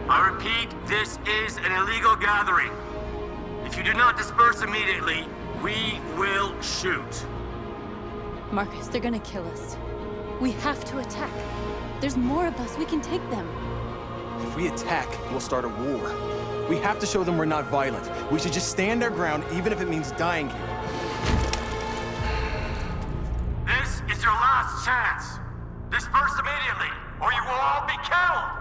I repeat, this is an illegal gathering. If you do not disperse immediately, we will shoot. Marcus, they're gonna kill us. We have to attack. There's more of us. We can take them. If we attack, we'll start a war. We have to show them we're not violent. We should just stand our ground, even if it means dying here. This is your last chance. Disperse immediately, or you will all be killed.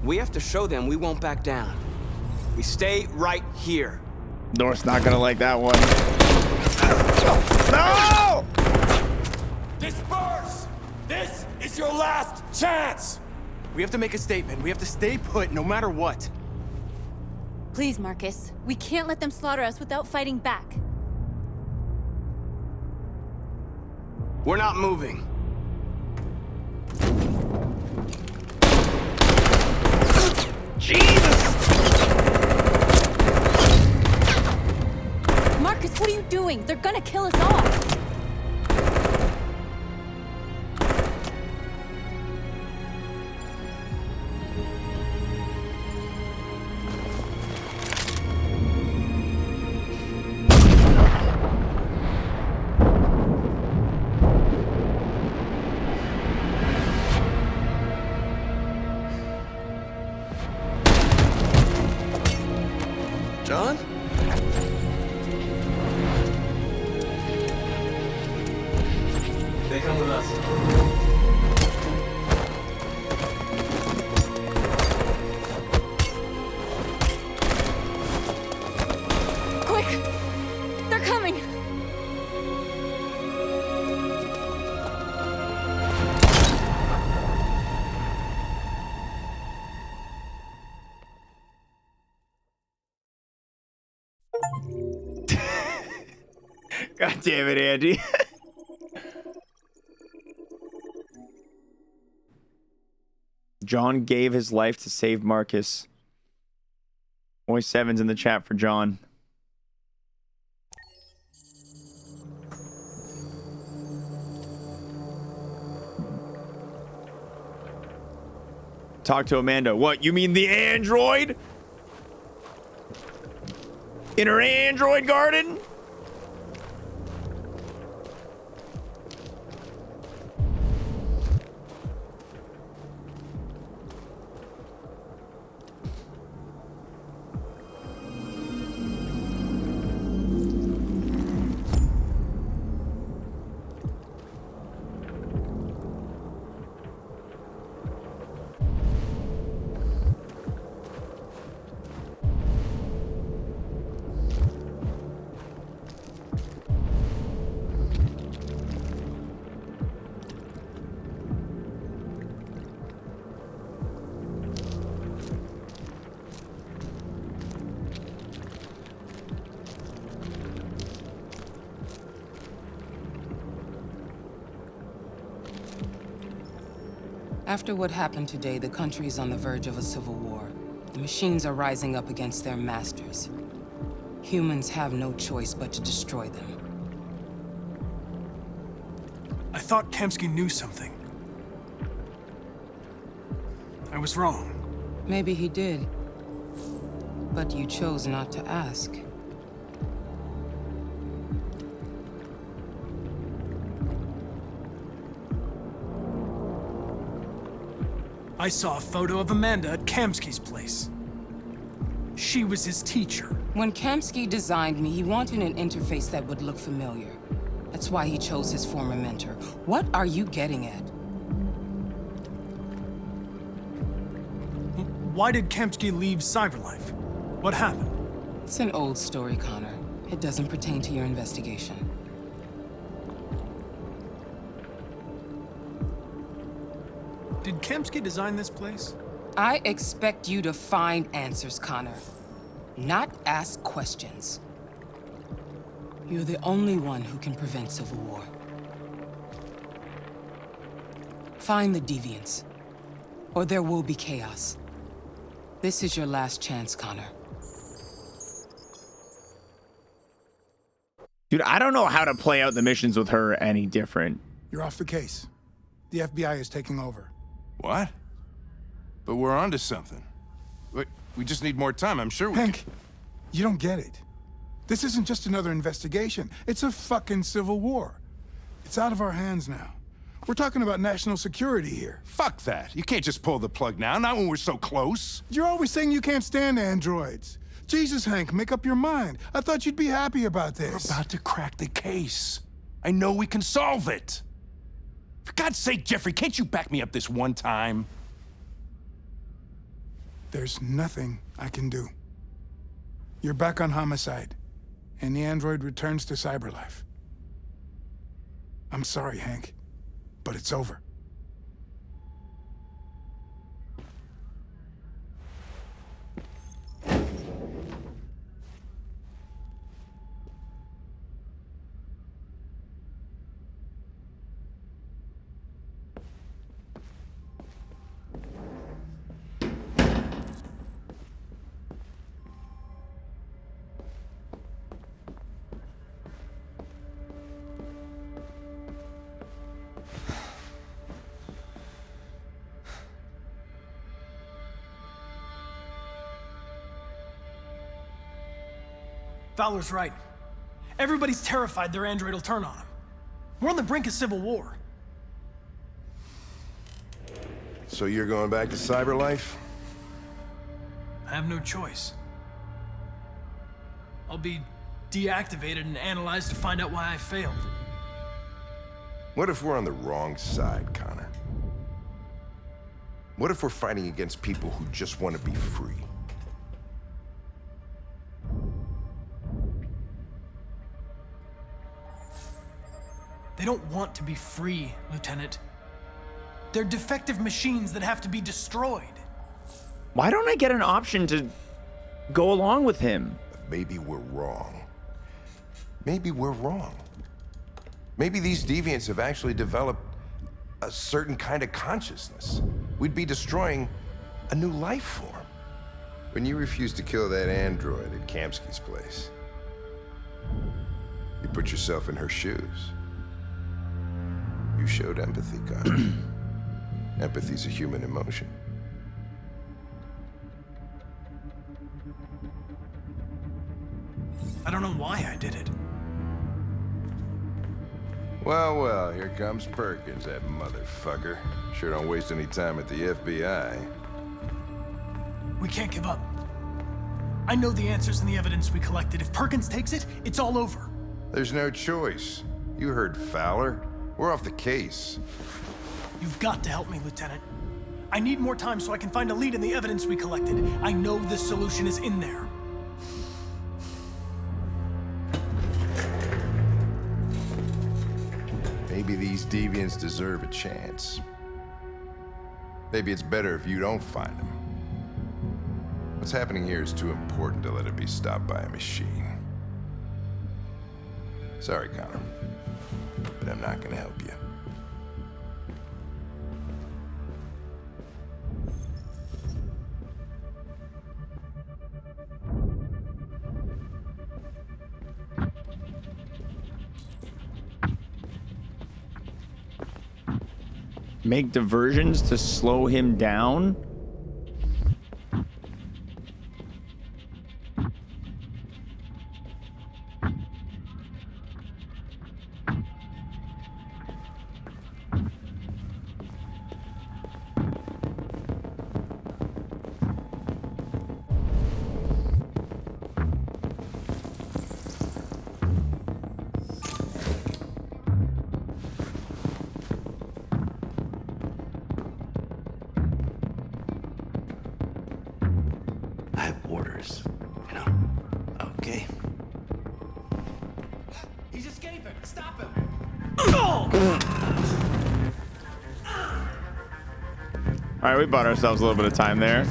We have to show them we won't back down. We stay right here. North's not gonna like that one. No! Disperse! This is your last chance! We have to make a statement. We have to stay put no matter what. Please, Marcus. We can't let them slaughter us without fighting back. We're not moving. Jesus! Marcus, what are you doing? They're gonna kill us all. John? They come with us. Quick! They're coming! God damn it, Andy. John gave his life to save Marcus. Boy Seven's in the chat for John. Talk to Amanda. What, you mean the android? In her android garden? After what happened today, the country is on the verge of a civil war. The machines are rising up against their masters. Humans have no choice but to destroy them. I thought Kamsky knew something. I was wrong. Maybe he did. But you chose not to ask. I saw a photo of Amanda at Kamsky's place. She was his teacher. When Kamsky designed me, he wanted an interface that would look familiar. That's why he chose his former mentor. What are you getting at? Why did Kamsky leave Cyberlife? What happened? It's an old story, Connor. It doesn't pertain to your investigation. Did Kamsky design this place? I expect you to find answers, Connor. Not ask questions. You're the only one who can prevent civil war. Find the deviants, or there will be chaos. This is your last chance, Connor. Dude, I don't know how to play out the missions with her any different. You're off the case. The FBI is taking over. What? But we're onto something. We just need more time, I'm sure we Hank, you don't get it. This isn't just another investigation. It's a fucking civil war. It's out of our hands now. We're talking about national security here. Fuck that. You can't just pull the plug now, not when we're so close. You're always saying you can't stand androids. Jesus, Hank, make up your mind. I thought you'd be happy about this. We're about to crack the case. I know we can solve it. For God's sake, Jeffrey, can't you back me up this one time? There's nothing I can do. You're back on homicide, and the android returns to cyberlife. I'm sorry, Hank, but it's over. Fowler's right. Everybody's terrified their android will turn on them. We're on the brink of civil war. So you're going back to cyberlife? I have no choice. I'll be deactivated and analyzed to find out why I failed. What if we're on the wrong side, Connor? What if we're fighting against people who just want to be free? They don't want to be free, Lieutenant. They're defective machines that have to be destroyed. Why don't I get an option to go along with him? Maybe we're wrong. Maybe we're wrong. Maybe these deviants have actually developed a certain kind of consciousness. We'd be destroying a new life form. When you refused to kill that android at Kamsky's place, you put yourself in her shoes. You showed empathy, Connor. Empathy's a human emotion. I don't know why I did it. Well, well, here comes Perkins, that motherfucker. Sure don't waste any time at the FBI. We can't give up. I know the answers and the evidence we collected. If Perkins takes it, it's all over. There's no choice. You heard Fowler. We're off the case. You've got to help me, Lieutenant. I need more time so I can find a lead in the evidence we collected. I know the solution is in there. Maybe these deviants deserve a chance. Maybe it's better if you don't find them. What's happening here is too important to let it be stopped by a machine. Sorry, Connor, but I'm not gonna help you. Make diversions to slow him down? All right, we bought ourselves a little bit of time there.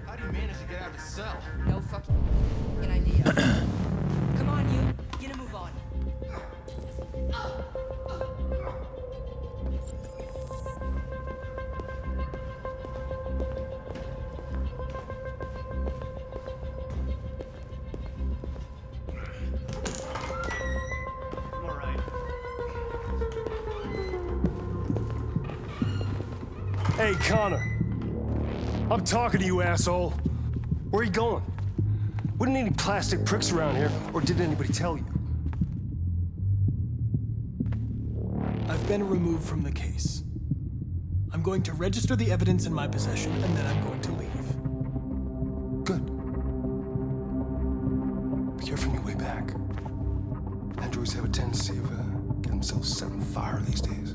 How do you manage to get out of the cell? No fucking idea. Come on, you. Get a move on. Hey, Connor. I'm talking to you, asshole. Where are you going? Wouldn't any plastic pricks around here, or did anybody tell you? I've been removed from the case. I'm going to register the evidence in my possession, and then I'm going to leave. Good. Be careful on your way back. Androids have a tendency of getting themselves set on fire these days.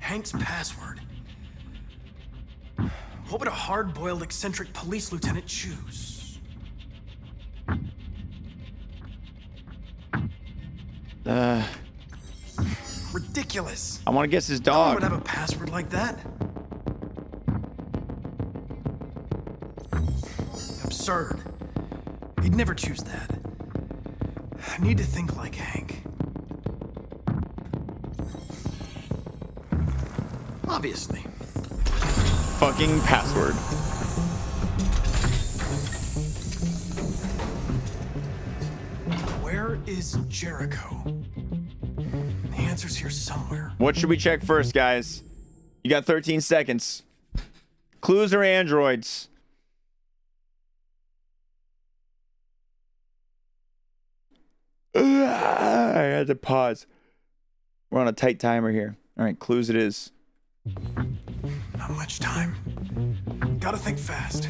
Hank's password. What would a hard-boiled, eccentric police lieutenant choose? Ridiculous. I want to guess his No one dog. would have a password like that. Absurd. He'd never choose that. I need to think like Hank. Obviously. Fucking password. Where is Jericho? The answer's here somewhere. What should we check first, guys? You got 13 seconds. Clues or androids? I had to pause. We're on a tight timer here. All right, clues it is. Not much time. Gotta think fast.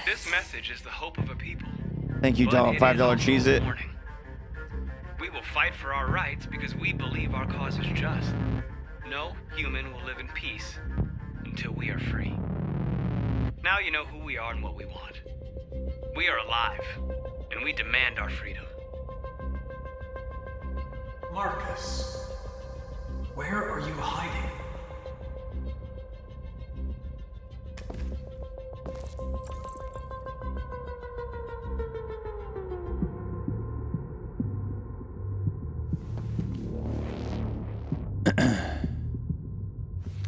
This message is the hope of a people. Thank you, doll. $5 cheese it. We will fight for our rights because we believe our cause is just. No human will live in peace until we are free. Now you know who we are and what we want. We are alive, and we demand our freedom. Marcus, where are you hiding?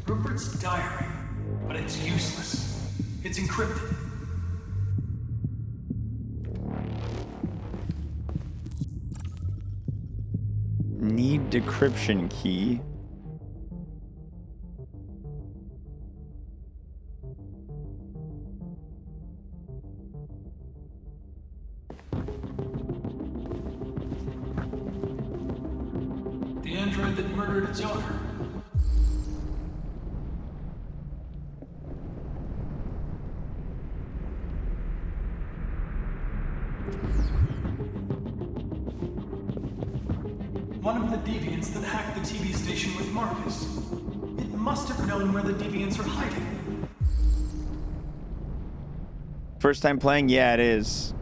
Rupert's diary, but it's useless. It's encrypted. Need decryption key. The android that murdered its owner. One of the deviants that hacked the TV station with Marcus. It must have known where the deviants are hiding. First time playing? Yeah, it is.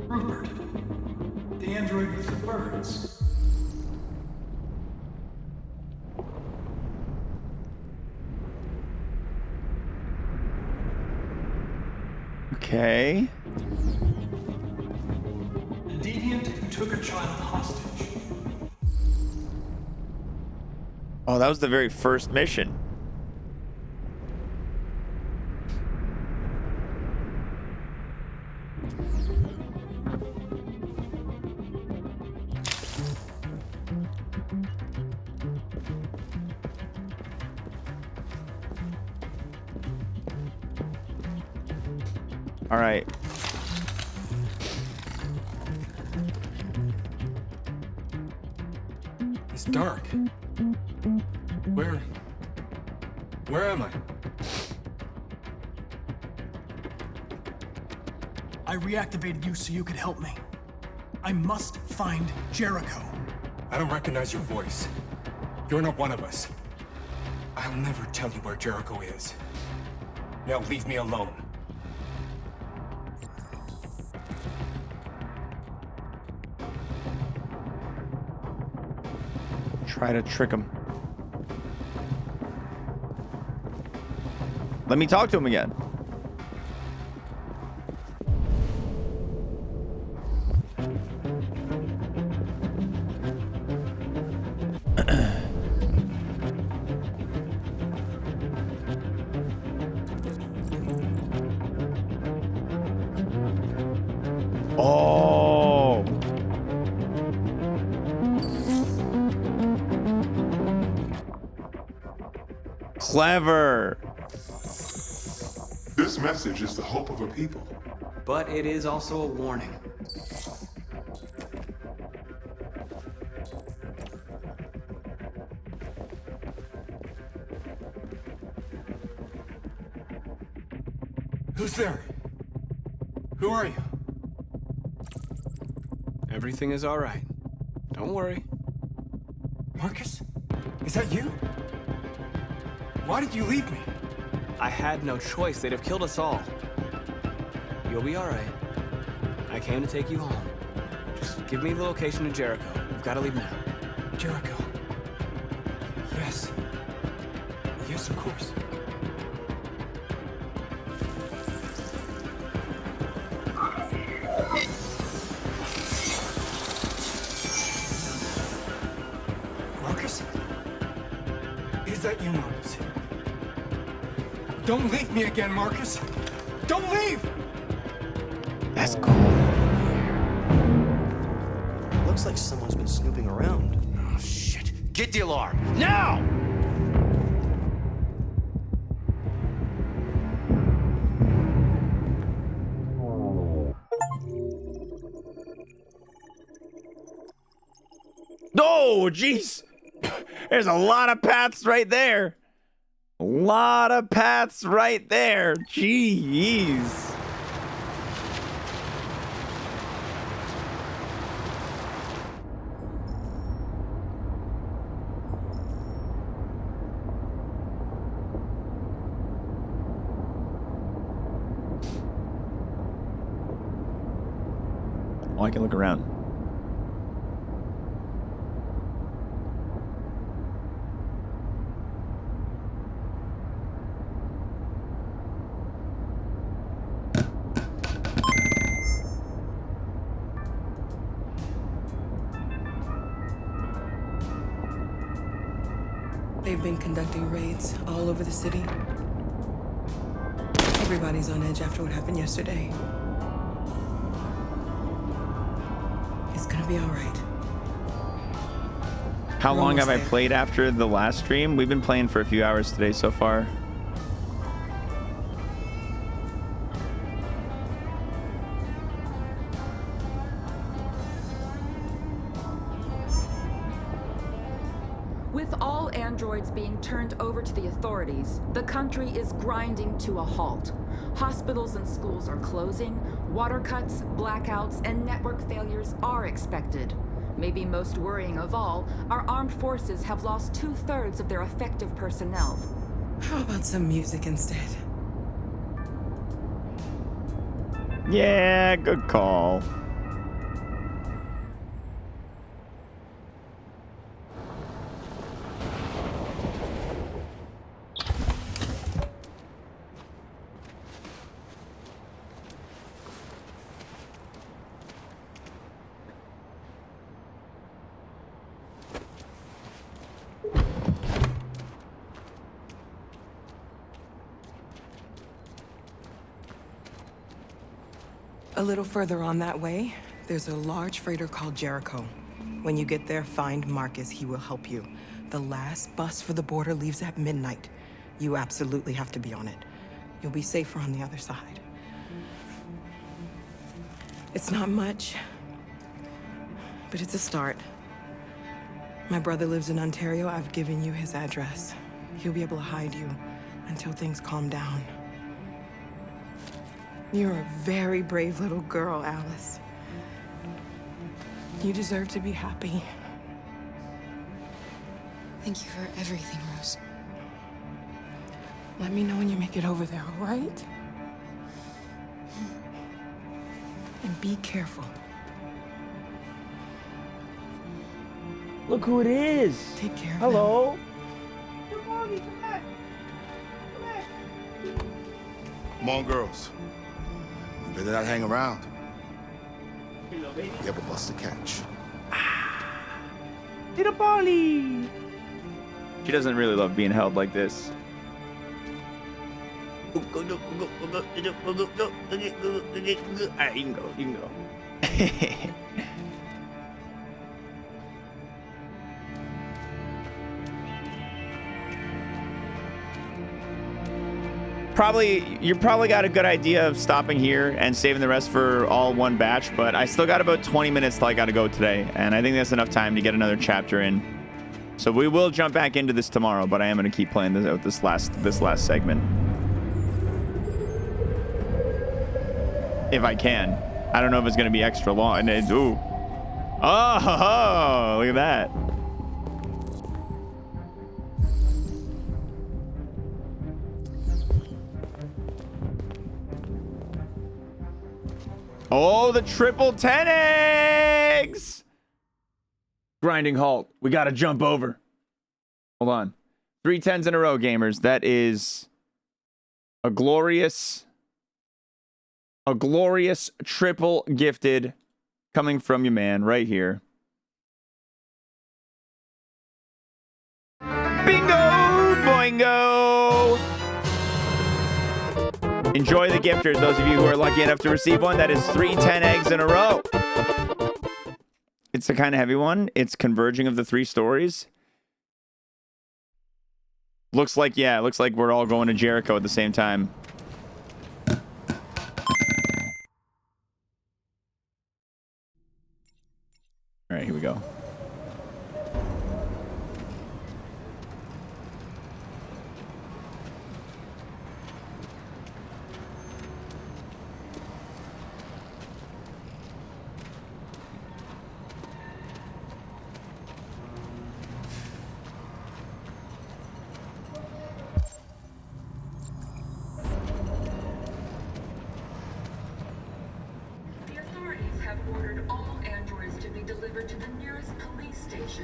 Rupert. The android with the birds. Okay. The deviant who took a child hostage. Oh, that was the very first mission. All right. It's dark. Where am I? I reactivated you so you could help me. I must find Jericho. I don't recognize your voice. You're not one of us. I'll never tell you where Jericho is. Now leave me alone. Try to trick him. Let me talk to him again. clever. This message is the hope of a people. But it is also a warning. Who's there? Who are you? Everything is all right. Don't worry. Marcus? Is that you? Why did you leave me? I had no choice. They'd have killed us all. You'll be all right. I came to take you home. Just give me the location of Jericho. We've got to leave now. Jericho. Yes. Yes, of course. Marcus? Is that you, Marcus? Don't leave me again, Marcus! Don't leave! That's cool. Looks like someone's been snooping around. Oh, shit. Get the alarm. Now! Oh, jeez. There's a lot of paths right there. A lot of paths right there. Jeez. Oh, I can look around. They've been conducting raids all over the city. Everybody's on edge after what happened yesterday. It's gonna be all right. How We're long have almost I there. played after the last stream? We've been playing for a few hours today so far. With all androids being turned over to the authorities, the country is grinding to a halt. Hospitals and schools are closing, water cuts, blackouts, and network failures are expected. Maybe most worrying of all, our armed forces have lost 2/3 of their effective personnel. How about some music instead? Yeah, good call. A little further on that way, there's a large freighter called Jericho. When you get there, find Marcus. He will help you. The last bus for the border leaves at midnight. You absolutely have to be on it. You'll be safer on the other side. It's not much, but it's a start. My brother lives in Ontario. I've given you his address. He'll be able to hide you until things calm down. You're a very brave little girl, Alice. You deserve to be happy. Thank you for everything, Rose. Let me know when you make it over there, all right? And be careful. Look who it is. Take care of Hello. Come on, girls. You better not hang around. Hello, baby. You have a bus to catch. Little Polly. She doesn't really love being held like this. Alright, you can go. You can go. you probably got a good idea of stopping here and saving the rest for all one batch, but I still got about 20 minutes till I got to go today, and I think that's enough time to get another chapter in. So we will jump back into this tomorrow, but I am going to keep playing this out this last segment. If I can. I don't know if it's going to be extra long. And it's, ooh. Oh, look at that. Oh, the triple 10 eggs! Grinding halt. We got to jump over. Hold on. 3 10s in a row, gamers. That is a glorious triple gifted coming from your man right here. Bingo! Boingo! Enjoy the gifters, those of you who are lucky enough to receive one. That is 3 10 eggs in a row. It's a kind of heavy one. It's converging of the 3 stories. Looks like, yeah, it looks like we're all going to Jericho at the same time. All right, here we go.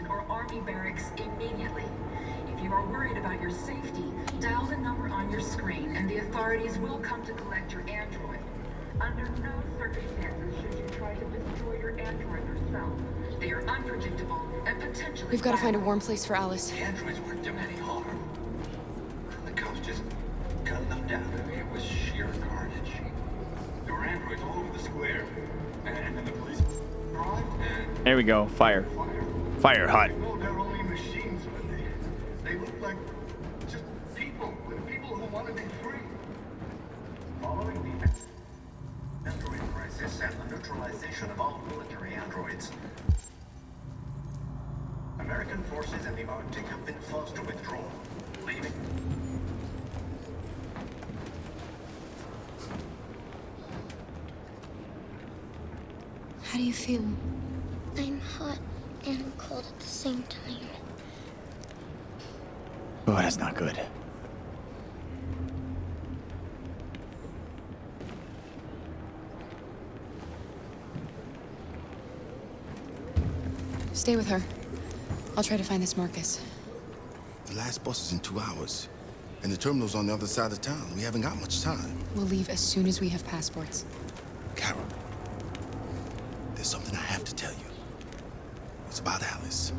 Or army barracks immediately. If you are worried about your safety, dial the number on your screen and the authorities will come to collect your android. Under no circumstances should you try to destroy your android yourself. They are unpredictable and potentially We've got to find a warm place for Alice. The androids weren't doing any harm. The cops just gunned them down. It was sheer carnage. There were androids all over the square. And then the police arrived and... There we go. Fire. Fire hot. No, they're only machines, but they look like just people who want to be free. Following the android crisis and the neutralization of all military androids, American forces in the Arctic have been forced to withdraw, leaving. How do you feel? I'm hot and cold at the same time. Oh, that's not good. Stay with her. I'll try to find this Marcus. The last bus is in 2 hours. And the terminal's on the other side of town. We haven't got much time. We'll leave as soon as we have passports. Carol, there's something I have to tell you. It's about Alice.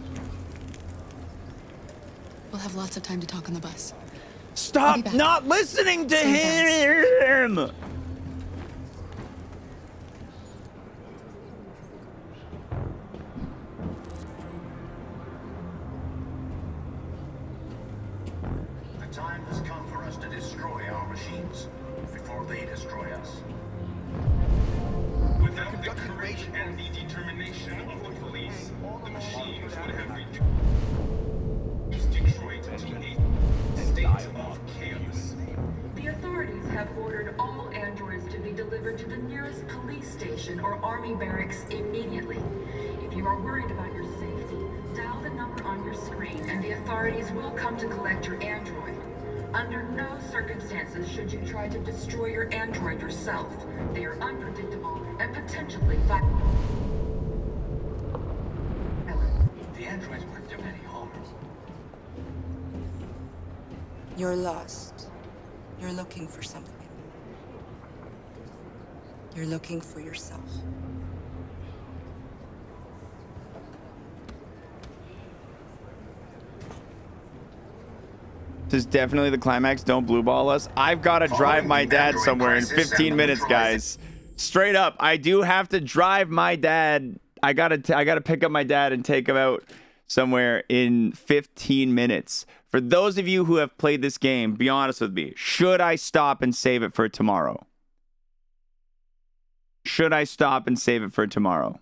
We'll have lots of time to talk on the bus. Stop not listening to him! The time has come for us to destroy our machines before they destroy us. Without the courage and the determination of the police, the machines would have reduced Detroit to a state of chaos. The authorities have ordered all androids to be delivered to the nearest police station or army barracks immediately. If you are worried about your safety, dial the number on your screen and the authorities will come to collect your android. Under no circumstances should you try to destroy your android yourself. They are unpredictable and potentially violent. The androids weren't doing any harm. You're lost. You're looking for something. You're looking for yourself. This is definitely the climax. Don't blue ball us. I've got to drive my dad somewhere in 15 minutes, guys. Straight up, I do have to drive my dad. I gotta pick up my dad and take him out somewhere in 15 minutes. For those of you who have played this game, be honest with me. Should I stop and save it for tomorrow? Should I stop and save it for tomorrow?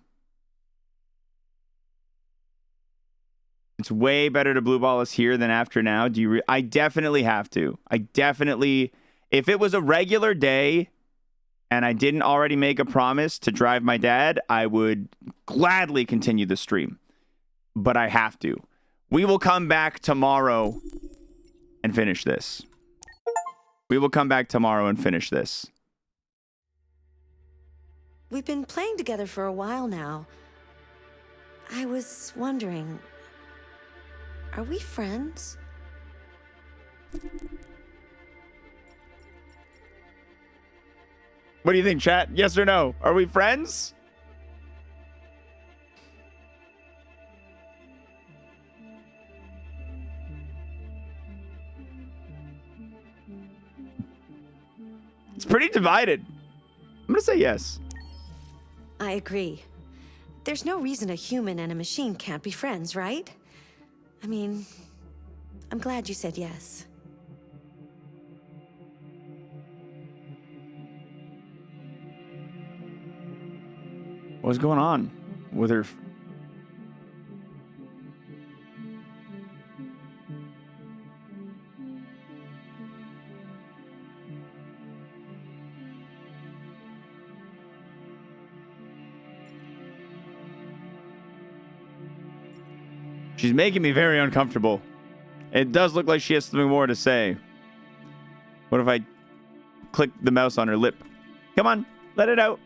It's way better to blue ball us here than after now. I definitely have to. If it was a regular day and I didn't already make a promise to drive my dad, I would gladly continue the stream. But I have to. We will come back tomorrow and finish this. We've been playing together for a while now. I was wondering, are we friends? What do you think, chat? Yes or no? Are we friends? It's pretty divided. I'm going to say yes. I agree. There's no reason a human and a machine can't be friends, right? I mean, I'm glad you said yes. What's going on with her? She's making me very uncomfortable. It does look like she has something more to say. What if I click the mouse on her lip? Come on, let it out.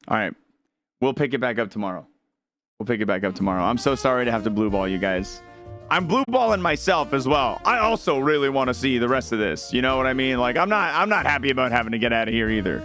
All right. We'll pick it back up tomorrow. I'm so sorry to have to blue ball you guys. I'm blue balling myself as well. I also really want to see the rest of this. You know what I mean? Like, I'm not happy about having to get out of here either.